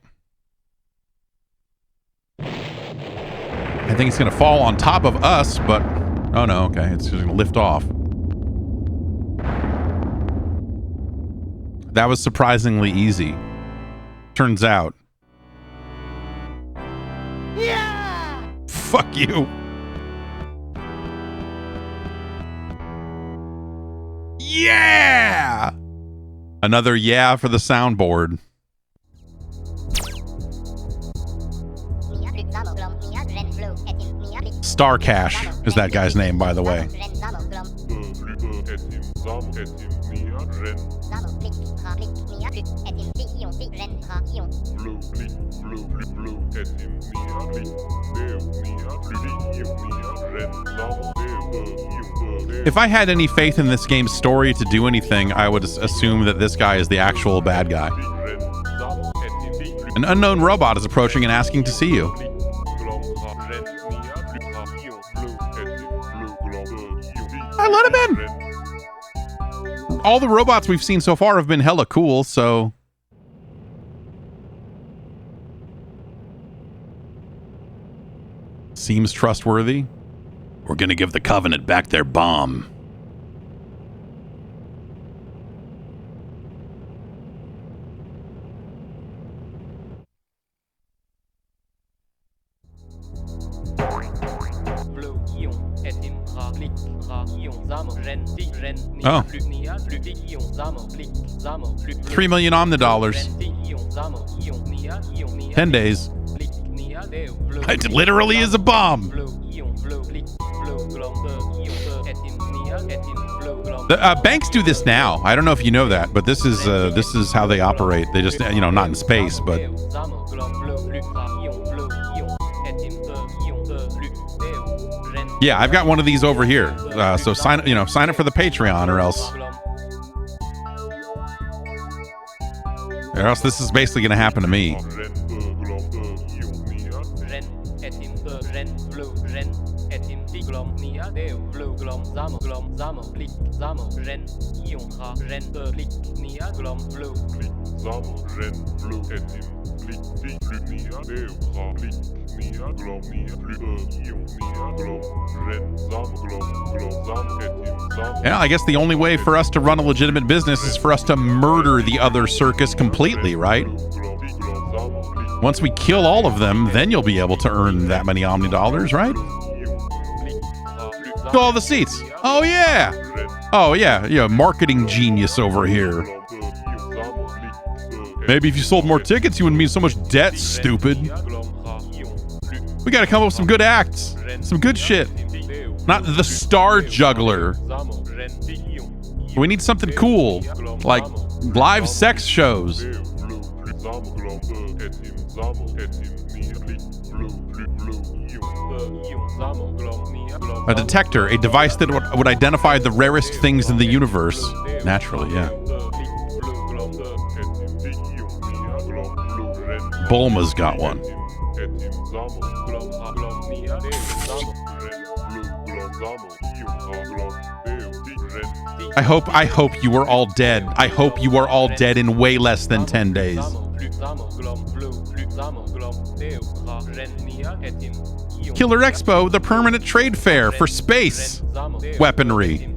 I think it's going to fall on top of us, but... Oh, no. Okay. It's just going to lift off. That was surprisingly easy. Turns out. Yeah! Fuck you. Yeah! Another yeah for the soundboard. Star Cash is that guy's name, by the way. If I had any faith in this game's story to do anything, I would assume that this guy is the actual bad guy. An unknown robot is approaching and asking to see you. I let him in. All the robots we've seen so far have been hella cool, so... Seems trustworthy. We're gonna give the Covenant back their bomb. Oh. 3 million Omnidollars. 10 days. It literally is a bomb. The banks do this now. I don't know if you know that, but this is how they operate. They just, you know, not in space, but yeah, I've got one of these over here. So sign up for the Patreon, or else this is basically going to happen to me. Yeah, I guess the only way for us to run a legitimate business is for us to murder the other circus completely, right? Once we kill all of them, then you'll be able to earn that many Omnidollars, right? Fill all the seats. Oh, yeah. Oh, yeah. Yeah, marketing genius over here. Maybe if you sold more tickets, you wouldn't be in so much debt, stupid. We gotta come up with some good acts. Some good shit. Not the Star Juggler. We need something cool. Like live sex shows. A detector, a device that would identify the rarest things in the universe. Naturally, yeah. Bulma's got one. I hope you were all dead. I hope you are all dead in way less than 10 days. Killer Expo, the permanent trade fair for space weaponry.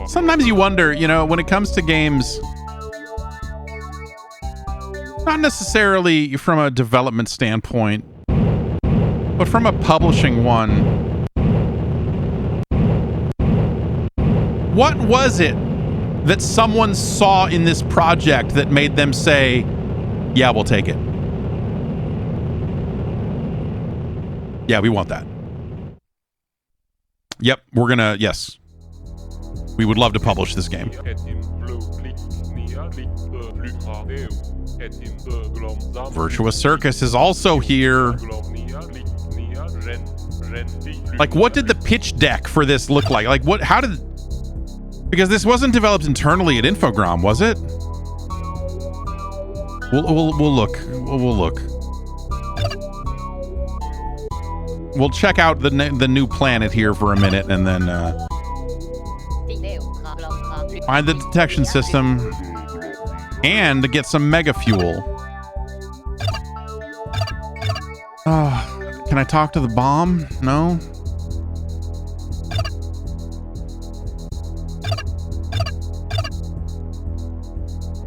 Sometimes you wonder, you know, when it comes to games, not necessarily from a development standpoint, but from a publishing one, What was it that someone saw in this project that made them say, yeah, we'll take it? Yeah, we want that. Yep, we're gonna, yes. We would love to publish this game. Virtuous Circus is also here. Like, what did the pitch deck for this look like? Like, what, how did, because this wasn't developed internally at Infogram, was it? We'll look. We'll look. We'll check out the new planet here for a minute and then find the detection system and get some mega fuel. Can I talk to the bomb? No?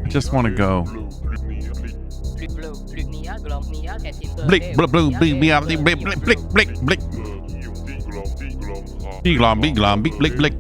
I just want to go. Blick, blub, blub, blick, blick, blick, blick, blick, blick. Biglom, biglom, blick, blick, blick.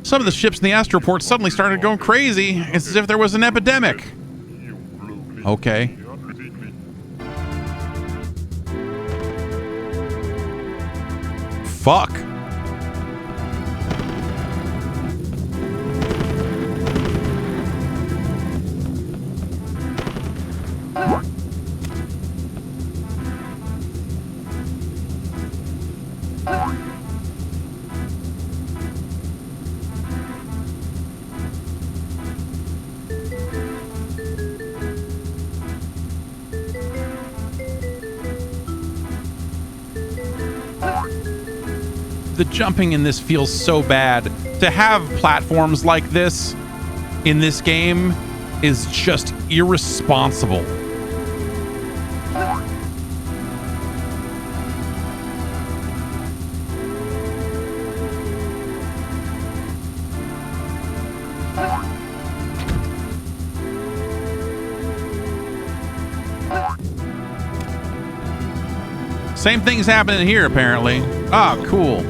Some of the ships in the Astroport suddenly started going crazy. It's as if there was an epidemic. Okay. Fuck. The jumping in this feels so bad. To have platforms like this in this game is just irresponsible. Same thing's happening here, apparently. Ah, cool.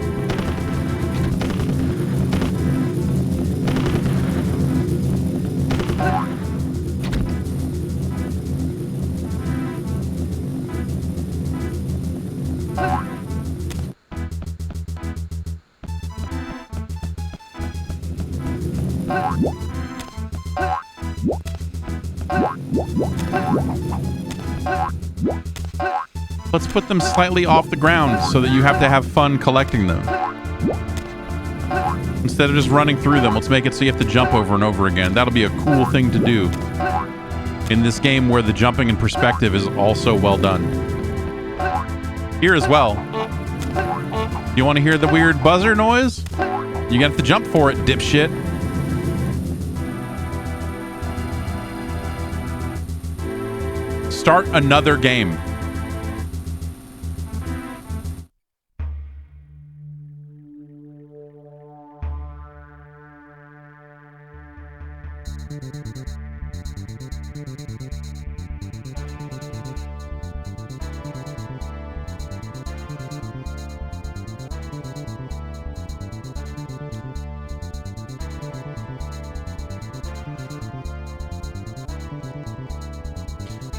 Let's put them slightly off the ground so that you have to have fun collecting them. Instead of just running through them, let's make it so you have to jump over and over again. That'll be a cool thing to do in this game where the jumping and perspective is also well done. Here as well. You want to hear the weird buzzer noise? You have to jump for it, dipshit. Start another game.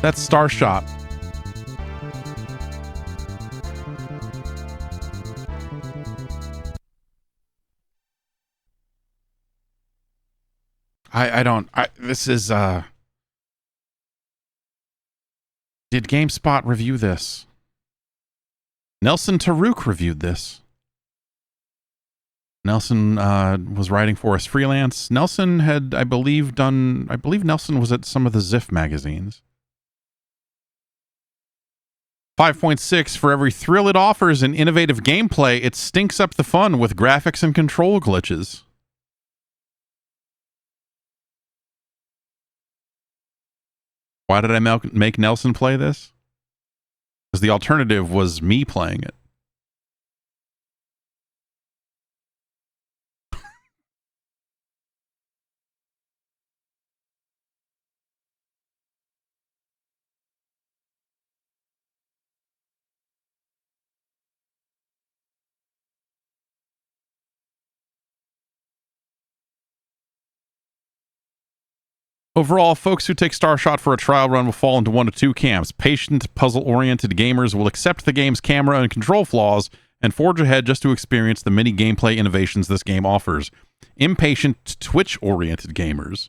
That's Starshot. This is, did GameSpot review this? Nelson Tarouk reviewed this. Nelson was writing for us freelance. Nelson had, I believe Nelson was at some of the Ziff magazines. 5.6, for every thrill it offers in innovative gameplay, it stinks up the fun with graphics and control glitches. Why did I make Nelson play this? Because the alternative was me playing it. Overall, folks who take Starshot for a trial run will fall into one of two camps. Patient, puzzle-oriented gamers will accept the game's camera and control flaws and forge ahead just to experience the many gameplay innovations this game offers. Impatient, Twitch-oriented gamers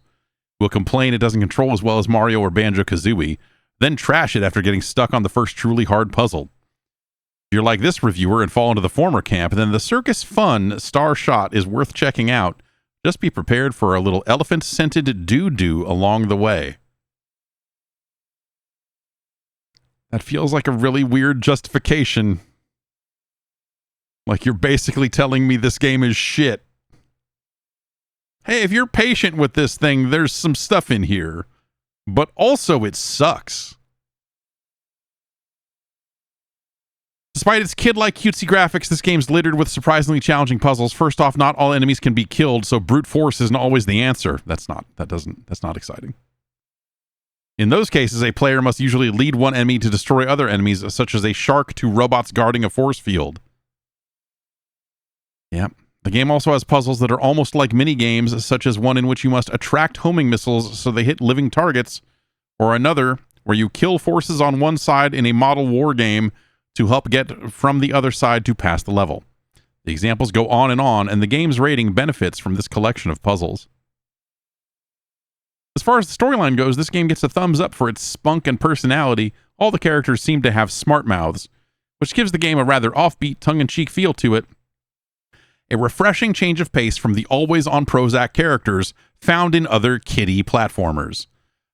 will complain it doesn't control as well as Mario or Banjo-Kazooie, then trash it after getting stuck on the first truly hard puzzle. If you're like this reviewer and fall into the former camp, then the Circus Fun Starshot is worth checking out. Just be prepared for a little elephant-scented doo-doo along the way. That feels like a really weird justification. Like you're basically telling me this game is shit. Hey, if you're patient with this thing, there's some stuff in here. But also it sucks. Despite its kid-like cutesy graphics, this game's littered with surprisingly challenging puzzles. First off, not all enemies can be killed, so brute force isn't always the answer. That's not exciting. In those cases, a player must usually lead one enemy to destroy other enemies, such as a shark to robots guarding a force field. Yep. The game also has puzzles that are almost like mini-games, such as one in which you must attract homing missiles so they hit living targets, or another where you kill forces on one side in a model war game to help get from the other side to pass the level. The examples go on, and the game's rating benefits from this collection of puzzles. As far as the storyline goes, this game gets a thumbs up for its spunk and personality. All the characters seem to have smart mouths, which gives the game a rather offbeat, tongue-in-cheek feel to it. A refreshing change of pace from the always-on Prozac characters found in other kiddie platformers.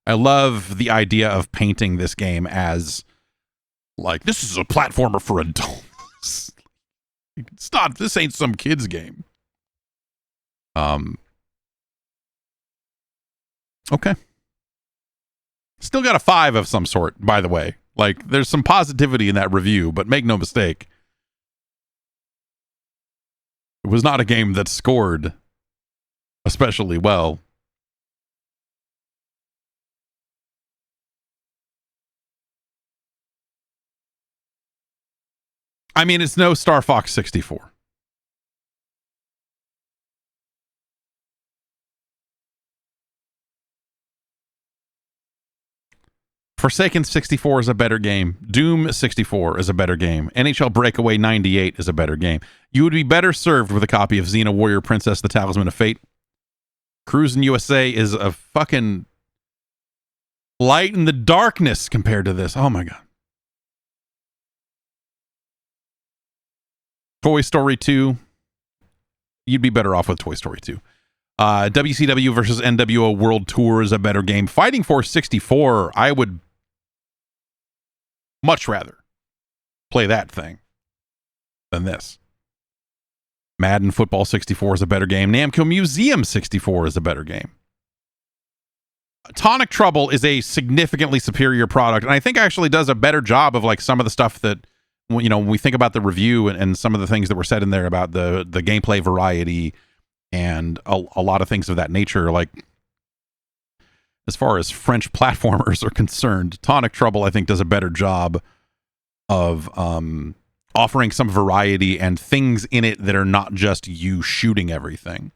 I love the idea of painting this game as like, this is a platformer for adults. It's not, this ain't some kid's game. Okay. Still got a 5 of some sort, by the way. Like, there's some positivity in that review, but make no mistake. It was not a game that scored especially well. I mean, it's no Star Fox 64. Forsaken 64 is a better game. Doom 64 is a better game. NHL Breakaway 98 is a better game. You would be better served with a copy of Xena Warrior Princess, The Talisman of Fate. Cruisin' USA is a fucking light in the darkness compared to this. Oh my God. Toy Story 2. You'd be better off with Toy Story 2. WCW versus NWO World Tour is a better game. Fighting Force 64, I would much rather play that thing than this. Madden Football 64 is a better game. Namco Museum 64 is a better game. Tonic Trouble is a significantly superior product, and I think actually does a better job of like some of the stuff that, you know, when we think about the review and some of the things that were said in there about the gameplay variety and a lot of things of that nature. Like, as far as French platformers are concerned, Tonic Trouble, I think, does a better job of offering some variety and things in it that are not just you shooting everything.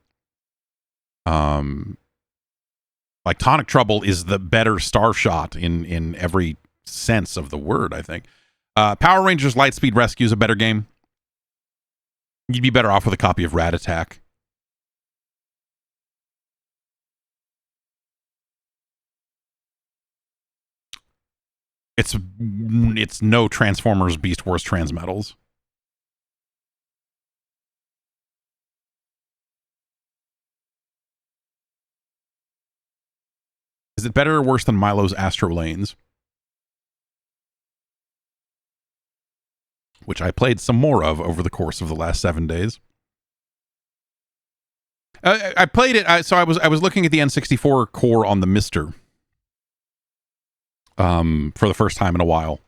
Like, Tonic Trouble is the better Starshot in every sense of the word, I think. Power Rangers Lightspeed Rescue is a better game. You'd be better off with a copy of Rat Attack. It's no Transformers Beast Wars Transmetals. Is it better or worse than Milo's Astro Lanes? Which I played some more of over the course of the last 7 days. I played it. So I was looking at the N64 core on the Mister for the first time in a while,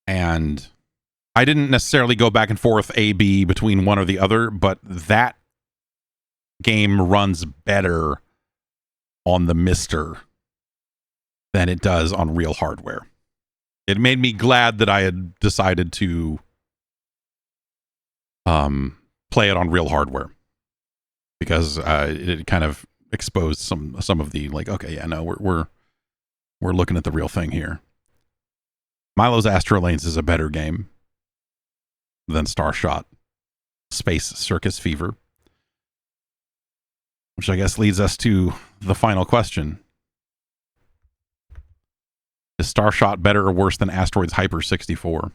and I didn't necessarily go back and forth A/B between one or the other, but that game runs better on the Mister than it does on real hardware. It made me glad that I had decided to play it on real hardware, because it kind of exposed some of the, like, okay, yeah, no, we're looking at the real thing here. Milo's Astro Lanes is a better game than Starshot Space Circus Fever, which I guess leads us to the final question. Is Starshot better or worse than Asteroids Hyper 64?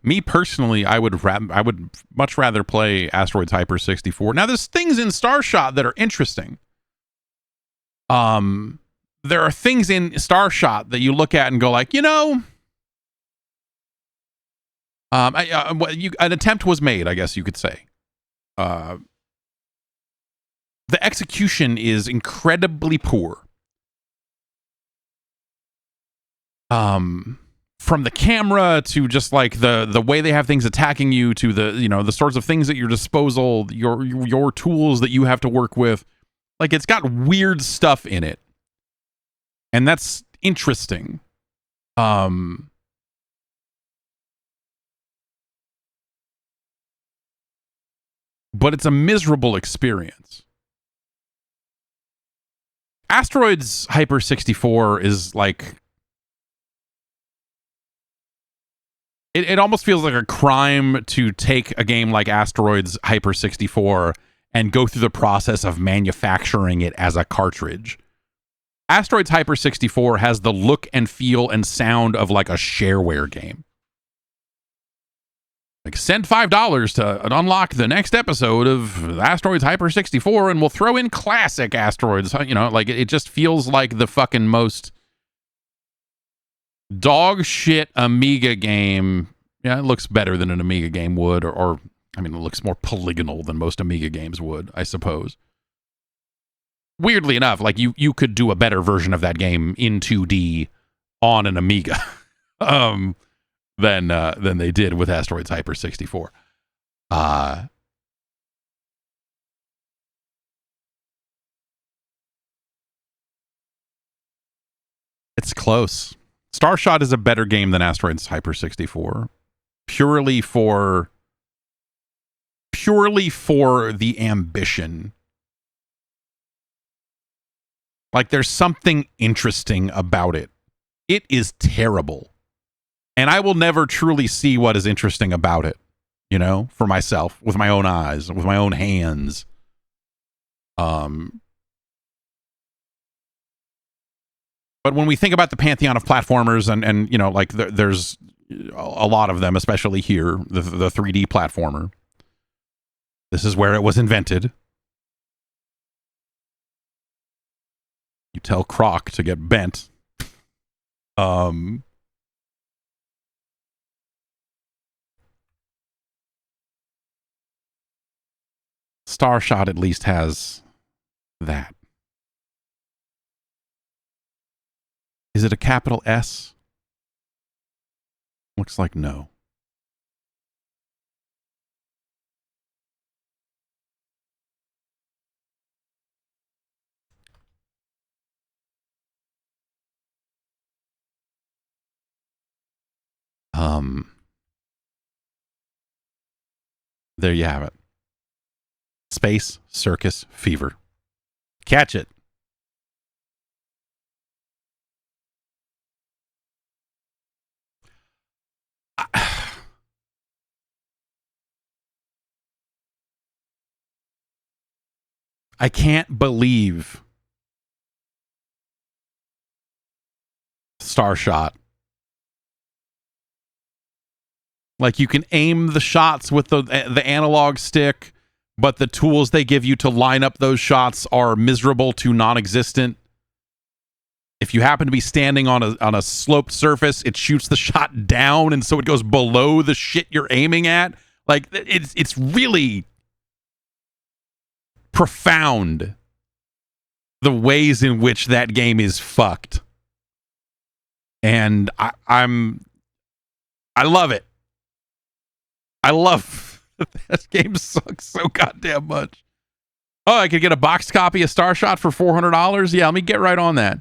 Me personally, I would much rather play Asteroids Hyper 64. Now, there's things in Starshot that are interesting. There are things in Starshot that you look at and go like, an attempt was made, I guess you could say. The execution is incredibly poor. From the camera to just like the way they have things attacking you, to the sorts of things at your disposal, your tools that you have to work with. Like, it's got weird stuff in it, and that's interesting. But it's a miserable experience. Asteroids Hyper 64 is like, it almost feels like a crime to take a game like Asteroids Hyper 64 and go through the process of manufacturing it as a cartridge. Asteroids Hyper 64 has the look and feel and sound of like a shareware game. Like, send $5 to unlock the next episode of Asteroids Hyper 64, and we'll throw in classic Asteroids. Like, it just feels like the fucking most dog shit Amiga game. Yeah, it looks better than an Amiga game would, or I mean, it looks more polygonal than most Amiga games would, I suppose. Weirdly enough, like, you could do a better version of that game in 2D on an Amiga. Than they did with Asteroids Hyper 64. It's close. Starshot is a better game than Asteroids Hyper 64, purely for the ambition. Like, there's something interesting about it. It is terrible. And I will never truly see what is interesting about it, for myself, with my own eyes, with my own hands. But when we think about the pantheon of platformers, and like, there's a lot of them, especially here, the 3D platformer. This is where it was invented. You tell Croc to get bent. Starshot at least has that. Is it a capital S? Looks like no. There you have it. Space Circus Fever. Catch it. I can't believe Starshot. Like, you can aim the shots with the analog stick. but the tools they give you to line up those shots are miserable to non-existent. If you happen to be standing on a sloped surface, it shoots the shot down, and so it goes below the shit you're aiming at. Like, it's really profound, the ways in which that game is fucked. And I love it. I love that game sucks so goddamn much. Oh, I could get a boxed copy of Starshot for $400? Yeah, let me get right on that.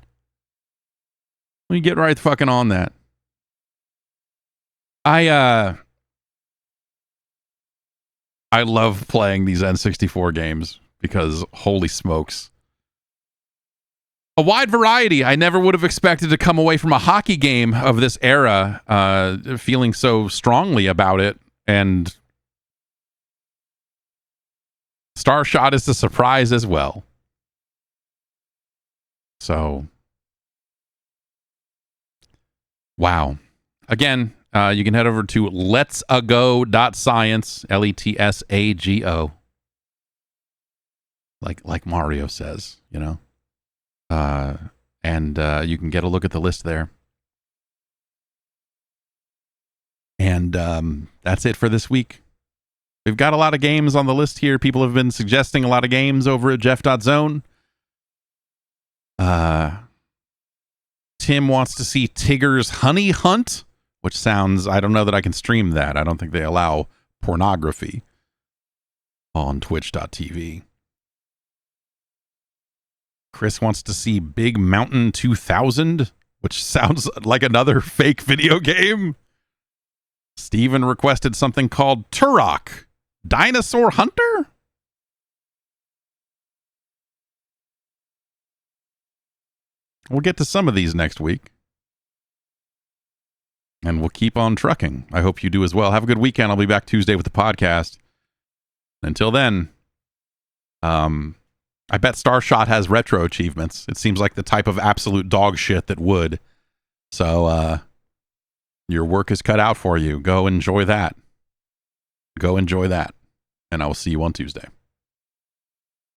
Let me get right fucking on that. I love playing these N64 games because holy smokes. A wide variety. I never would have expected to come away from a hockey game of this era feeling so strongly about it. And Starshot is a surprise as well. So, wow. Again, you can head over to letsago.science, LETSAGO. Like Mario says, you know. And you can get a look at the list there. And that's it for this week. We've got a lot of games on the list here. People have been suggesting a lot of games over at Jeff.Zone. Tim wants to see Tigger's Honey Hunt, which sounds, I don't know that I can stream that. I don't think they allow pornography on twitch.tv. Chris wants to see Big Mountain 2000, which sounds like another fake video game. Steven requested something called Turok, Dinosaur Hunter? We'll get to some of these next week. And we'll keep on trucking. I hope you do as well. Have a good weekend. I'll be back Tuesday with the podcast. Until then, I bet Starshot has retro achievements. It seems like the type of absolute dog shit that would. So, your work is cut out for you. Go enjoy that. Go enjoy that. And I will see you on Tuesday.